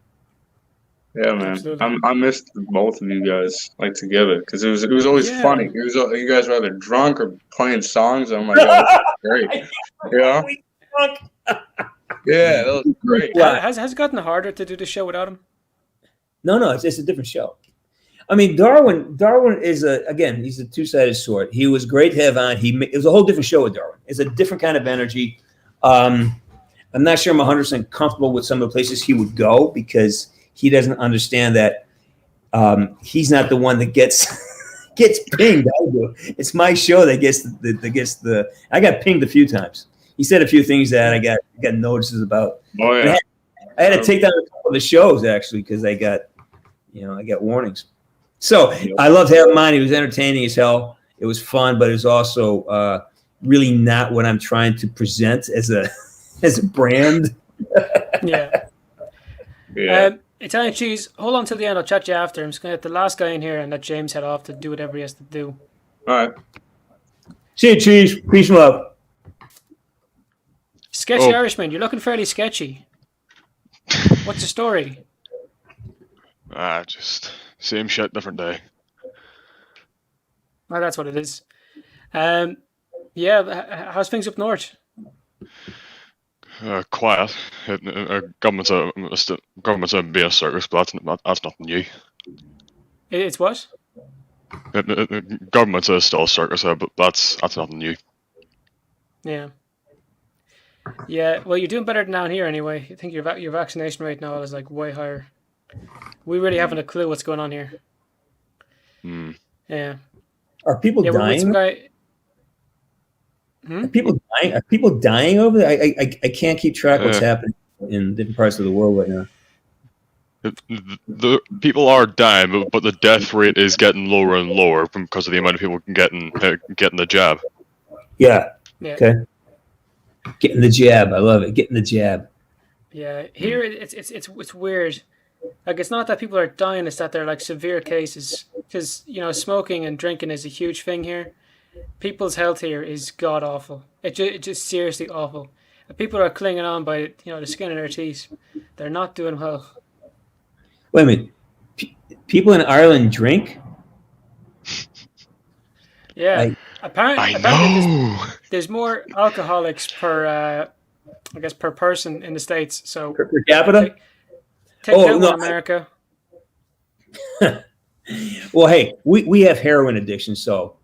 Yeah, man. I missed both of you guys like together because it was always funny. It was you guys were either drunk or playing songs. I'm like, oh, that's great. Yeah. Yeah, that was great. Yeah. Has it gotten harder to do the show without him? No, it's a different show. I mean, Darwin is he's a two-sided sword. He was great to have on. It was a whole different show with Darwin. It's a different kind of energy. I'm not sure I'm 100% comfortable with some of the places he would go because he doesn't understand that he's not the one that gets pinged. I do. It's my show that gets the. I got pinged a few times. He said a few things that I got notices about. Oh yeah. I had to take down a couple of the shows actually because I got warnings. So I loved having him on. He was entertaining as hell. It was fun, but it was also really not what I'm trying to present as a brand. Yeah. Yeah. Italian Cheese, hold on till the end. I'll chat you after. I'm just going to get the last guy in here and let James head off to do whatever he has to do. All right. See you, Cheese. Peace and love. Sketchy Irishman, you're looking fairly sketchy. What's the story? Just same shit, different day. Well, that's what it is. Yeah, how's things up north? Quiet. Government's a base circus, but that's nothing new. It's what? Government's still a circus, but that's nothing new. Yeah. Yeah, well, you're doing better than down here anyway. I think your vaccination rate now is like way higher. We really haven't a clue what's going on here. Hmm. Yeah. Are people dying? Hmm? Are people dying over there? I can't keep track what's Yeah. happening in different parts of the world right now. The people are dying, but the death rate is getting lower and lower because of the amount of people getting the jab. Yeah. Yeah. Okay. Getting the jab. I love it. Getting the jab. Yeah, here it's weird. Like, it's not that people are dying; it's that they're like severe cases. Because smoking and drinking is a huge thing here. People's health here is god awful. It's just seriously awful. And people are clinging on by the skin of their teeth. They're not doing well. Wait a minute. People in Ireland drink? Yeah, apparently there's more alcoholics per person in the States. So per capita. Take that one, America. Well, hey, we have heroin addiction, so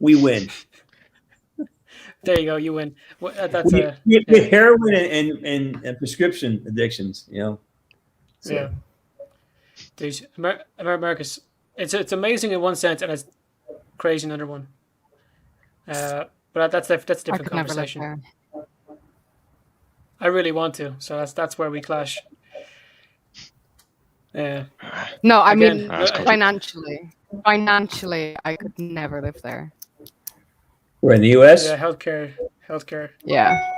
we win. There you go. You win. That's we have heroin and prescription addictions. So. Yeah. There's America's. It's amazing in one sense, and it's crazy in another one. But that's a different conversation. I really want to, so that's where we clash. Yeah. No, I mean financially, I could never live there. We're in the U.S. Yeah, healthcare. Yeah.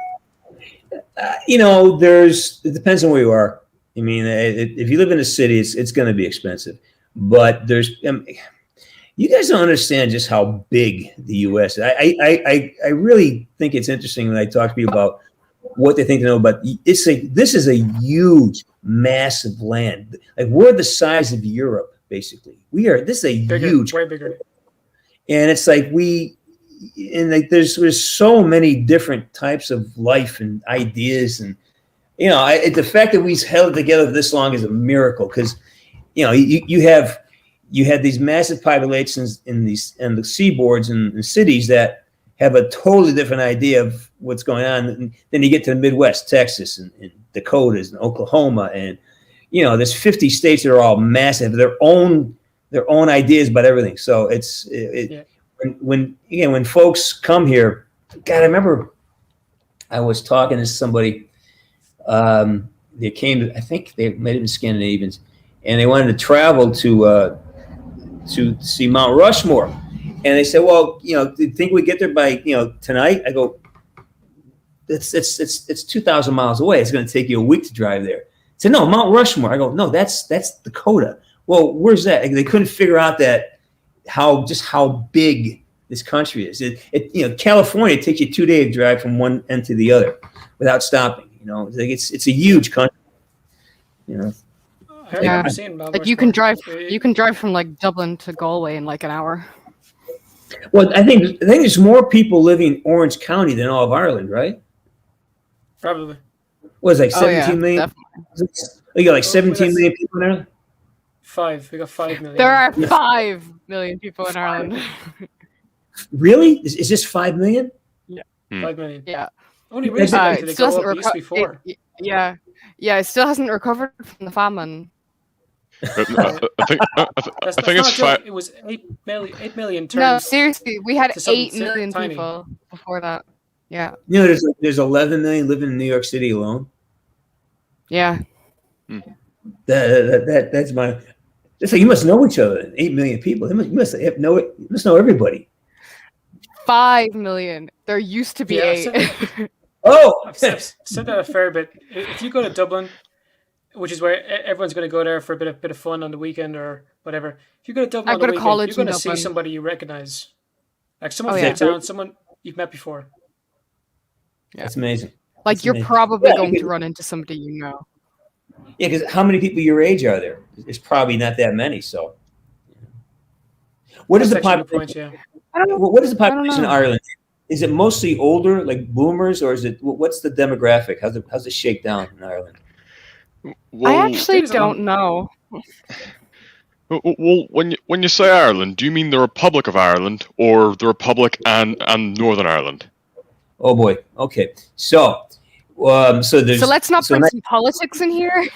It depends on where you are. I mean, if you live in a city, it's going to be expensive. But you guys don't understand just how big the U.S. is. I really think it's interesting when I talk to people about what they think they know about. This is a huge, massive land. Like, we're the size of Europe, basically. This is a huge, way bigger. And it's like there's so many different types of life and ideas, and the fact that we've held together this long is a miracle, because you have these massive populations in the seaboards and the cities that have a totally different idea of what's going on. And then you get to the Midwest, Texas and Dakotas and Oklahoma, and there's 50 states that are all massive, their own ideas about everything. So when folks come here, God, I remember I was talking to somebody. They came, I think they might have been Scandinavians, and they wanted to travel to see Mount Rushmore. And they said, well, do you think we get there by, tonight? I go, it's 2,000 miles away. It's going to take you a week to drive there. They said, no, Mount Rushmore. I go, no, that's Dakota. Well, where's that? They couldn't figure out how big this country is. California, it takes you 2 days to drive from one end to the other without stopping. It's a huge country. Yeah. Like, you can drive from like Dublin to Galway in like an hour. Well, I think there's more people living in Orange County than all of Ireland, right? Probably. What is it, like 17 million? You got like 17 million people in Ireland? 5. We got 5 million. There are 5 million people in Ireland. Really? Is this 5 million? Yeah. 5 million. Yeah. Only recently did it go up used before. Yeah, it still hasn't recovered from the famine. I think it's 5. It was 8 million. No, seriously, we had 8 million people before that. Yeah. There's 11 million living in New York City alone. Yeah. That's my. It's like, you must know each other. 8 million people. You must know everybody. 5 million. There used to be 8. I've said that a fair bit. If you go to Dublin, which is where everyone's going to go there for a bit of fun on the weekend or whatever. If you go to Dublin on the weekend, you're going to see somebody you recognize, like someone from town, someone you've met before. Yeah. That's amazing. Like, you're probably going to run into somebody you know. Yeah, because how many people your age are there? It's probably not that many. So, what is the population? What is the population in Ireland? Is it mostly older, like boomers, or is it? What's the demographic? How's it shake down in Ireland? I actually don't know. Well, when you say Ireland, do you mean the Republic of Ireland or the Republic and Northern Ireland? Oh boy. Okay. So let's not bring some politics in here.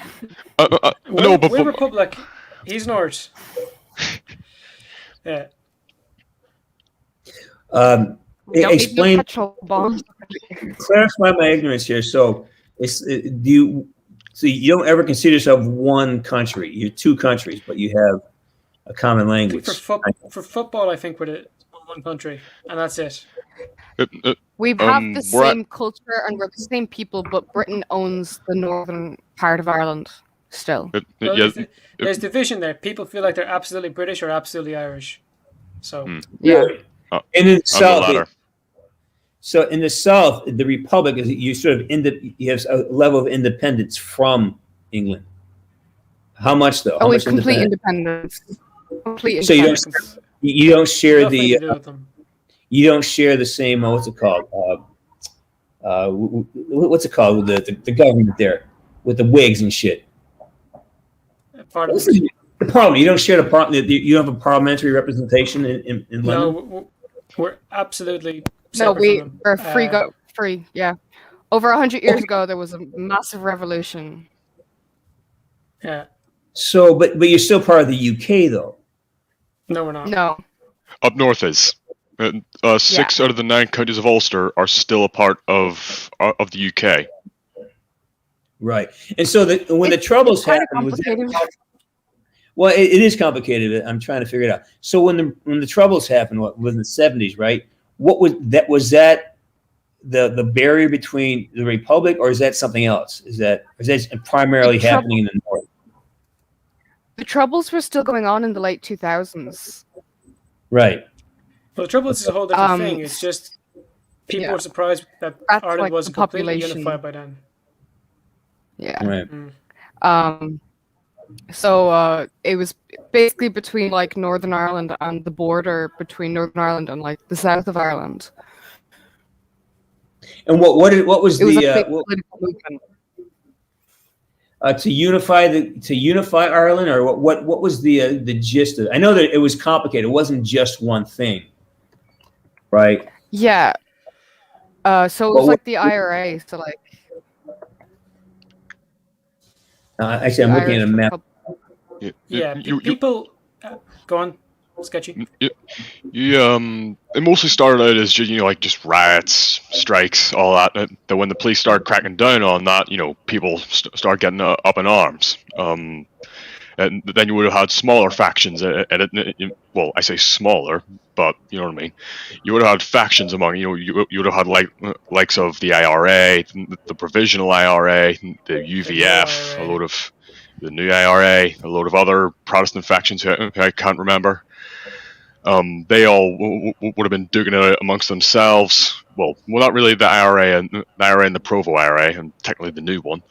No, but we're Republic. He's Norse. Yeah. We don't need no explain. petrol bombs. Clarify my ignorance here. So, so you don't ever consider yourself one country. You're two countries, but you have a common I language. think for football, I think we're the one country, and that's it. We have the same culture and we're the same people, but Britain owns the northern part of Ireland still. Well, there's division there. People feel like they're absolutely British or absolutely Irish. So yeah, and in the I'm the South, latter. so in the South, the Republic is you sort of you have a level of independence from England. How much though? How Oh, we much have complete independence. Complete So independence. you don't share nothing the to do with them. you don't share the same what's it called? What's it called with the government there with the wigs and shit? Parliament. The parliament. You don't share the parliament. You don't have a parliamentary representation in London. No, we're absolutely No, separate from them. we're free. Yeah, over 100 years ago, there was a massive revolution. Yeah. So, but you're still part of the UK though. No, we're not. No. Up north is. 6 out of the 9 counties of Ulster are still a part of the UK. Right, and so when the Troubles happened, was that, well, it is complicated. I'm trying to figure it out. So when the Troubles happened, what was in the 70s, right? What was that? Was that the barrier between the Republic, or is that something else? Is that primarily happening in the North? The Troubles were still going on in the late 2000s. Right. Well, the Troubles is a whole different thing. It's just people were surprised that Ireland like wasn't the completely population. unified by then. Yeah. Right. So it was basically between like Northern Ireland and the border between Northern Ireland and like the south of Ireland. And what was It was a the big political movement. to unify Ireland, or what was the gist of it? I know that it was complicated. It wasn't just one thing, right? Yeah. So it was like the IRA. So like. Actually, I'm looking at a map. Yeah, people. Go on, Sketchy. It mostly started out as just riots, strikes, all that. That when the police started cracking down on that, people start getting up in arms. And then you would have had smaller factions. Well, I say smaller, but you know what I mean. You would have had factions among you would have had likes of the IRA, the provisional IRA, the UVF, a load of the new IRA, a load of other Protestant factions who I can't remember. They all would have been duking it out amongst themselves. Well, not really the IRA and the Provo IRA, and technically the new one.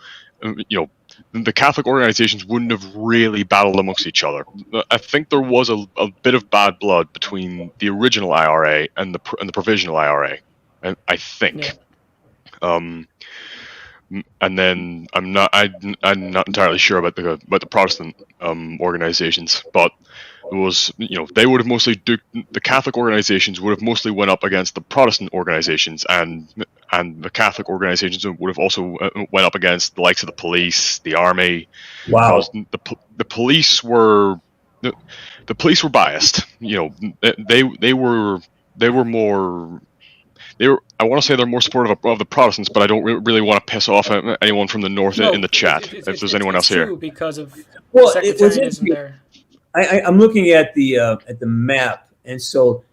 The Catholic organizations wouldn't have really battled amongst each other. I think there was a bit of bad blood between the original IRA and the provisional IRA, I think. Yeah. And then I'm not entirely sure about the Protestant organizations, but it was they would have mostly the Catholic organizations would have mostly went up against the Protestant organizations, and the Catholic organizations would have also went up against the likes of the police, the army. Wow. Because the police were biased. They were more. I want to say they're more supportive of the Protestants, but I don't really want to piss off anyone from the North in the chat. If there's anyone else here, because of sectarianism there. I'm looking at the map, and so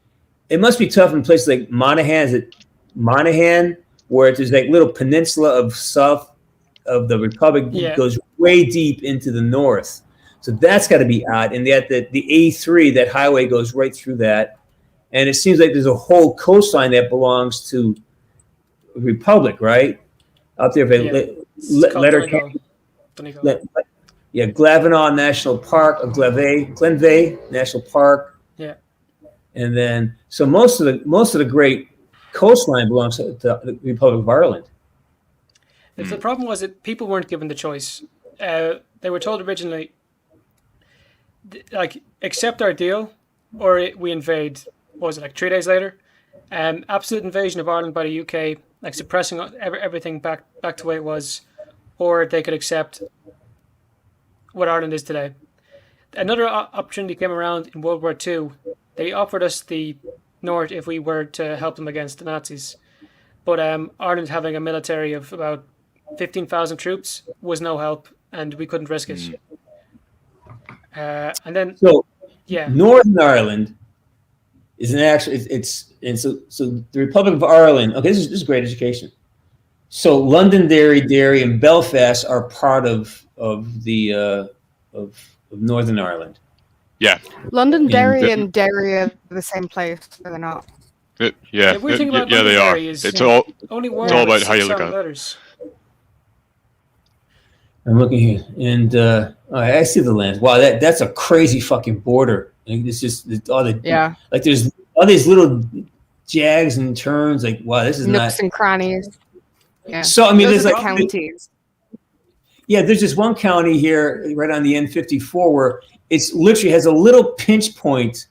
it must be tough in places like Monaghan. Is it Monaghan, where there's like little peninsula of south of the Republic goes way deep into the north. So that's got to be odd. And yet the A3, that highway goes right through that. And it seems like there's a whole coastline that belongs to the Republic, right? Out there, Letterkenny. Glenveagh National Park, Glenveagh National Park. Yeah. And then, so most of the great coastline belongs to the Republic of Ireland. The problem was that people weren't given the choice. They were told originally, accept our deal, or we invade. What was it, like 3 days later? Absolute invasion of Ireland by the UK, like suppressing everything back to the way it was, or they could accept what Ireland is today. Another opportunity came around in World War II. They offered us the north if we were to help them against the Nazis. But Ireland having a military of about 15,000 troops was no help, and we couldn't risk it. And then, yeah, Northern Ireland is an actual. So the Republic of Ireland. Okay, this is great education. So Londonderry, and Belfast are part of Northern Ireland. Yeah. Londonderry and Derry are the same place, are they not? Yeah, the weird thing about they are. Londonderry is It's all about how you look at it. letters. I'm looking here, and I see the land. Wow, that's a crazy fucking border. And it's just all the like. There's all these little jags and turns. Like, wow, this is nooks and crannies. Yeah. So I mean, those there's are the like counties. Yeah, there's just one county here, right on the N54, where it's literally has a little pinch point,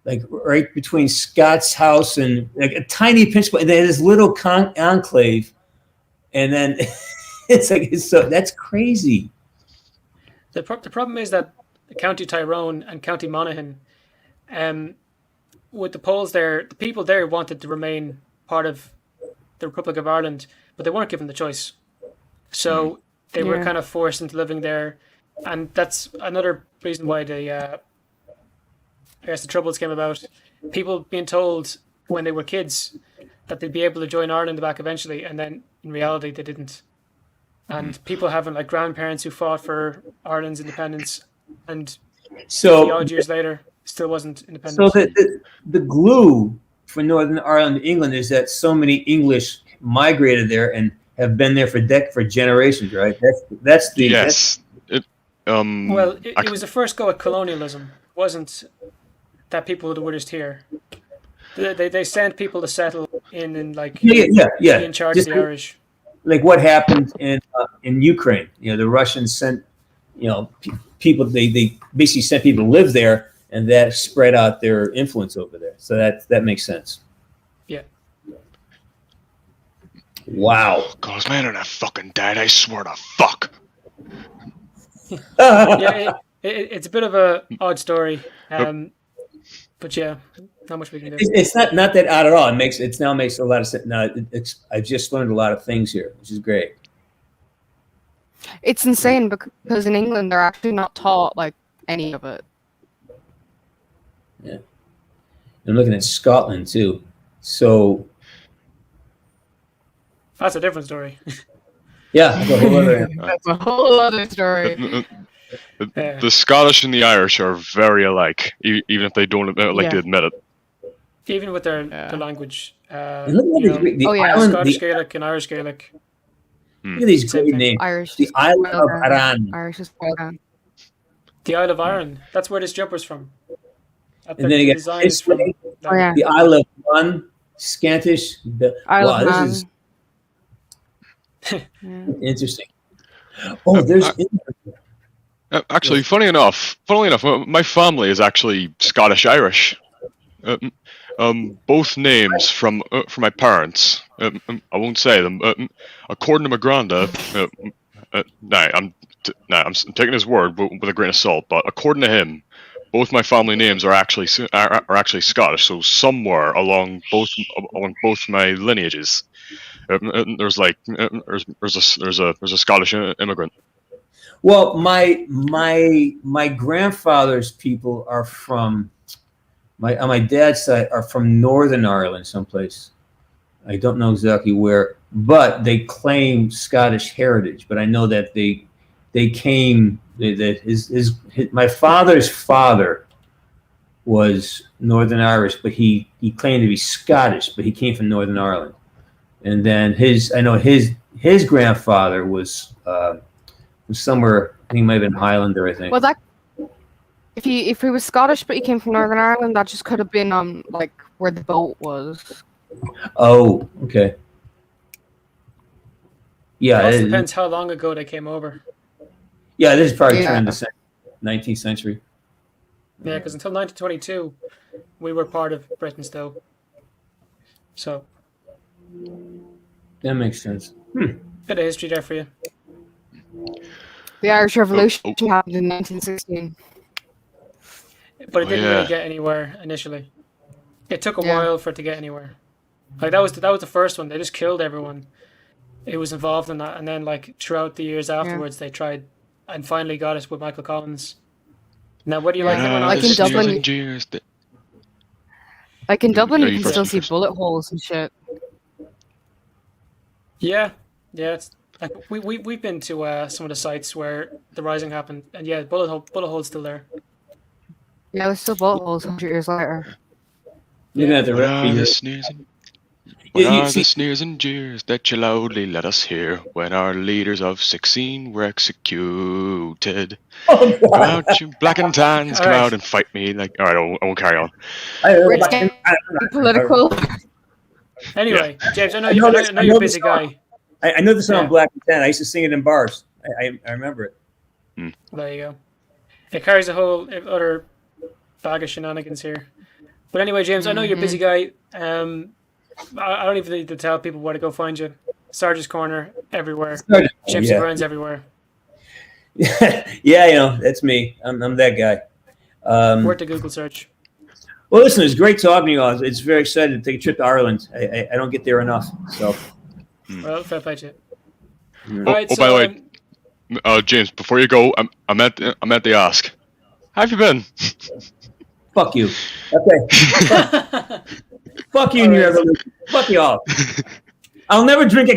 like right between Scott's house and like a tiny pinch point. And then this little enclave, and then that's crazy. The problem is that County Tyrone and County Monaghan, with the polls there, the people there wanted to remain part of the Republic of Ireland, but they weren't given the choice. So they were kind of forced into living there, and that's another reason why I guess the Troubles came about. People being told when they were kids that they'd be able to join Ireland back eventually, and then in reality they didn't. And people having like grandparents who fought for Ireland's independence, and the odd years later still wasn't independent. So the glue for Northern Ireland, England, is that so many English migrated there and have been there for generations, right? That's the yes. Well, it was the first go at colonialism. It wasn't that people were just here. They sent people to settle in like be in charge of the Irish. Like what happened in Ukraine. The Russians sent people. They basically sent people to live there, and that spread out their influence over there. So that makes sense. Yeah. Wow. Goes, man, and I fucking died. I swear to fuck. It's a bit of a odd story, but yeah, not much we can do. It's not that odd at all. It now makes a lot of sense. Now I just learned a lot of things here, which is great. It's insane because in England they're actually not taught like any of it. Yeah, I'm looking at Scotland too. So that's a different story. Yeah, that's a whole other story. The Scottish and the Irish are very alike, even if they don't like to admit it. Even with their language. Scottish Gaelic and Irish Gaelic. Look at these great names. The Isle of Arran. Irish is Ireland. The Isle of Arran. That's where this jumper's from. And then you get the Isle of Man, Scantish. Isle of Man. This is interesting. Oh, there's. Actually, funny enough, my family is actually Scottish-Irish. Both names from my parents. I won't say them. According to my granddad, I'm taking his word with a grain of salt. But according to him, both my family names are actually Scottish. So somewhere along both my lineages, there's a Scottish immigrant. Well, my grandfather's people are from on my dad's side are from Northern Ireland, someplace. I don't know exactly where, but they claim Scottish heritage. But I know that they came. My father's father was Northern Irish, but he claimed to be Scottish, but he came from Northern Ireland. And then his grandfather was somewhere. I think he might have been Highlander. I think. Well, if he was Scottish but he came from Northern Ireland, that just could have been like where the boat was. Oh, okay. Yeah, it also depends how long ago they came over. Yeah, this is probably during the 19th century. Yeah, because until 1922, we were part of Britain still. So that makes sense. Bit of history there for you. The Irish Revolution happened in 1916. But it didn't really get anywhere initially. It took a while for it to get anywhere. Like that was the first one. They just killed everyone who was involved in that, and then like throughout the years afterwards, they tried and finally got us with Michael Collins. Now, what do you like? Like in Dublin, you can still see bullet holes and shit. Yeah, it's like we've been to some of the sites where the Rising happened, and yeah, bullet hole's still there. Yeah, there's still bullet holes 100 years later. You're gonna have to What are the repeat sneers and it. the sneers and jeers that you loudly let us hear when our leaders of 16 were executed? Oh, Come out, you black and tans, come out and fight me. Like, all right, I won't carry on. Rich getting political. Anyway, James, I know you're a busy guy. I know the song Black and Tan. I used to sing it in bars. I remember it. There you go. It carries a whole other bag of shenanigans here. But anyway, James, I know you're a busy guy. I don't even need to tell people where to go find you. Sarge's Corner everywhere. Gypsy Burns everywhere. Yeah, that's me. I'm that guy. Worth the Google search. Well, listen, it's great talking to you all. It's very excited to take a trip to Ireland. I don't get there enough. So. Well, fair play to you. By the way, James, before you go, I'm at the ask. How have you been? Fuck you. Okay. Fuck you and your evolution. Fuck you all. I'll never drink a